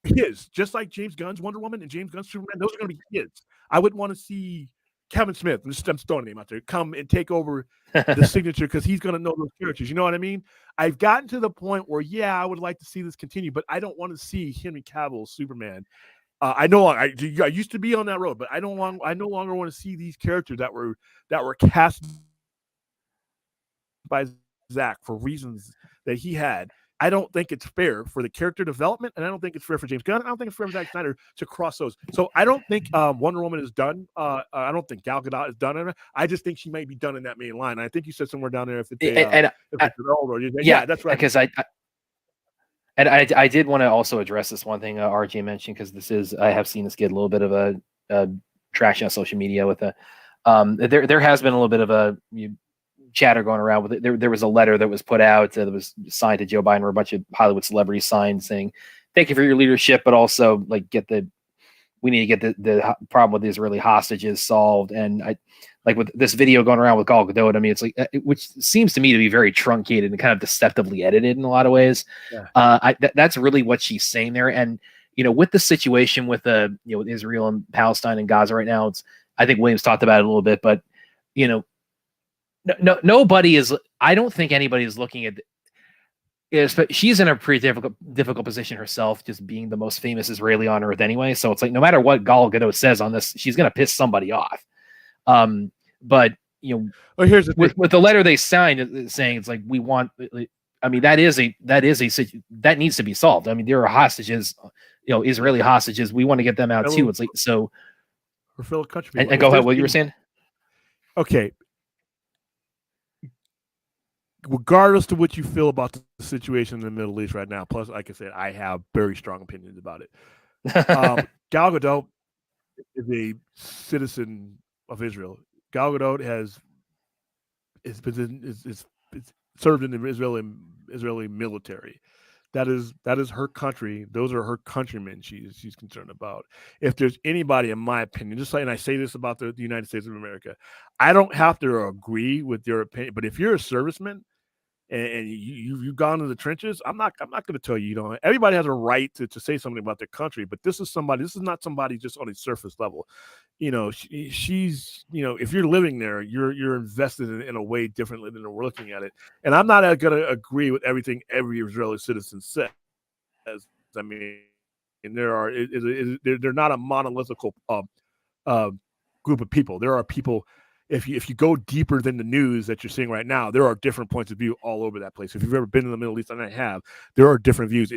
His, just like James Gunn's Wonder Woman and James Gunn's Superman, those are going to be his. I wouldn't want to see Kevin Smith, I'm throwing a name out there, come and take over the signature because he's going to know those characters. You know what I mean? I've gotten to the point where, I would like to see this continue, but I don't want to see Henry Cavill's Superman. I used to be on that road, but I no longer want to see these characters that were cast by Zach for reasons that he had. I don't think it's fair for the character development, and I don't think it's fair for James Gunn. I don't think it's fair for Zack Snyder to cross those. So I don't think Wonder Woman is done. I don't think Gal Gadot is done. I just think she might be done in that main line. I think you said somewhere down there if it's that's right. Because I did want to also address this one thing RJ mentioned, because I have seen this get a little bit of a traction on social media with there has been a little bit of a chatter going around with it. There was a letter that was put out that was signed to Joe Biden, where a bunch of Hollywood celebrities signed saying, thank you for your leadership, but also we need to get the problem with the Israeli hostages solved. And I like with this video going around with Gal Gadot, I mean, it's like, which seems to me to be very truncated and kind of deceptively edited in a lot of ways. Yeah. That's really what she's saying there. And, with the situation with with Israel and Palestine and Gaza right now, I think Williams talked about it a little bit, but nobody is. I don't think anybody is looking at. She's in a pretty difficult position herself, just being the most famous Israeli on earth anyway. So it's like no matter what Gal Gadot says on this, she's going to piss somebody off. But here's the with the letter they signed saying it's like we want. I mean that needs to be solved. I mean there are hostages, Israeli hostages. We want to get them out too. It's like so. her fellow country people. And go ahead. What you were saying? Okay. Regardless to what you feel about the situation in the Middle East right now, plus, like I said, I have very strong opinions about it. Gal Gadot is a citizen of Israel. Gal Gadot has served in the Israeli military. That is her country. Those are her countrymen. She's concerned about. If there's anybody, in my opinion, just like, and I say this about the United States of America, I don't have to agree with your opinion, but if you're a serviceman and you've gone to the trenches, I'm not going to tell you. Everybody has a right to say something about their country, but this is not somebody just on a surface level. She's if you're living there, you're invested in a way differently than we're looking at it. And I'm not going to agree with everything every Israeli citizen says. I mean, they're not a monolithic group of people. There are people. If you go deeper than the news that you're seeing right now, there are different points of view all over that place. If you've ever been in the Middle East, and I have, there are different views.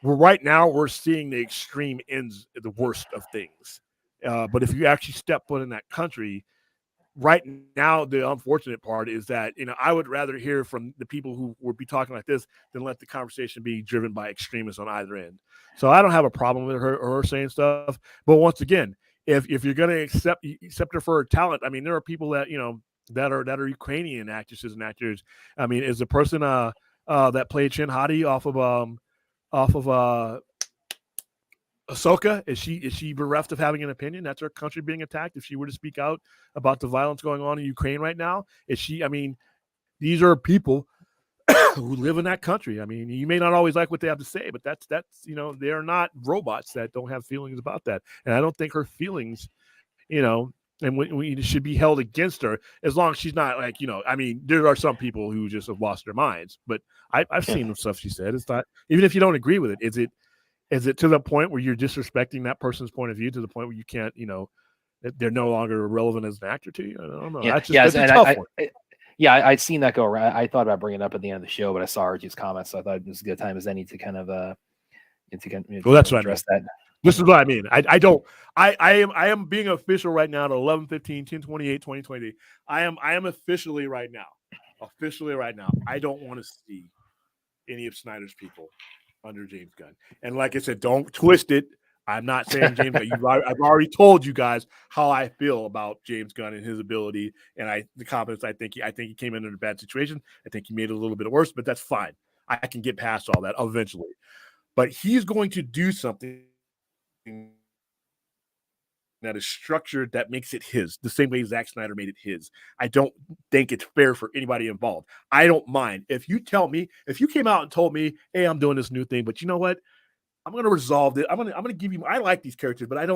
Right now we're seeing the extreme ends, the worst of things. But if you actually step foot in that country, right now, the unfortunate part is that, I would rather hear from the people who would be talking like this than let the conversation be driven by extremists on either end. So I don't have a problem with her saying stuff. But once again, if you're going to accept her for her talent, I mean, there are people that, that are Ukrainian actresses and actors. I mean, is the person that played Shin Hati off of Ahsoka, is she bereft of having an opinion? That's her country being attacked. If she were to speak out about the violence going on in Ukraine right now, I mean, these are people who live in that country. I mean, you may not always like what they have to say, but that's they're not robots that don't have feelings about that. And I don't think her feelings, and we should be held against her as long as she's not like, I mean, there are some people who just have lost their minds, but I've seen the stuff she said. It's not, even if you don't agree with it, is it to the point where you're disrespecting that person's point of view to the point where you can't, they're no longer relevant as an actor to you? I don't know. Yeah, that's a tough one. I'd seen that go around. I thought about bringing it up at the end of the show, but I saw Archie's comments, so I thought it was a good time as any to kind of that's address what I mean. that. This is what I mean. I am being official right now at 11/15/10/28/2020. I am officially right now. I don't want to see any of Snyder's people under James Gunn. And like I said, don't twist it. I'm not saying James Gunn. I've already told you guys how I feel about James Gunn and his ability and the confidence. I think he came into a bad situation. I think he made it a little bit worse, but that's fine. I can get past all that eventually. But he's going to do something that is structured that makes it his, the same way Zack Snyder made it his. I don't think it's fair for anybody involved. I don't mind. If you came out and told me, hey, I'm doing this new thing, but you know what? I'm going to resolve it. I'm going to give you, I like these characters, but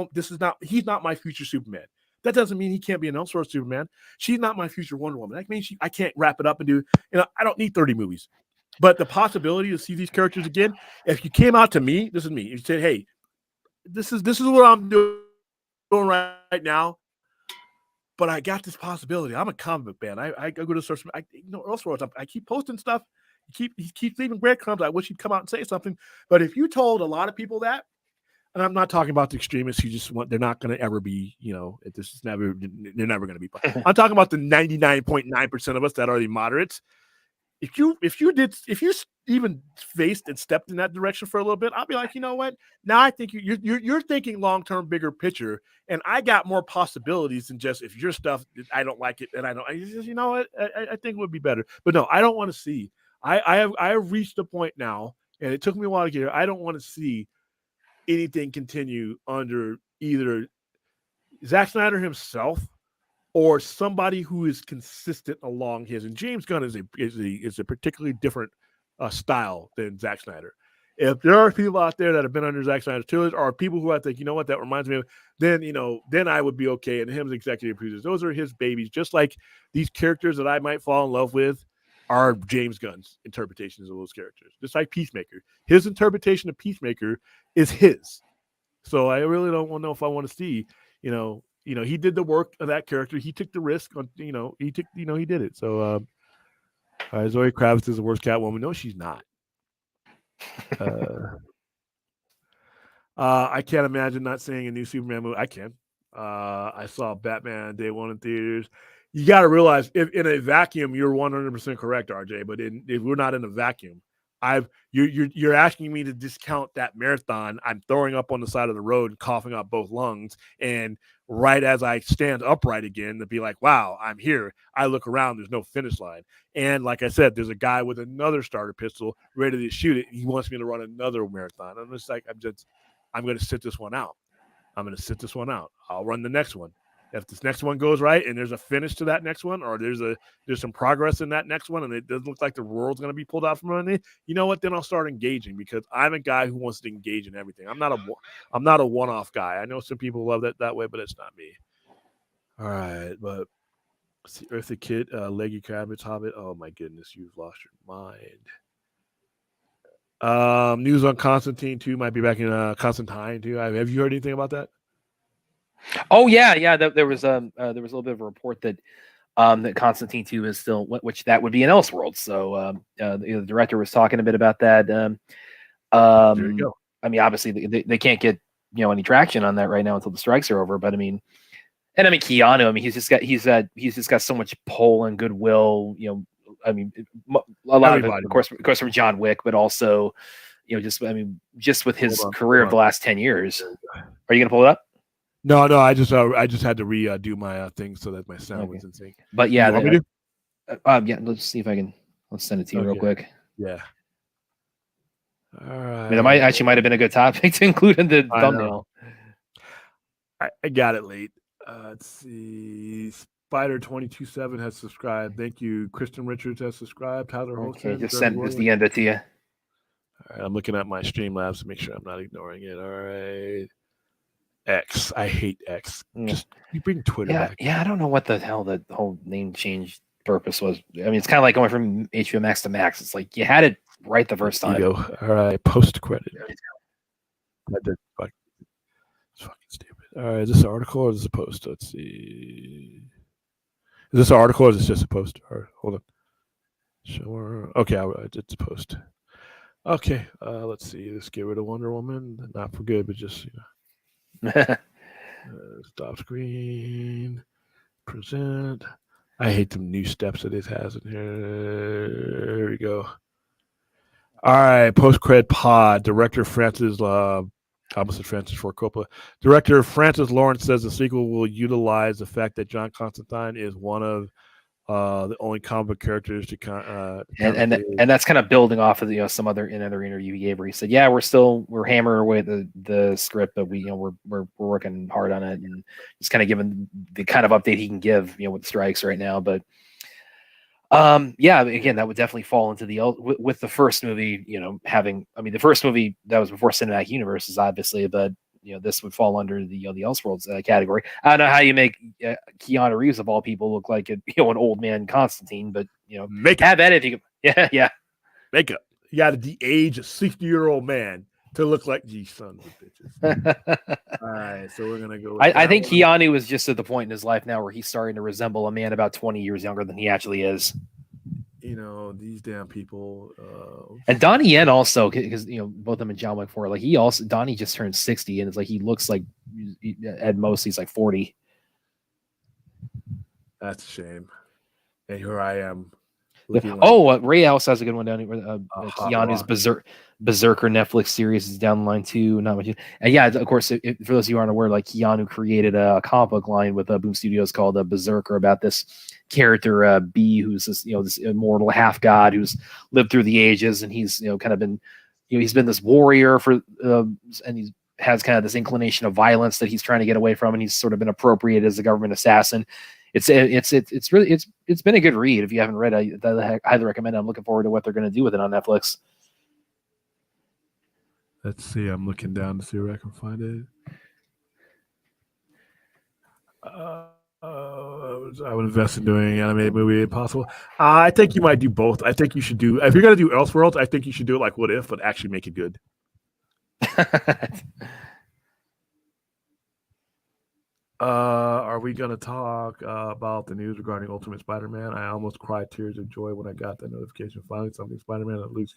he's not my future Superman. That doesn't mean he can't be an Elseworlds Superman. She's not my future Wonder Woman. That means I can't wrap it up and do, I don't need 30 movies. But the possibility to see these characters again, if you came out to me, this is me, you said, hey, this is what I'm doing right now, but I got this possibility. I'm a comic book fan. I go to search. Elseworlds. I keep posting stuff. He keeps leaving breadcrumbs. I wish he'd come out and say something. But if you told a lot of people that, and I'm not talking about the extremists who just want, they're not going to ever be, they're never going to be. I'm talking about the 99.9% of us that are the moderates. If you even faced and stepped in that direction for a little bit, I'll be like, you know what? Now I think you're thinking long-term, bigger picture, and I got more possibilities than just if your stuff I don't like it and I don't. You know what? I think it would be better, but no, I don't want to see. I have reached a point now, and it took me a while to get here. I don't want to see anything continue under either Zack Snyder himself or somebody who is consistent along his. And James Gunn is a particularly different style than Zack Snyder. If there are people out there that have been under Zack Snyder's tutelage, or people who I think, you know what, that reminds me of, then I would be okay. And him as executive producers, those are his babies. Just like these characters that I might fall in love with are James Gunn's interpretations of those characters. Just like Peacemaker, his interpretation of Peacemaker is his. So I really don't know if I want to see, he did the work of that character. He took the risk on, he did it. So Zoe Kravitz is the worst Catwoman. No, she's not. I can't imagine not seeing a new Superman movie. I can. I saw Batman Day One in theaters. You got to realize, if in a vacuum, you're 100% correct, RJ. But if we're not in a vacuum, you're asking me to discount that marathon. I'm throwing up on the side of the road, coughing up both lungs, and right as I stand upright again, to be like, "Wow, I'm here." I look around. There's no finish line, and like I said, there's a guy with another starter pistol ready to shoot it. He wants me to run another marathon. I'm just like, I'm going to sit this one out. I'm going to sit this one out. I'll run the next one. If this next one goes right and there's a finish to that next one, or there's some progress in that next one, and it doesn't look like the world's going to be pulled out from under me, you know what? Then I'll start engaging, because I'm a guy who wants to engage in everything. I'm not a one-off guy. I know some people love that way, but it's not me. All right, but see, Eartha Kitt, Leggy Kravitz, Hobbit. Oh my goodness, you've lost your mind. News on Constantine 2 might be back in Constantine 2. Have you heard anything about that? Oh yeah. There was a little bit of a report that that Constantine 2 is still, which that would be an Elseworlds. So the director was talking a bit about that. There you go. I mean, obviously they can't get any traction on that right now until the strikes are over. But I mean, Keanu. I mean, he's just got so much pull and goodwill. I mean, a lot of it, of course, from John Wick, but also, just with his career of the last 10 years. Are you gonna pull it up? No, I just had to redo my thing so that my sound was in sync. But yeah, yeah. Let's see if I can. Let's send it to you real quick. Yeah. All right. I mean, it might have been a good topic to include in the thumbnail. I got it late. Let's see. Spider227 has subscribed. Thank you. Kristen Richards has subscribed. Tyler Holston. Just the end it to you. All right, I'm looking at my Streamlabs to make sure I'm not ignoring it. All right. X. I hate X. Just you bring Twitter back. Yeah, I don't know what the hell the whole name change purpose was. I mean, it's kind of like going from HBO Max to Max. It's like you had it right the first time. All right, post credit. It's fucking stupid. All right, is this an article or is this a post? Let's see. Is this an article or is this just a post? All right, hold on. Sure. Okay, it's a post. Okay, let's see. Let's get rid of Wonder Woman. Not for good, but just stop screen. Present. I hate the new steps that it has in here. There we go. All right, post-cred pod. Director Francis Ford Coppola. Director Francis Lawrence says the sequel will utilize the fact that John Constantine is one of the only comic book characters to and that's kind of building off of some other interview he gave where he said, yeah, we're hammering away at the script, but we're working hard on it, and just kind of giving the kind of update he can give with the strikes right now. But yeah, again, that would definitely fall into with the first movie, the first movie that was before Cinematic Universes, obviously, but this would fall under the Elseworlds category. I don't know how you make Keanu Reeves of all people look like an old man Constantine, but have that if you can. Yeah. Makeup. You got to de-age a 60-year-old man to look like these sons of bitches. All right, so we're gonna go. I think Keanu is just at the point in his life now where he's starting to resemble a man about 20 years younger than he actually is. These damn people. And Donnie Yen also, because both him and John Wick 4, like Donnie just turned 60, and it's like he looks like at most he's like 40. That's a shame. And here I am. Ray also has a good one down here. Keanu's Berserker Netflix series is down the line too. Not much. And yeah, of course, for those of you who aren't aware, like Keanu created a comic book line with Boom Studios called Berserker, about this character B, who's this this immortal half god who's lived through the ages, and he's kind of been he's been this warrior for and he has kind of this inclination of violence that he's trying to get away from, and he's sort of been appropriated as a government assassin. It's been a good read. If you haven't read it, I highly recommend it. I'm looking forward to what they're going to do with it on Netflix. Let's see. I'm looking down to see where I can find it. I would invest in doing an animated movie if possible. I think you might do both. I think you should do, if you're going to do Elseworlds, I think you should do it like What If, but actually make it good. Are we going to talk about the news regarding Ultimate Spider-Man? I almost cried tears of joy when I got that notification. Finally, something Spider-Man at least.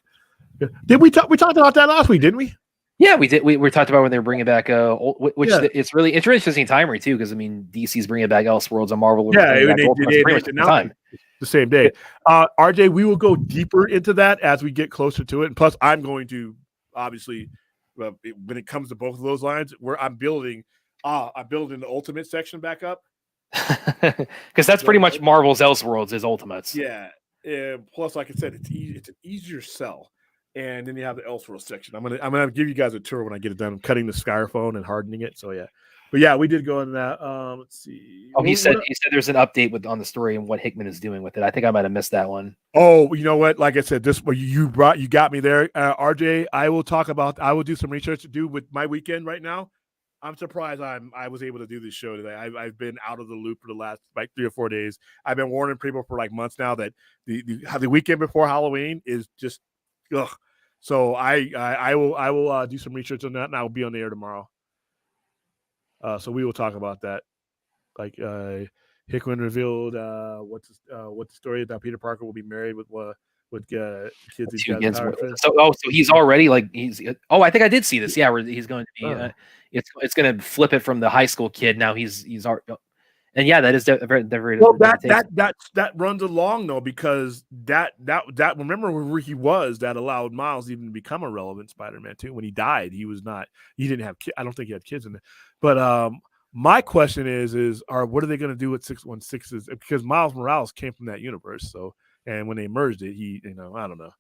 Did we talk? We talked about that last week, didn't we? Yeah, we did. We talked about when they were bringing back which Yeah. it's really interesting timing too, because I mean DC's bringing back Elseworlds and Marvel are Yeah, bringing back Ultimates they pretty much at the same announced time. it the same day. RJ, we will go deeper into that as we get closer to it. And plus, I'm going to obviously when it comes to both of those lines, where I'm building the Ultimate section back up. Because that's pretty much Marvel's Elseworlds is Ultimates. Yeah. Plus, like I said, it's an easier sell. And then you have the Elseworlds section. I'm gonna give you guys a tour when I get it done. I'm cutting the Skyphone and hardening it. So yeah. But yeah, we did go into that. Let's see. Oh, he said there's an update on the story and what Hickman is doing with it. I think I might have missed that one. Oh, you know what? Like I said, this you got me there, RJ. I will do some research to do with my weekend right now. I'm surprised I was able to do this show today. I've been out of the loop for the last like 3 or 4 days. I've been warning people for like months now that the weekend before Halloween is just ugh. So I will do some research on that, and I will be on the air tomorrow. So we will talk about that. Like Hickman revealed what the story about Peter Parker will be married with kids he's got. So he's already like I think I did see this. Yeah, where he's going to be it's going to flip it from the high school kid. Now he's and yeah, that is very well. That runs along though, because that remember where he was, that allowed Miles even to become a relevant Spider-Man too. When he died, he didn't have I don't think he had kids in it. But my question is what are they going to do with 616? Because Miles Morales came from that universe. So, and when they merged it, I don't know.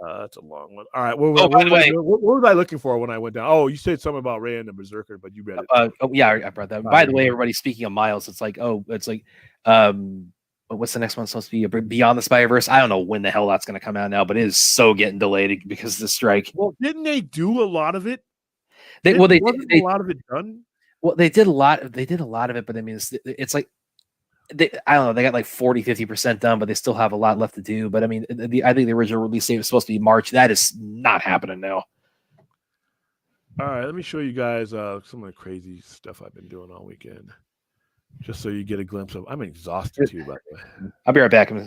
That's a long one. All right. What was I looking for when I went down? Oh, you said something about Ray and the Berserker, but you read it. Yeah, I brought that. By the way, everybody, speaking of Miles, it's like, what's the next one supposed to be? Beyond the Spider-Verse. I don't know when the hell that's going to come out now, but it is so getting delayed because of the strike. Well, didn't they do a lot of it? They a lot of it done. Well, they did a lot of it, but I mean, it's like I don't know. They got like 40-50% done, but they still have a lot left to do. But I mean, I think the original release date was supposed to be March. That is not happening now. All right, let me show you guys some of the crazy stuff I've been doing all weekend, just so you get a glimpse of. I'm exhausted too, by the way. I'll be right back. All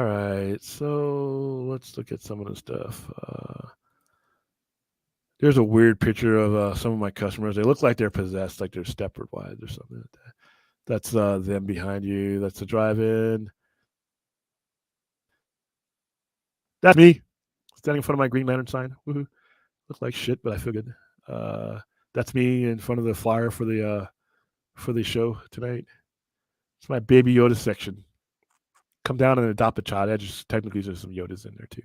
right. So let's look at some of the stuff. There's a weird picture of some of my customers. They look like they're possessed, like they're Stepford Wives or something like that. That's them behind you. That's the drive-in. That's me standing in front of my Green Lantern sign. Woohoo! Look like shit, but I feel good. That's me in front of the flyer for the show tonight. It's my Baby Yoda section. Come down and adopt a child. Technically there's some Yodas in there too.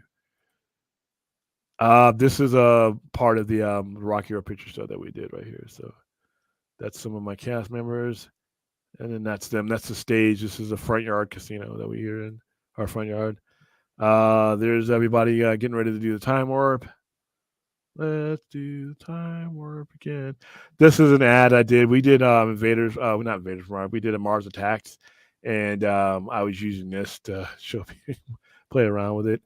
This is a part of the Rock Hero Picture Show that we did right here. So that's some of my cast members, and then that's them. That's the stage. This is a front yard casino that we're in, our front yard. There's everybody getting ready to do the time warp. Let's do the time warp again. This is an ad I did. We did Invaders. Not Invaders Mars. We did a Mars Attacks, and I was using this to show people, play around with it.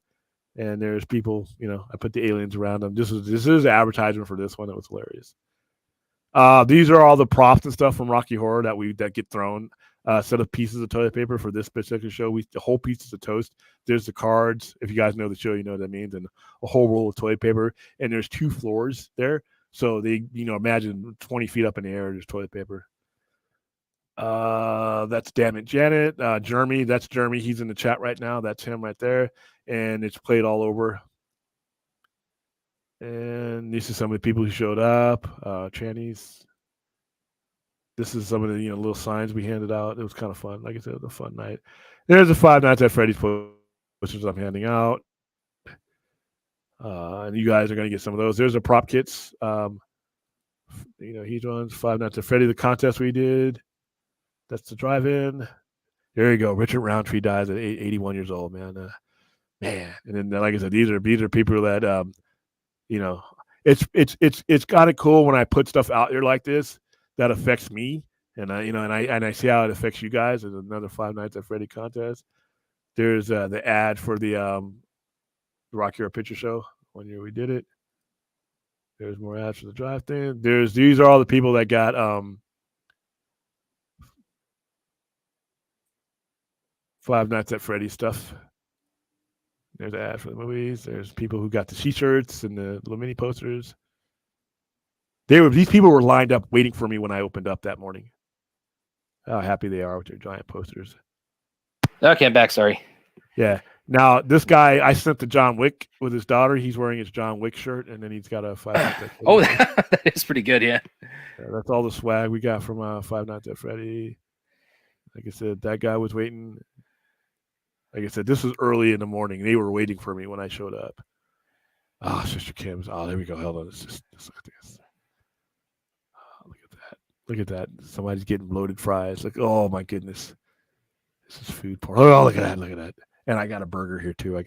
And there's people, I put the aliens around them. This is advertisement for this one. It was hilarious. These are all the props and stuff from Rocky Horror that get thrown. Set of pieces of toilet paper for this particular show. The whole pieces of toast. There's the cards. If you guys know the show, you know what that means. And a whole roll of toilet paper. And there's 2 floors there. So they, imagine 20 feet up in the air, there's toilet paper. That's Damn It Janet. Jeremy, that's Jeremy. He's in the chat right now. That's him right there. And it's played all over. And these are some of the people who showed up. Trannies. This is some of the little signs we handed out. It was kind of fun. Like I said, it was a fun night. There's the Five Nights at Freddy's posters I'm handing out. And you guys are going to get some of those. There's the prop kits. He runs Five Nights at Freddy, the contest we did. That's the drive-in. There you go. Richard Roundtree dies at 81 years old, man. Man. And then, like I said, these are people that, it's kind of cool when I put stuff out there like this that affects me, and I see how it affects you guys. There's another Five Nights at Freddy contest. There's the ad for the Rock Hero Picture Show. 1 year we did it. There's more ads for the drive-in. These are all the people that got Five Nights at Freddy stuff. There's ads for the movies. There's people who got the t-shirts and the little mini posters. These people were lined up waiting for me when I opened up that morning. How happy they are with their giant posters. Okay, I'm back. Sorry. Yeah. Now this guy, I sent to John Wick with his daughter. He's wearing his John Wick shirt, and then he's got a Five Nights at Freddy. Oh, that is pretty good. Yeah. That's all the swag we got from Five Nights at Freddy. Like I said, that guy was waiting. Like I said, this was early in the morning. They were waiting for me when I showed up. Oh, Sister Kim's. Oh, there we go. Hold on. Let's look at this. Oh, look at that. Look at that. Somebody's getting bloated fries. Like, oh my goodness. This is food porn. Oh, look at that. Look at that. And I got a burger here too.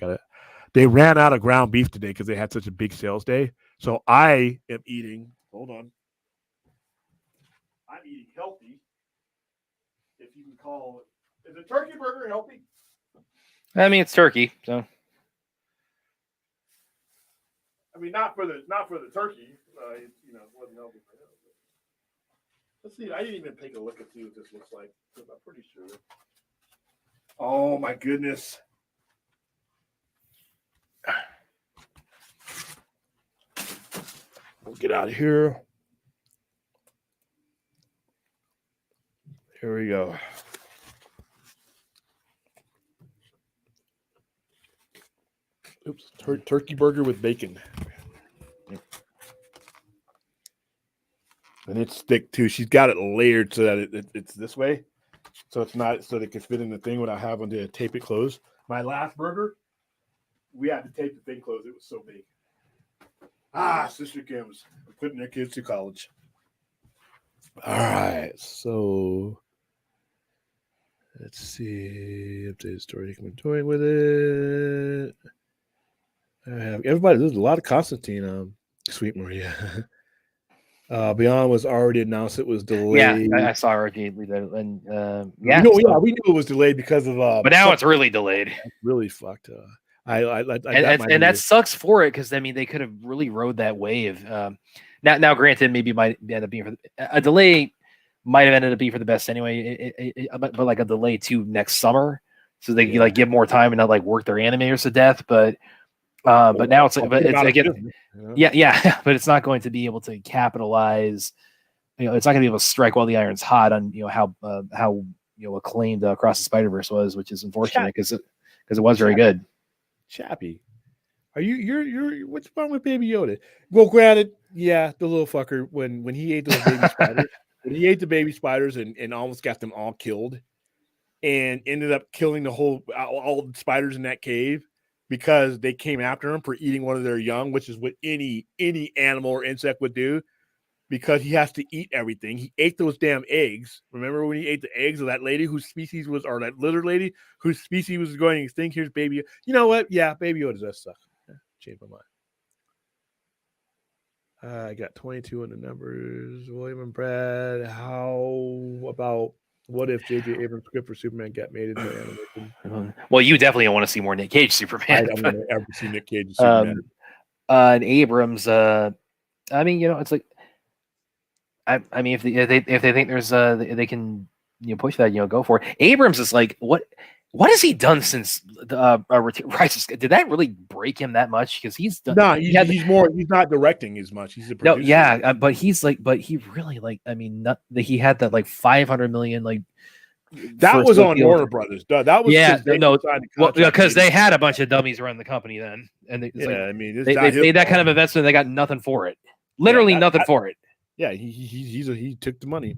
They ran out of ground beef today because they had such a big sales day. So I am eating. Hold on. I'm eating healthy. If you can call it. Is a turkey burger healthy? I mean, it's turkey, so. I mean, not for the turkey. It wasn't healthy for him. Let's see. I didn't even take a look and see what this looks like. I'm pretty sure. Oh my goodness. We'll get out of here. Here we go. Oops, turkey burger with bacon. And it's thick too. She's got it layered so that it's this way. So it's not so that it can fit in the thing without having to tape it closed. My last burger, we had to tape the thing closed. It was so big. Sister Kim's putting their kids through college. All right, so let's see. Updated story I'm doing with it. I have everybody. There's a lot of Constantine. Sweet Maria. Beyond was already announced. It was delayed. Yeah, I saw already. And we knew it was delayed because of. But now it's really delayed. Really fucked. And that sucks for it because I mean they could have really rode that wave. Now, granted, maybe it might end up being a delay. Might have ended up being for the best anyway. But like a delay to next summer, so they can like give more time and not like work their animators to death. But now it's like, but it's again, yeah, but it's not going to be able to capitalize. It's not going to be able to strike while the iron's hot on how acclaimed Across the Spider-Verse was, which is unfortunate because it was very good. Chappie, are you're what's wrong with Baby Yoda? Well, granted, yeah, the little fucker when he ate those baby spiders, when he ate the baby spiders and almost got them all killed, and ended up killing all the spiders in that cave because they came after him for eating one of their young, which is what any animal or insect would do. Because he has to eat everything. He ate those damn eggs. Remember when he ate the eggs of that lady whose species was, or that lizard lady whose species was going extinct? Here's Baby. You know what? Yeah, Baby Yoda does suck. Change my mind. I got 22 in the numbers. William and Brad. How about what if J.J. Abrams' script for Superman got made into animation? Well, you definitely don't want to see more Nick Cage Superman. I don't want to ever see Nick Cage Superman. And Abrams. I mean, it's like. I mean, if they think there's they can push that, go for it. Abrams is like what has he done since the Rise? Did that really break him that much? Because he's done. No, he's not directing as much. He's a producer. No, yeah, but he really I mean, he had that like 500 million that was on Warner Brothers. That was because they had a bunch of dummies run the company then, and I mean, they made that kind of investment. They got nothing for it. Literally nothing for it. Yeah, he took the money.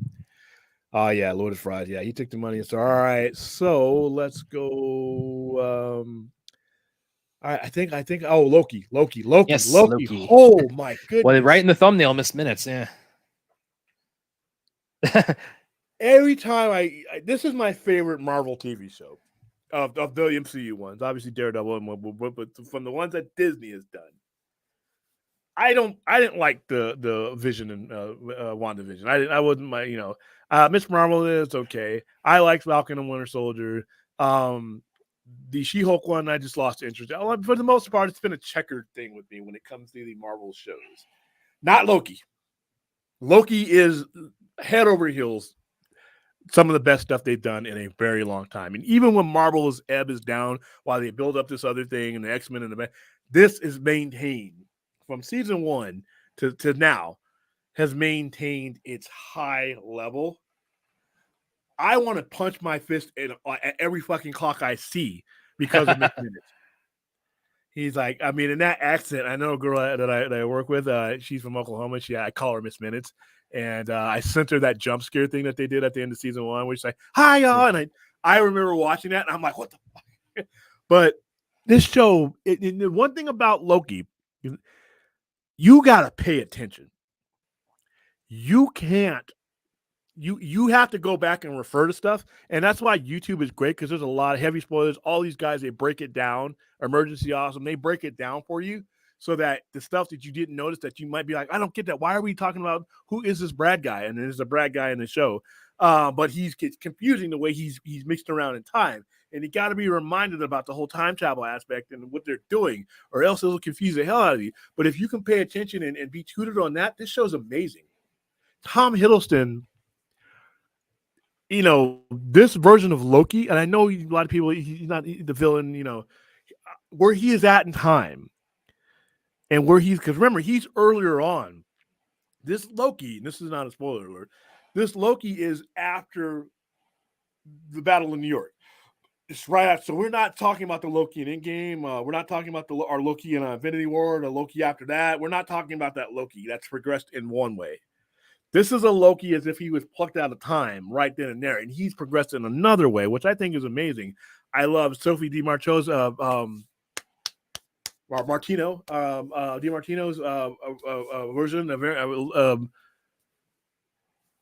Yeah, Loaded Fries. Yeah, he took the money. So all right, so let's go. I think. Oh, Loki. Yes, Loki. Oh my goodness. Well, right in the thumbnail, missed minutes. Yeah. Every time this is my favorite Marvel TV show of the MCU ones. Obviously Daredevil, but from the ones that Disney has done. I didn't like the Vision and WandaVision. I wasn't Miss Marvel is okay. I liked Falcon and Winter Soldier. The She-Hulk one, I just lost interest. For the most part, it's been a checkered thing with me when it comes to the Marvel shows. Not Loki. Loki is head over heels some of the best stuff they've done in a very long time. And even when Marvel's ebb is down, while they build up this other thing and the X-Men and this is maintained from season 1 to now, has maintained its high level. I want to punch my fist at every fucking clock I see because of Miss Minutes. He's like, I mean, in that accent, I know a girl that I work with. She's from Oklahoma. I call her Miss Minutes, and I sent her that jump scare thing that they did at the end of season 1, which is like, "Hi y'all," and I remember watching that, and I'm like, "What the fuck?" But this show, the one thing about Loki, you gotta pay attention. You can't. You have to go back and refer to stuff, and that's why YouTube is great, because there's a lot of heavy spoilers. All these guys, they break it down. Emergency Awesome, they break it down for you, so that the stuff that you didn't notice, that you might be like, I don't get that. Why are we talking about who is this Brad guy? And there's a Brad guy in the show, but it's confusing the way he's mixed around in time, and you got to be reminded about the whole time travel aspect and what they're doing, or else it'll confuse the hell out of you. But if you can pay attention and be tutored on that, this show's amazing. Tom Hiddleston. This version of Loki, and I know a lot of people, he's not the villain, where he is at in time and where because remember, he's earlier on. This Loki, and this is not a spoiler alert, this Loki is after the Battle of New York. It's right after, so we're not talking about the Loki in Endgame. We're not talking about our Loki in Infinity War, the Loki after that. We're not talking about that Loki. That's progressed in one way. This is a Loki as if he was plucked out of time right then and there, and he's progressed in another way, which I think is amazing. I love Sophie DiMartino's version.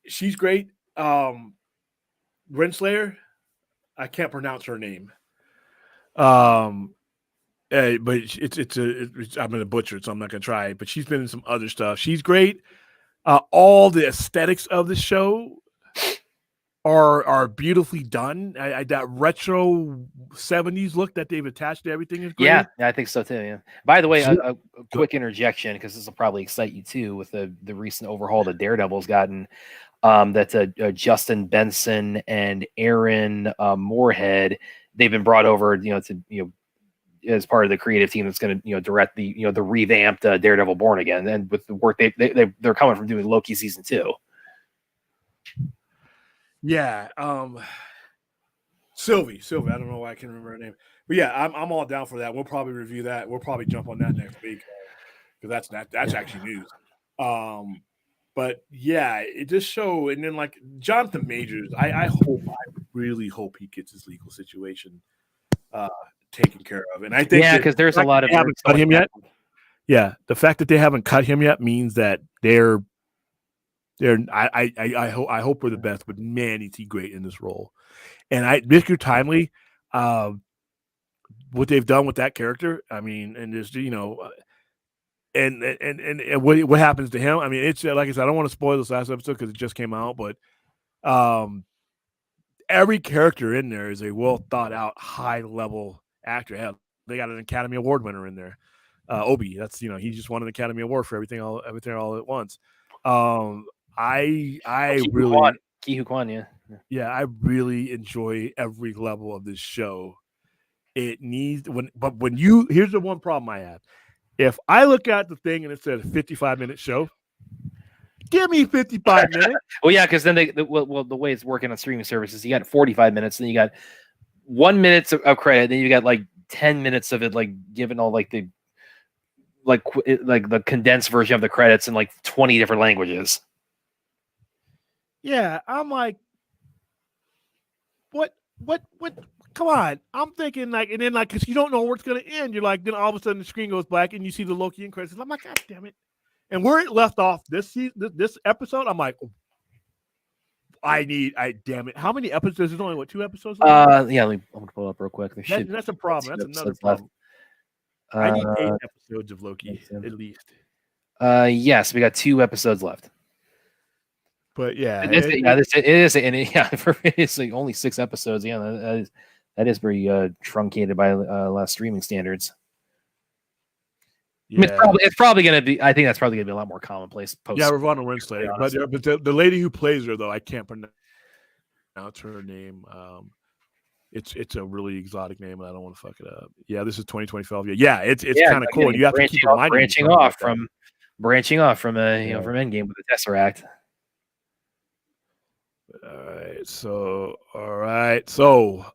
She's great. Renslayer, I can't pronounce her name. But I'm gonna butcher it, so I'm not gonna try it. But she's been in some other stuff. She's great. All the aesthetics of the show are beautifully done. That retro 70s look that they've attached to everything is great. Yeah, I think so too. Yeah. By the way, a quick interjection, because this will probably excite you too, with the recent overhaul that Daredevil's gotten. That's Justin Benson and Aaron Moorhead. They've been brought over, to as part of the creative team that's going to direct the the revamped Daredevil Born Again, and with the work they're coming from doing Loki season 2. Yeah, Sylvie. I don't know why I can't remember her name, but yeah, I'm all down for that. We'll probably review that. We'll probably jump on that next week, because that's actually news. But yeah, this show, and then like Jonathan Majors, I really hope he gets his legal situation taken care of. And I think because there's a lot of haven't cut him yet. Yeah, the fact that they haven't cut him yet means that they're I hope we're the best, but man, is he great in this role. And Mr. Timely, what they've done with that character, I mean, and just and what happens to him. I mean, it's like I said, I don't want to spoil this last episode because it just came out, but every character in there is a well thought out, high level actor. Hell, they got an Academy Award winner in there. Obi, that's he just won an Academy Award for everything all at once. I really Ki-Hu Kwan, yeah, I really enjoy every level of this show. It needs here's the one problem I have. If I look at the thing and it says 55-minute show, give me 55 minutes. Well, yeah, because then the way it's working on streaming services, you got 45 minutes, then you got 1 minute of credit, then you got like 10 minutes of it, like given all like the condensed version of the credits in like 20 different languages. Yeah, I'm like, what? Come on. I'm thinking like, and then like, because you don't know where it's going to end. You're like, then all of a sudden the screen goes black and you see the Loki in credits. I'm like, God damn it. And where it left off this episode, I'm like, damn it. How many episodes? There's only 2 episodes left? Yeah, I'm going to pull it up real quick. That's a problem. That's another problem. I need 8 episodes of Loki, at least. Yes, we got 2 episodes left. But yeah, it's like only 6 episodes. Yeah, that is pretty truncated by last streaming standards. Yeah. It's probably going to be. I think that's probably going to be a lot more commonplace. Yeah, Ravonna Renslayer, but the lady who plays her though, I can't pronounce pronounce her name. It's a really exotic name, and I don't want to fuck it up. Yeah, this is 2012. Yeah, it's kind of cool, and you have to keep in mind branching off from from Endgame with the Tesseract. All right. So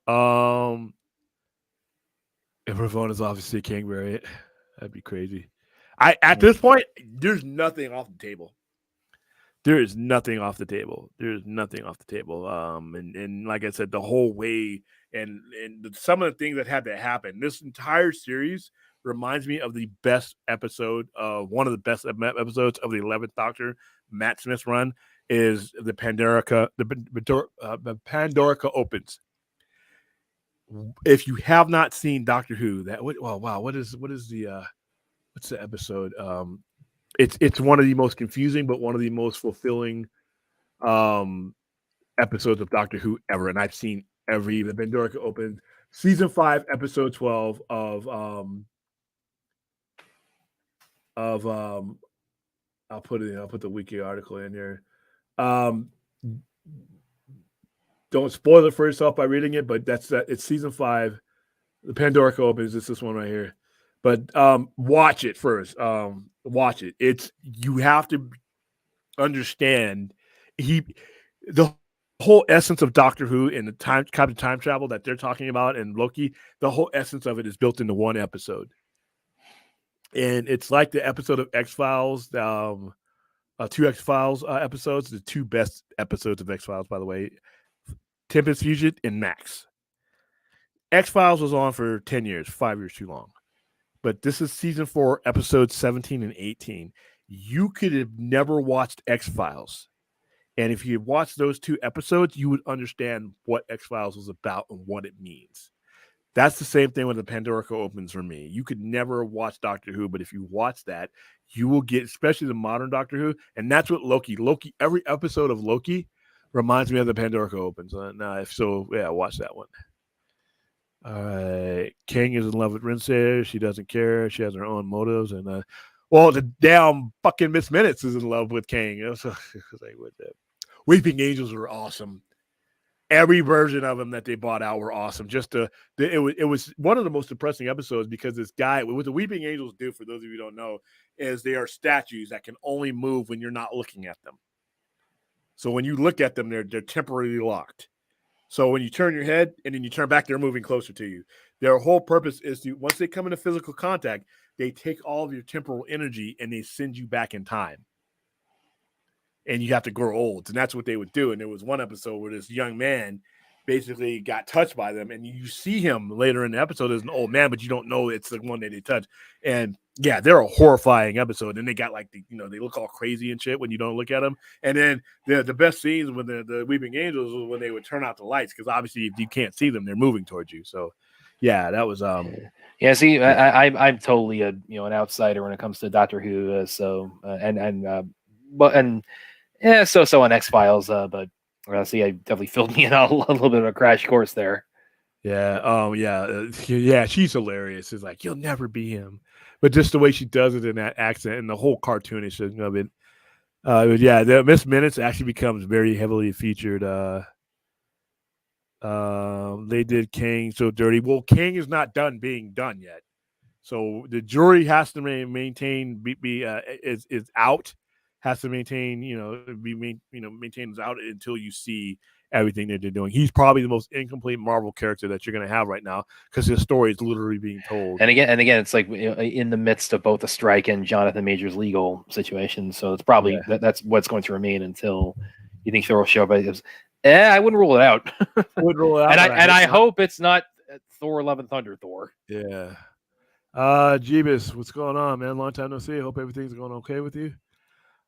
if Ravonna's obviously a king variant, that'd be crazy. At this point, there's nothing off the table. There is nothing off the table. There's nothing off the table. And like I said, the whole way and some of the things that had to happen. This entire series reminds me of the best episode of one of the best episodes of the 11th Doctor, Matt Smith's run, is the Pandorica opens. If you have not seen Doctor Who, what is the what's the episode? It's one of the most confusing, but one of the most fulfilling episodes of Doctor Who ever. And I've seen the Pandorica opens, season 5, episode 12 of I'll put the wiki article in here. Don't spoil it for yourself by reading it, but it's season 5. The Pandorica opens. It's this one right here. But watch it first. Watch it. You have to understand the whole essence of Doctor Who and the time travel that they're talking about and Loki. The whole essence of it is built into one episode, and it's like the episode of X-Files. 2 X-Files episodes, the 2 best episodes of X-Files, by the way. Tempest Fusion and Max. X-Files was on for 10 years, 5 years too long. But this is season 4, episodes 17 and 18. You could have never watched X-Files. And if you had watched those 2 episodes, you would understand what X-Files was about and what it means. That's the same thing when the Pandorica opens for me. You could never watch Doctor Who, but if you watch that, you will get, especially the modern Doctor Who, and that's what Loki, every episode of Loki reminds me of the Pandorica opens. Watch that one. All right. King is in love with Rinse. She doesn't care. She has her own motives. And the damn fucking Miss Minutes is in love with King. Weeping Angels were awesome. Every version of them that they bought out were awesome. It was one of the most depressing episodes because this guy, what the Weeping Angels do, for those of you who don't know, is they are statues that can only move when you're not looking at them. So when you look at them, they're temporarily locked. So when you turn your head and then you turn back, they're moving closer to you. Their whole purpose is to, once they come into physical contact, they take all of your temporal energy and they send you back in time. And you have to grow old. And that's what they would do. And there was one episode where this young man basically got touched by them. And you see him later in the episode as an old man, but you don't know it's the one that they touched. And yeah, they're a horrifying episode. And they got they look all crazy and shit when you don't look at them. And then the best scenes with the Weeping Angels was when they would turn out the lights. Because obviously if you can't see them, they're moving towards you. So yeah, that was See, I'm totally an outsider when it comes to Doctor Who. So on X-Files, but I definitely filled me in a little bit of a crash course there. Yeah. She's hilarious. It's like, you'll never be him. But just the way she does it in that accent and the whole cartoonish of it. The Miss Minutes actually becomes very heavily featured. They did King so dirty. Well, King is not done being done yet. So the jury has to maintain is out. Has to maintain, maintains out until you see everything that they're doing. He's probably the most incomplete Marvel character that you're going to have right now because his story is literally being told. And again, it's like in the midst of both a strike and Jonathan Major's legal situation. So it's probably that's what's going to remain until you think Thor will show up. I wouldn't rule it out. I hope it's not Thor: Love and Thunder Thor. Yeah. Jeebus, what's going on, man? Long time no see. I hope everything's going okay with you.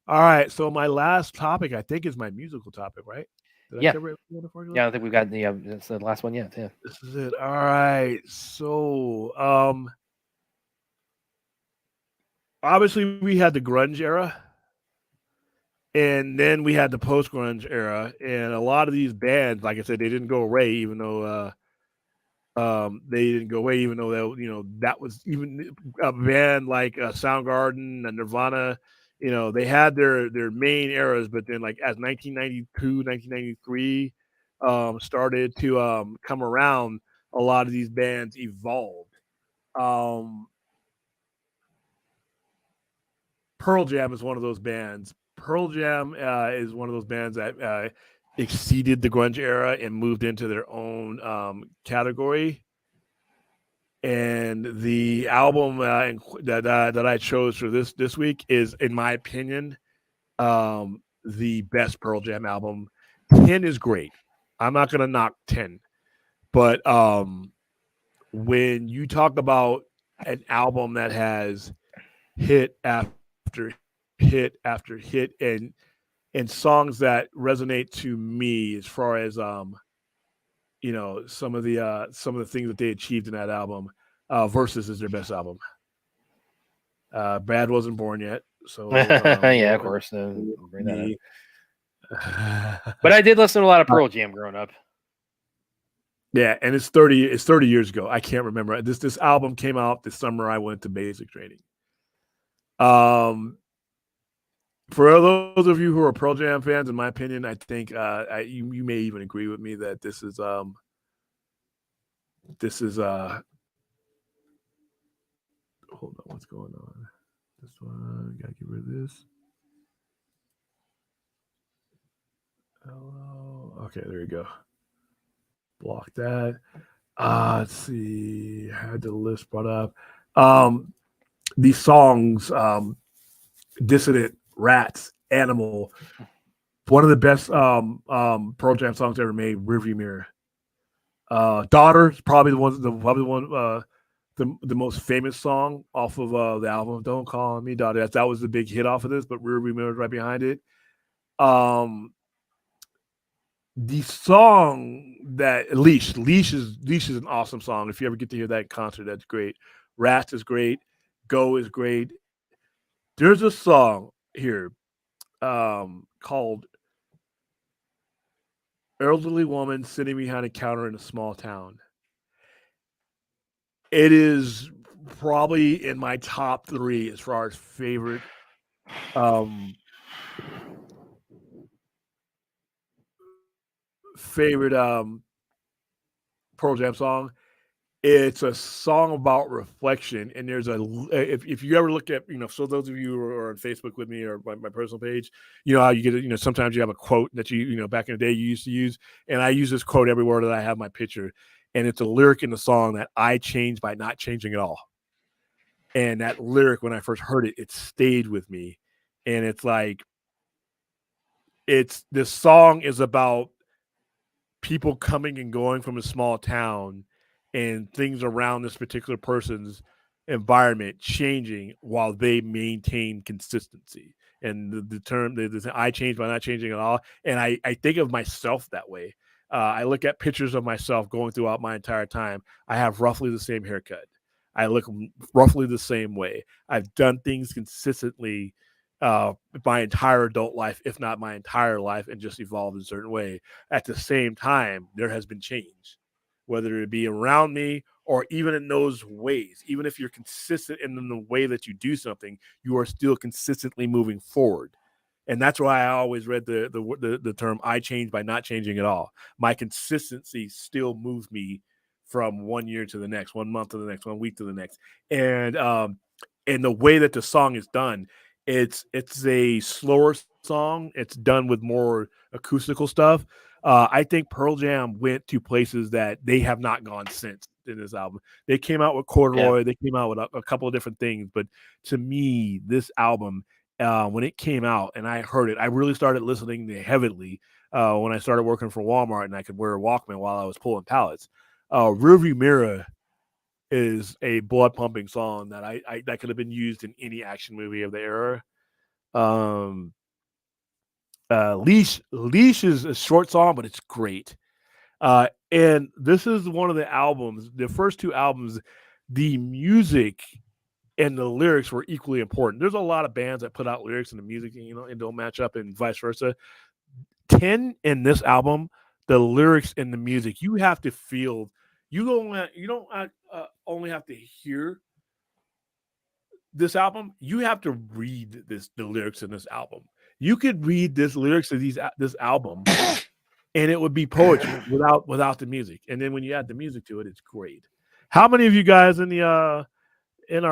All right, so my last topic, I think, is my musical topic, right? I cover it before? Yeah, I think we've got that's the last one. Yeah. This is it. All right, so obviously we had the grunge era, and then we had the post-grunge era, and a lot of these bands, like I said, they didn't go away, even though that was even a band like Soundgarden and Nirvana. They had their main eras, but then like as 1992, 1993, started to come around, a lot of these bands evolved. Um, Pearl Jam is one of those bands. Pearl Jam is one of those bands that exceeded the grunge era and moved into their own category. And the album that I chose for this week is, in my opinion, the best Pearl Jam album. 10 is great. I'm not gonna knock 10, but when you talk about an album that has hit after hit after hit and songs that resonate to me as far as some of the things that they achieved in that album. Versus is their best album. Brad wasn't born yet, so Yeah, of course. Bring that up. me. But I did listen to a lot of Pearl Jam growing up. Yeah, and it's 30 years ago. I can't remember. This album came out the summer I went to basic training. For those of you who are Pearl Jam fans, in my opinion, I think you may even agree with me that this is hold on, what's going on? This one, gotta get rid of this. Hello. Okay, there you go. Block that. Let's see. I had the list brought up. These songs, Dissident, Rats, Animal. One of the best Pearl Jam songs ever made, Rearview Mirror. Daughter is probably the most famous song off of the album. Don't Call Me Daughter. That was the big hit off of this, but Rearview Mirror is right behind it. The song that Leash is an awesome song. If you ever get to hear that in concert, that's great. Rats is great. Go is great. There's a song here called Elderly Woman Sitting Behind a Counter in a Small Town. It is probably in my top 3 as far as favorite Pearl Jam song. It's a song about reflection, and there's if you ever look at, so those of you who are on Facebook with me or my personal page, you know how you get sometimes you have a quote that back in the day you used to use, and I use this quote everywhere that I have my picture, and it's a lyric in the song that I changed by not changing at all. And that lyric, when I first heard it, it stayed with me, and it's like this song is about people coming and going from a small town and things around this particular person's environment changing while they maintain consistency. And the term, I change by not changing at all. And I think of myself that way. I look at pictures of myself going throughout my entire time. I have roughly the same haircut. I look roughly the same way. I've done things consistently my entire adult life, if not my entire life, and just evolved in a certain way. At the same time, there has been change, whether it be around me or even in those ways. Even if you're consistent in the way that you do something, you are still consistently moving forward. And that's why I always read the term "I change by not changing at all." My consistency still moves me from 1 year to the next, 1 month to the next, 1 week to the next. And the way that the song is done, it's a slower song. It's done with more acoustical stuff. I think Pearl Jam went to places that they have not gone since in this album. They came out with Corduroy. Yeah. They came out with a couple of different things. But to me, this album, when it came out and I heard it, I really started listening heavily when I started working for Walmart and I could wear a Walkman while I was pulling pallets. Rearview Mirror is a blood pumping song that I that could have been used in any action movie of the era. Leash is a short song, but it's great. And this is one of the albums, the first 2 albums, the music and the lyrics were equally important. There's a lot of bands that put out lyrics and the music, and don't match up, and vice versa. 10 in this album, the lyrics and the music, you have to feel. You don't only have to hear this album. You have to read the lyrics in this album. You could read this lyrics of this album and it would be poetry without the music. And then when you add the music to it, it's great. How many of you guys in our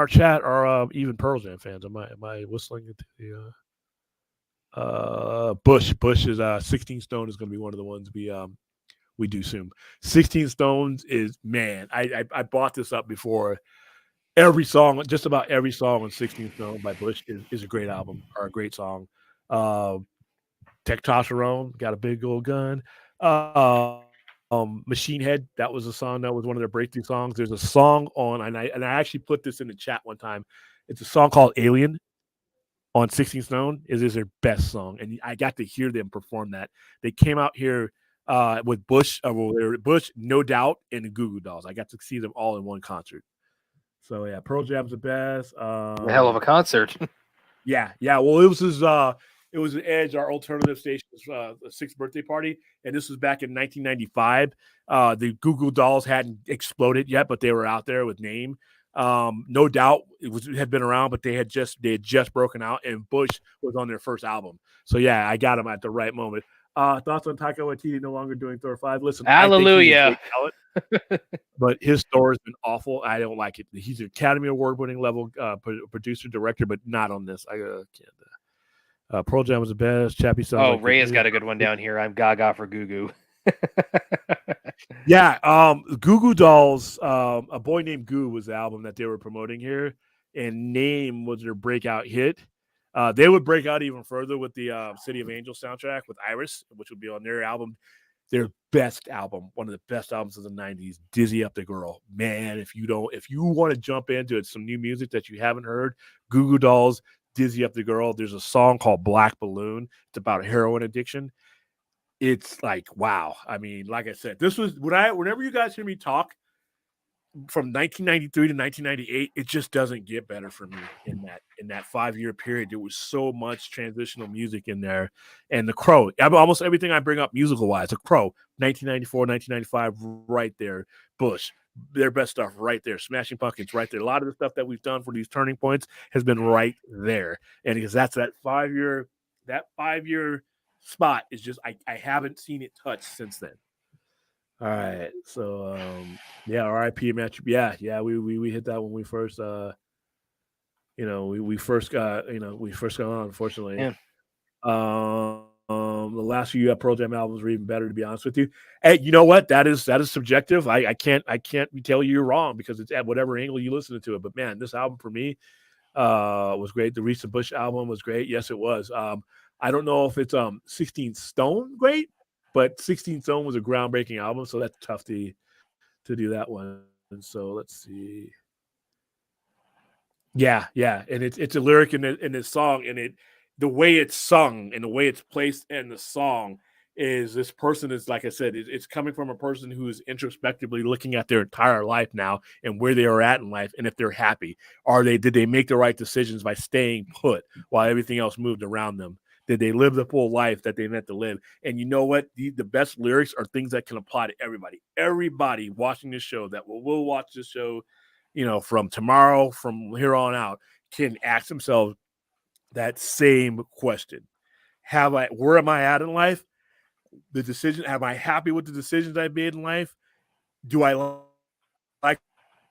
chat are even Pearl Jam fans? Am I whistling into the Bush is 16 Stone is going to be one of the ones we do soon. 16 Stones is, man, I bought this up before. Every song, just about every song on 16 Stone by Bush is a great album or a great song. Uh, Testosterone, got a big old gun. Machine Head, that was a song that was one of their breakthrough songs. There's a song on, and I actually put this in the chat one time. It's a song called Alien on 16 Stone. Is their best song, and I got to hear them perform that. They came out here with Bush, Bush, No Doubt, and the Goo Goo Dolls. I got to see them all in one concert. So yeah, Pearl Jam's the best. A hell of a concert. Yeah. Well, it was an Edge, our alternative station's 6th birthday party, and this was back in 1995. The Goo Goo Dolls hadn't exploded yet, but they were out there with Name. No Doubt had been around, but they had just broken out, and Bush was on their first album. So yeah, I got them at the right moment. Thoughts on Taika Waititi no longer doing Thor 5? Listen, hallelujah. But his story has been awful. I don't like it. He's an Academy Award winning level producer director, but not on this. I can't. Pearl Jam was the best. Chappie sounds. Oh, Ray has got a good one down here. I'm Gaga for Goo Goo. Yeah, Goo Goo Dolls. A Boy Named Goo was the album that they were promoting here, and Name was their breakout hit. They would break out even further with the City of Angels soundtrack with Iris, which would be on their album. Their best album, one of the best albums of the 90s, Dizzy Up the Girl. Man, if you want to jump into it, some new music that you haven't heard, Goo Goo Dolls, Dizzy Up the Girl. There's a song called Black Balloon. It's about heroin addiction. It's like, wow. I mean, like I said, this was whenever you guys hear me talk from 1993 to 1998, it just doesn't get better for me in that 5-year period. There was so much transitional music in there. And The Crow, almost everything I bring up musical wise, The Crow, 1994, 1995, right there. Bush, their best stuff right there. Smashing Pumpkins right there. A lot of the stuff that we've done for these turning points has been right there. And because that's that 5-year spot is just, I haven't seen it touch since then. All right, so yeah, RIP match. Yeah, we hit that when we first, we first got on. Unfortunately, yeah. The last few Pearl Jam albums were even better, to be honest with you. Hey, you know what? That is subjective. I can't tell you you're wrong because it's at whatever angle you listen to it. But man, this album for me was great. The recent Bush album was great. Yes, it was. I don't know if it's 16 Stone great. But 16 Stone was a groundbreaking album, so that's tough to do that one. And so let's see. Yeah, and it's a lyric in this song, and the way it's sung and the way it's placed in the song is this person is, like I said, it's coming from a person who is introspectively looking at their entire life now and where they are at in life, and if they're happy. Did they make the right decisions by staying put while everything else moved around them? Did they live the full life that they meant to live? And you know what? The best lyrics are things that can apply to everybody. Everybody watching this show that will watch this show, from tomorrow, from here on out, can ask themselves that same question. Where am I at in life? Am I happy with the decisions I made in life? Do I like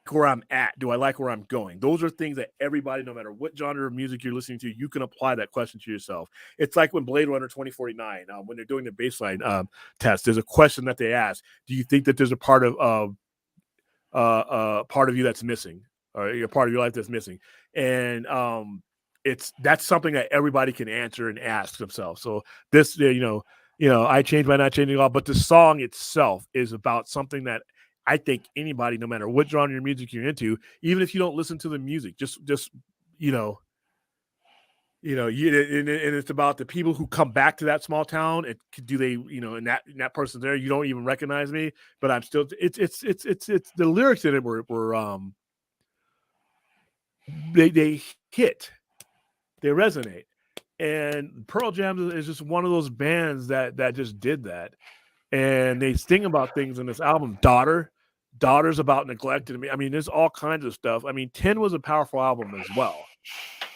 where I'm at? Do I like where I'm going? Those are things that everybody, no matter what genre of music you're listening to, you can apply that question to yourself. It's like when Blade Runner 2049, when they're doing the baseline test, there's a question that they ask. Do you think that there's a part of you that's missing, or a part of your life that's missing? And that's something that everybody can answer and ask themselves. So this, I changed by not changing all, but the song itself is about something that I think anybody, no matter what genre of music you're into, even if you don't listen to the music, and it's about the people who come back to that small town. And do they, and that person's there, you don't even recognize me, but I'm still. It's the lyrics in it were they hit, they resonate, and Pearl Jam is just one of those bands that just did that. And they sing about things in this album. Daughter's about neglect. I mean, there's all kinds of stuff. I mean, 10 was a powerful album as well.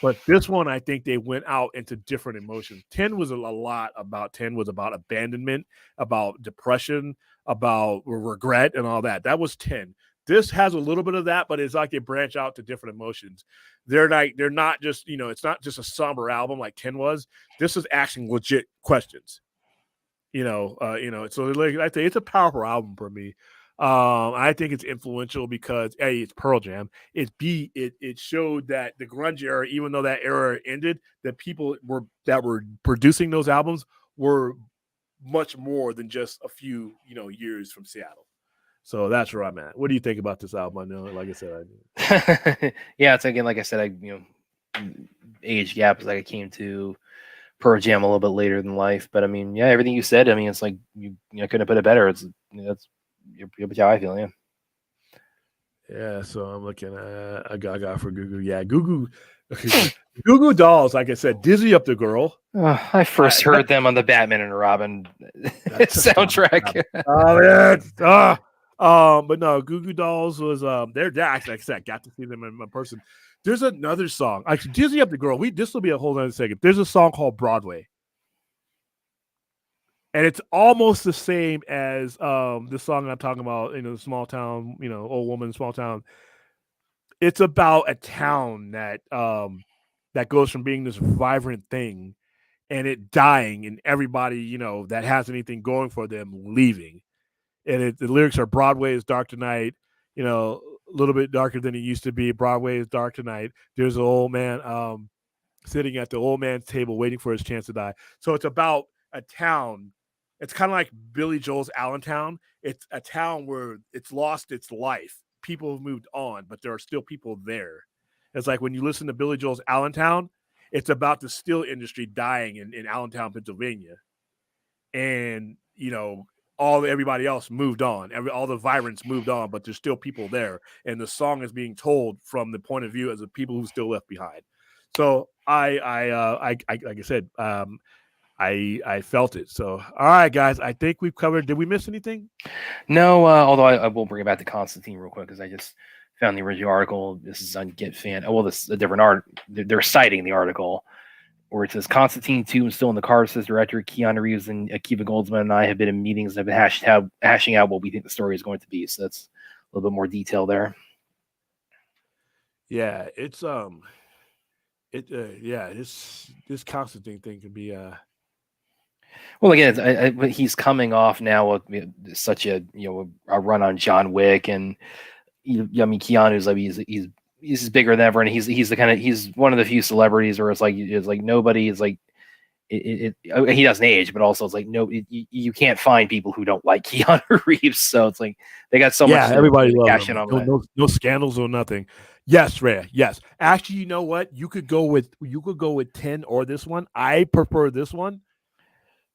But this one, I think they went out into different emotions. 10 was a lot about 10 was about abandonment, about depression, about regret, and all that. That was 10. This has a little bit of that, but it's like they branch out to different emotions. They're not just, it's not just a somber album like 10 was. This is asking legit questions. So like I think it's a powerful album for me. I think it's influential because A, it's Pearl Jam. It's B, it showed that the grunge era, even though that era ended, that people that were producing those albums were much more than just a few, years from Seattle. So that's where I'm at. What do you think about this album? I know, like I said, Yeah, it's again, like I said, age gap is like I came to Pearl Jam a little bit later than life, but I mean, yeah, everything you said, I mean, it's like you couldn't put it better. It's that's how I feel, yeah. Yeah, so I'm looking at a Gaga for Goo Goo. Yeah, Goo Goo, Goo Goo Dolls. Like I said, Dizzy Up the Girl. I first heard them on the Batman and Robin soundtrack. But no, Goo Goo Dolls was they're actually, like I said, I got to see them in person. There's another song. Actually, Dizzy Up the Girl. This will be a whole other second. There's a song called Broadway. And it's almost the same as the song I'm talking about, small town, old woman, small town. It's about a town that that goes from being this vibrant thing and it dying, and everybody, that has anything going for them leaving. And the lyrics are Broadway is dark tonight, a little bit darker than it used to be. Broadway is dark tonight. There's an old man sitting at the old man's table waiting for his chance to die. So it's about a town. It's kind of like Billy Joel's Allentown. It's a town where it's lost its life. People have moved on, but there are still people there. It's like when you listen to Billy Joel's Allentown, it's about the steel industry dying in Allentown, Pennsylvania. And, everybody else moved on. All the vibrants moved on, but there's still people there. And the song is being told from the point of view as the people who still left behind. So I like I said, I felt it. So, all right, guys, I think we've covered. Did we miss anything? No, although I will bring it back to Constantine real quick because I just found the original article. This is on Get Fan. Oh, well, this is a different art. They're citing the article where it says Constantine 2 is still in the cards. Says director Keanu Reeves and Akiva Goldsman and I have been in meetings and have been hashing out what we think the story is going to be. So that's a little bit more detail there. Yeah, it's this Constantine thing could be Well, again, he's coming off now with such a a run on John Wick, and I mean Keanu's like he's bigger than ever, and he's one of the few celebrities where it's like nobody is like he doesn't age, but also it's like you can't find people who don't like Keanu Reeves, so it's like they got so much. Everybody loves him. No scandals or nothing. Yes, Ray. Yes, actually, you know what? You could go with 10 or this one. I prefer this one.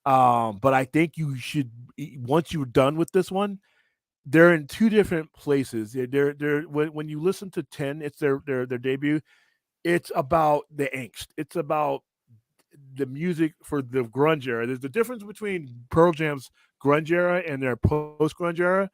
But I think you should, once you're done with this one, they're in two different places. They're when you listen to 10, it's their debut. It's about the angst. It's about the music for the grunge era. There's the difference between Pearl Jam's grunge era and their post grunge era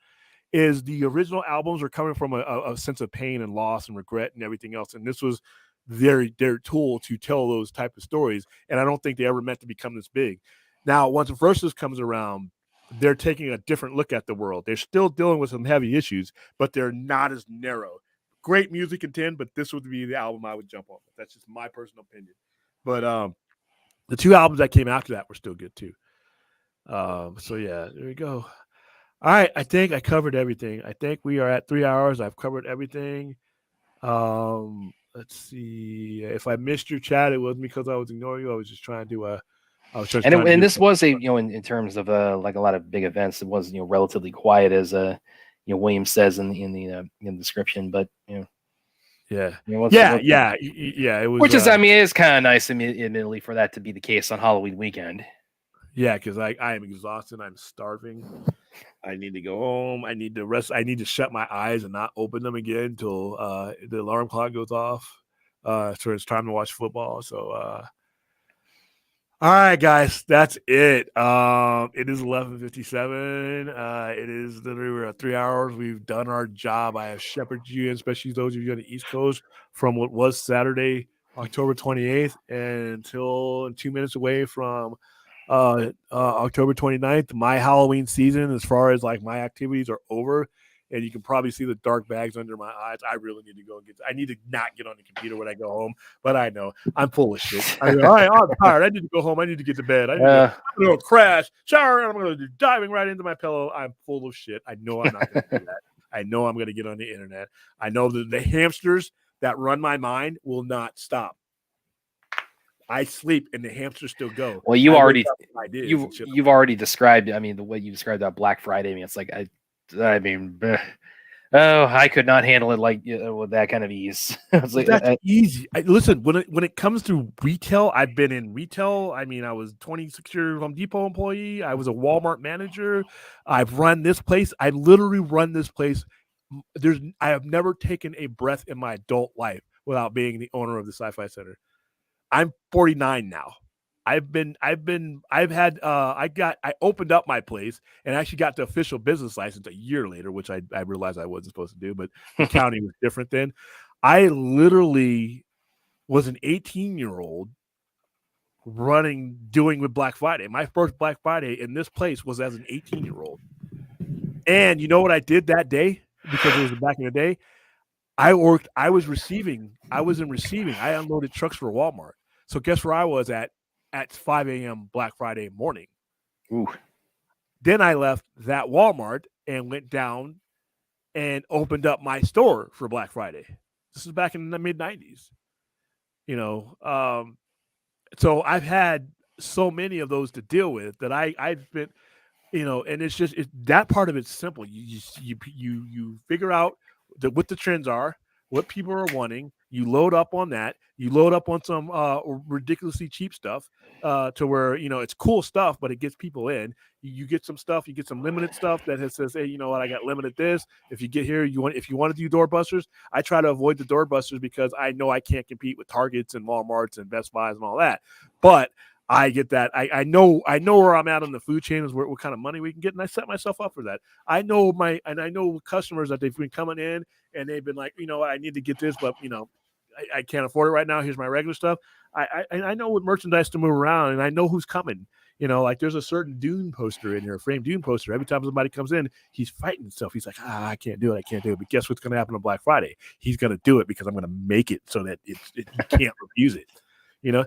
is the original albums are coming from a sense of pain and loss and regret and everything else. And this was their tool to tell those type of stories. And I don't think they ever meant to become this big. Now, once Versus comes around, they're taking a different look at the world. They're still dealing with some heavy issues, but they're not as narrow. Great music in 10, but this would be the album I would jump on. That's just my personal opinion. But the two albums that came after that were still good too. So yeah, there we go. All right, I think I covered everything. I think we are at 3 hours. I've covered everything. Let's see. If I missed your chat, it wasn't because I was ignoring you. I was just trying to and this was a in terms of like a lot of big events, it was relatively quiet as William says in the description, but yeah, it was, which is I mean it's kind of nice admittedly for that to be the case on Halloween weekend. Yeah, because I am exhausted. I'm starving. I need to go home. I need to rest. I need to shut my eyes and not open them again until the alarm clock goes off. So it's time to watch football. So all right, guys, that's it. It is 11:57. It is literally we're at 3 hours. We've done our job. I have shepherded you, especially those of you on the East Coast, from what was Saturday October 28th, until 2 minutes away from October 29th. My Halloween season, as far as like my activities, are over. And you can probably see the dark bags under my eyes. I really need to go and I need to not get on the computer when I go home. But I know I'm full of shit. I'm tired. I need to go home. I need to get to bed. I'm going to crash, shower, and I'm going to do diving right into my pillow. I'm full of shit. I know I'm not going to do that. I know I'm going to get on the internet. I know that the hamsters that run my mind will not stop. I sleep and the hamsters still go. Well, you've already described. I mean, the way you described that Black Friday. I mean, it's like I could not handle it like with that kind of ease. It's like, that's easy. Listen, when it comes to retail, I've been in retail. I mean, I was 26-year Home Depot employee. I was a Walmart manager. I've run this place. I literally run this place. I have never taken a breath in my adult life without being the owner of the Sci-Fi Center. I'm 49 now. I opened up my place and actually got the official business license a year later, which I realized I wasn't supposed to do, but the county was different then. I literally was an 18-year-old doing with Black Friday. My first Black Friday in this place was as an 18-year-old. And you know what I did that day? Because it was back in the day. I was in receiving. I unloaded trucks for Walmart. So guess where I was at 5 a.m. Black Friday morning. Ooh. Then I left that Walmart and went down and opened up my store for Black Friday. This is back in the mid-90s. So I've had so many of those to deal with that I've been, and it's just that part of it's simple. You figure out what the trends are, what people are wanting. You load up on that. You load up on some ridiculously cheap stuff to where, it's cool stuff, but it gets people in. You get some stuff. You get some limited stuff that says, hey, you know what? I got limited this. If you get here, if you want to do doorbusters, I try to avoid the doorbusters because I know I can't compete with Targets and Walmarts and Best Buys and all that. But I get that. I know where I'm at on the food chain is what kind of money we can get, and I set myself up for that. I know customers that they've been coming in and they've been like, I need to get this, but I can't afford it right now. Here's my regular stuff. I know what merchandise to move around, and I know who's coming. Like there's a certain Dune poster in here, a framed Dune poster. Every time somebody comes in, he's fighting himself. He's like, I can't do it. But guess what's going to happen on Black Friday? He's going to do it because I'm going to make it so that you can't refuse it.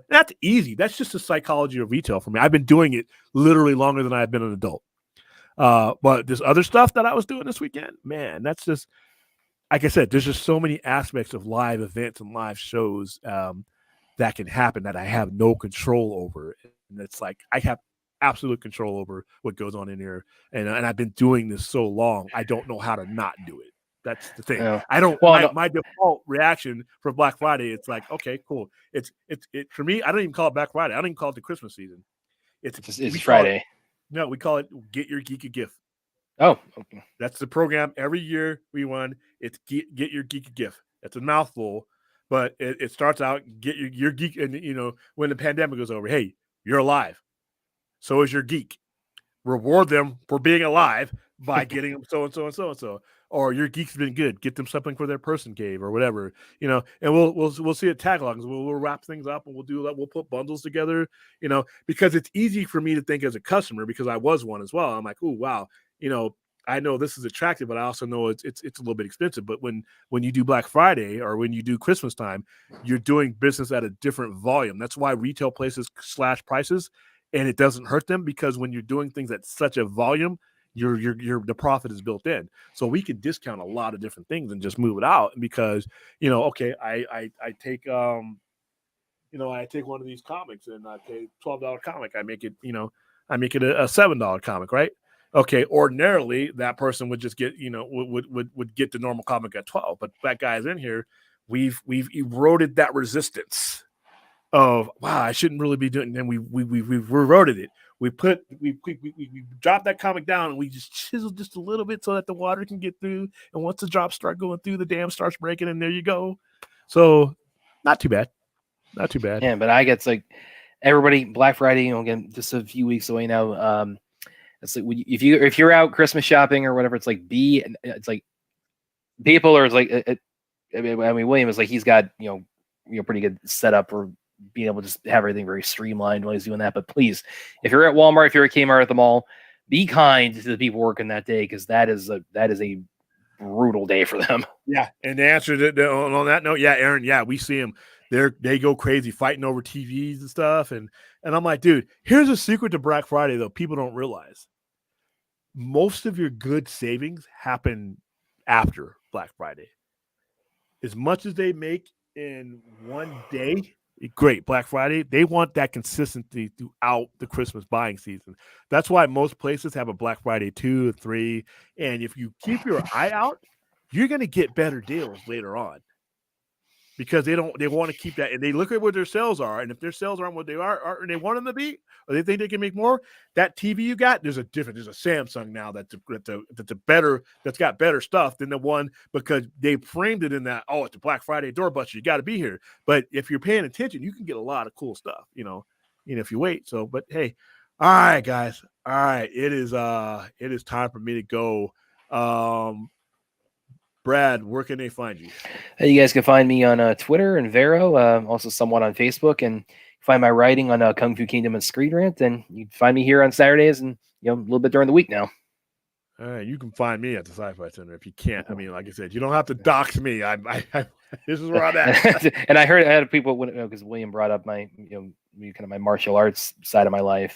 That's easy. That's just the psychology of retail for me. I've been doing it literally longer than I've been an adult. But this other stuff that I was doing this weekend, man, that's just, like I said, there's just so many aspects of live events and live shows that can happen that I have no control over. And it's like I have absolute control over what goes on in here. And I've been doing this so long, I don't know how to not do it. That's the thing. Yeah. I don't. My default reaction for Black Friday, it's like, okay, cool. It's for me. I don't even call it Black Friday. I don't even call it the Christmas season. It's Friday. We call it Get Your Geek a Gift. Oh, okay. That's the program every year we run. It's Get Your Geek a Gift. That's a mouthful, but it starts out get your geek, and when the pandemic goes over, hey, you're alive. So is your geek. Reward them for being alive by getting them so and so and so and so. Or your geek's been good. Get them something for their person cave or whatever, and we'll see it tagalongs. We'll wrap things up and we'll do that. We'll put bundles together, because it's easy for me to think as a customer because I was one as well. I'm like, oh wow, I know this is attractive, but I also know it's a little bit expensive. But when you do Black Friday or when you do Christmas time, you're doing business at a different volume. That's why retail places slash prices, and it doesn't hurt them because when you're doing things at such a volume, the profit is built in. So we can discount a lot of different things and just move it out because, okay, I take I take one of these comics and I pay $12 comic. I make it, a $7 comic, right? Okay, ordinarily that person would just get, would get the normal comic at 12, but that guy's in here. We've eroded that resistance of wow, I shouldn't really be doing it. And we've eroded it. We dropped that comic down and we just chiseled just a little bit so that the water can get through. And once the drops start going through, the dam starts breaking, and there you go. So not too bad. Yeah, but I guess like everybody, Black Friday, again, just a few weeks away now. It's like if you're out Christmas shopping or whatever, it's like people are like, I mean, William is like he's got pretty good setup for being able to just have everything very streamlined while he's doing that. But please, if you're at Walmart, if you're at Kmart, at the mall, be kind to the people working that day, because that is a brutal day for them. Yeah, and the answer on that note, yeah, Aaron, yeah, we see them. They go crazy fighting over TVs and stuff, and I'm like, dude, here's a secret to Black Friday though. People don't realize most of your good savings happen after Black Friday. As much as they make in one day, great Black Friday, they want that consistency throughout the Christmas buying season. That's why most places have a Black Friday 2 or 3, and if you keep your eye out, you're going to get better deals later on, because they want to keep that, and they look at what their sales are, and if their sales aren't what they are, and they want them to be, or they think they can make more, that TV you got, there's a Samsung now that's a better, that's got better stuff than the one, because they framed it in that, oh, it's a Black Friday doorbuster, you got to be here. But if you're paying attention, you can get a lot of cool stuff, if you wait. So, but hey, all right, guys, all right, it is time for me to go. Brad, where can they find you? You guys can find me on Twitter and Vero, also somewhat on Facebook, and find my writing on Kung Fu Kingdom and Screen Rant. And you can find me here on Saturdays and a little bit during the week now. All right, you can find me at the Sci-Fi Center if you can't. I mean, like I said, you don't have to dox me. I this is where I'm at. And I had people because William brought up my kind of my martial arts side of my life.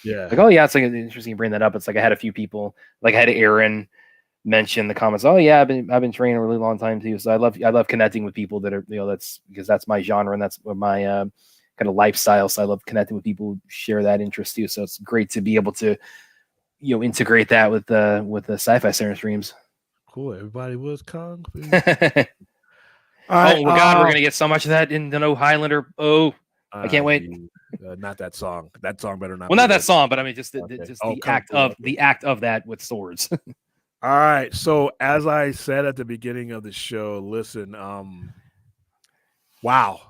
Yeah. Like, oh yeah, it's like interesting you bring that up. It's like I had a few people, like I had Aaron mention the comments. Oh yeah, I've been training a really long time too. So I love connecting with people that are that's because that's my genre and that's my kind of lifestyle. So I love connecting with people who share that interest too. So it's great to be able to integrate that with the Sci-Fi Center streams. Cool. Everybody was Kung Fu. All right, God, we're gonna get so much of that in the Highlander. Oh, I can't wait. Not that song. That song better not. Well, not that song, but I mean just the act of that with swords. All right. So as I said at the beginning of the show, listen, wow.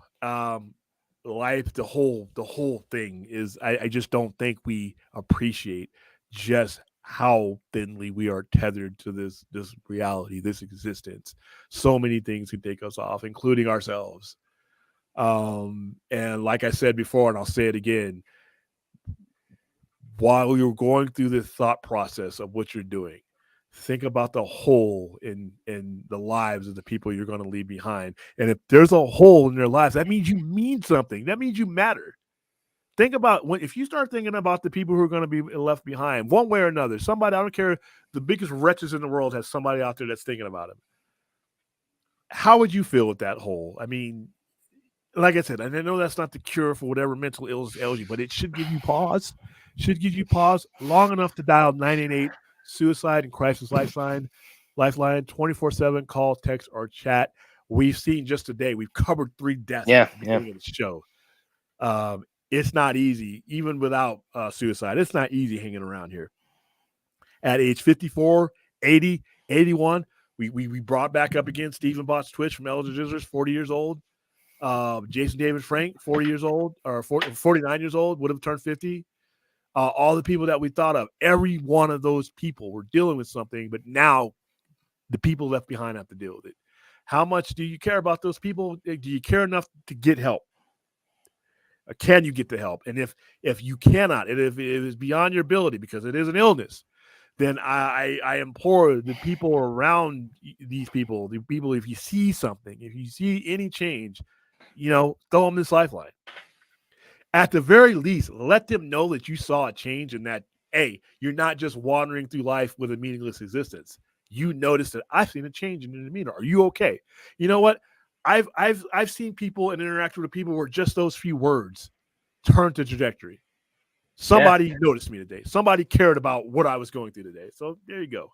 Life, the whole thing is, I just don't think we appreciate just how thinly we are tethered to this reality, this existence. So many things can take us off, including ourselves. And like I said before, and I'll say it again, while you're going through this thought process of what you're doing, think about the hole in the lives of the people you're going to leave behind. And if there's a hole in their lives, that means you mean something. That means you matter. Think about if you start thinking about the people who are going to be left behind, one way or another, somebody, I don't care, the biggest wretches in the world has somebody out there that's thinking about them. How would you feel with that hole? I mean, like I said, I know that's not the cure for whatever mental illness ails you, but it should give you pause. Should give you pause long enough to dial 988 Suicide and Crisis Lifeline 24/7, call, text, or chat. We've seen just today, we've covered 3 deaths at the beginning of the show. It's not easy, even without suicide. It's not easy hanging around here. At age 54, 80, 81, we brought back up again Stephen Bot's Twitch from Elder Jizzers, 40 years old. Jason David Frank, 40 years old, or 49 years old, would have turned 50. All the people that we thought of, every one of those people were dealing with something, but now the people left behind have to deal with it. How much do you care about those people? Do you care enough to get help? Or can you get the help? And if you cannot, and if it is beyond your ability because it is an illness, then I implore the people around these people, if you see something, if you see any change, throw them this lifeline. At the very least, let them know that you saw a change and that, hey, you're not just wandering through life with a meaningless existence. You noticed that I've seen a change in your demeanor. Are you okay? You know what? I've seen people and interacted with people where just those few words turned the trajectory. Somebody noticed me today. Somebody cared about what I was going through today. So there you go.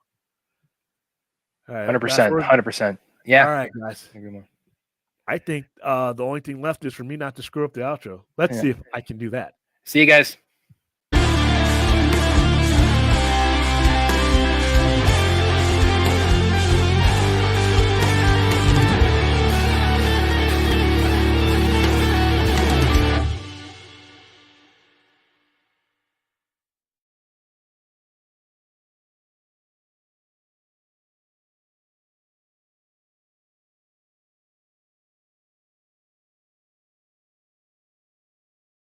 All right, 100%. Yeah. All right, guys. I think the only thing left is for me not to screw up the outro. Let's see if I can do that. See you guys.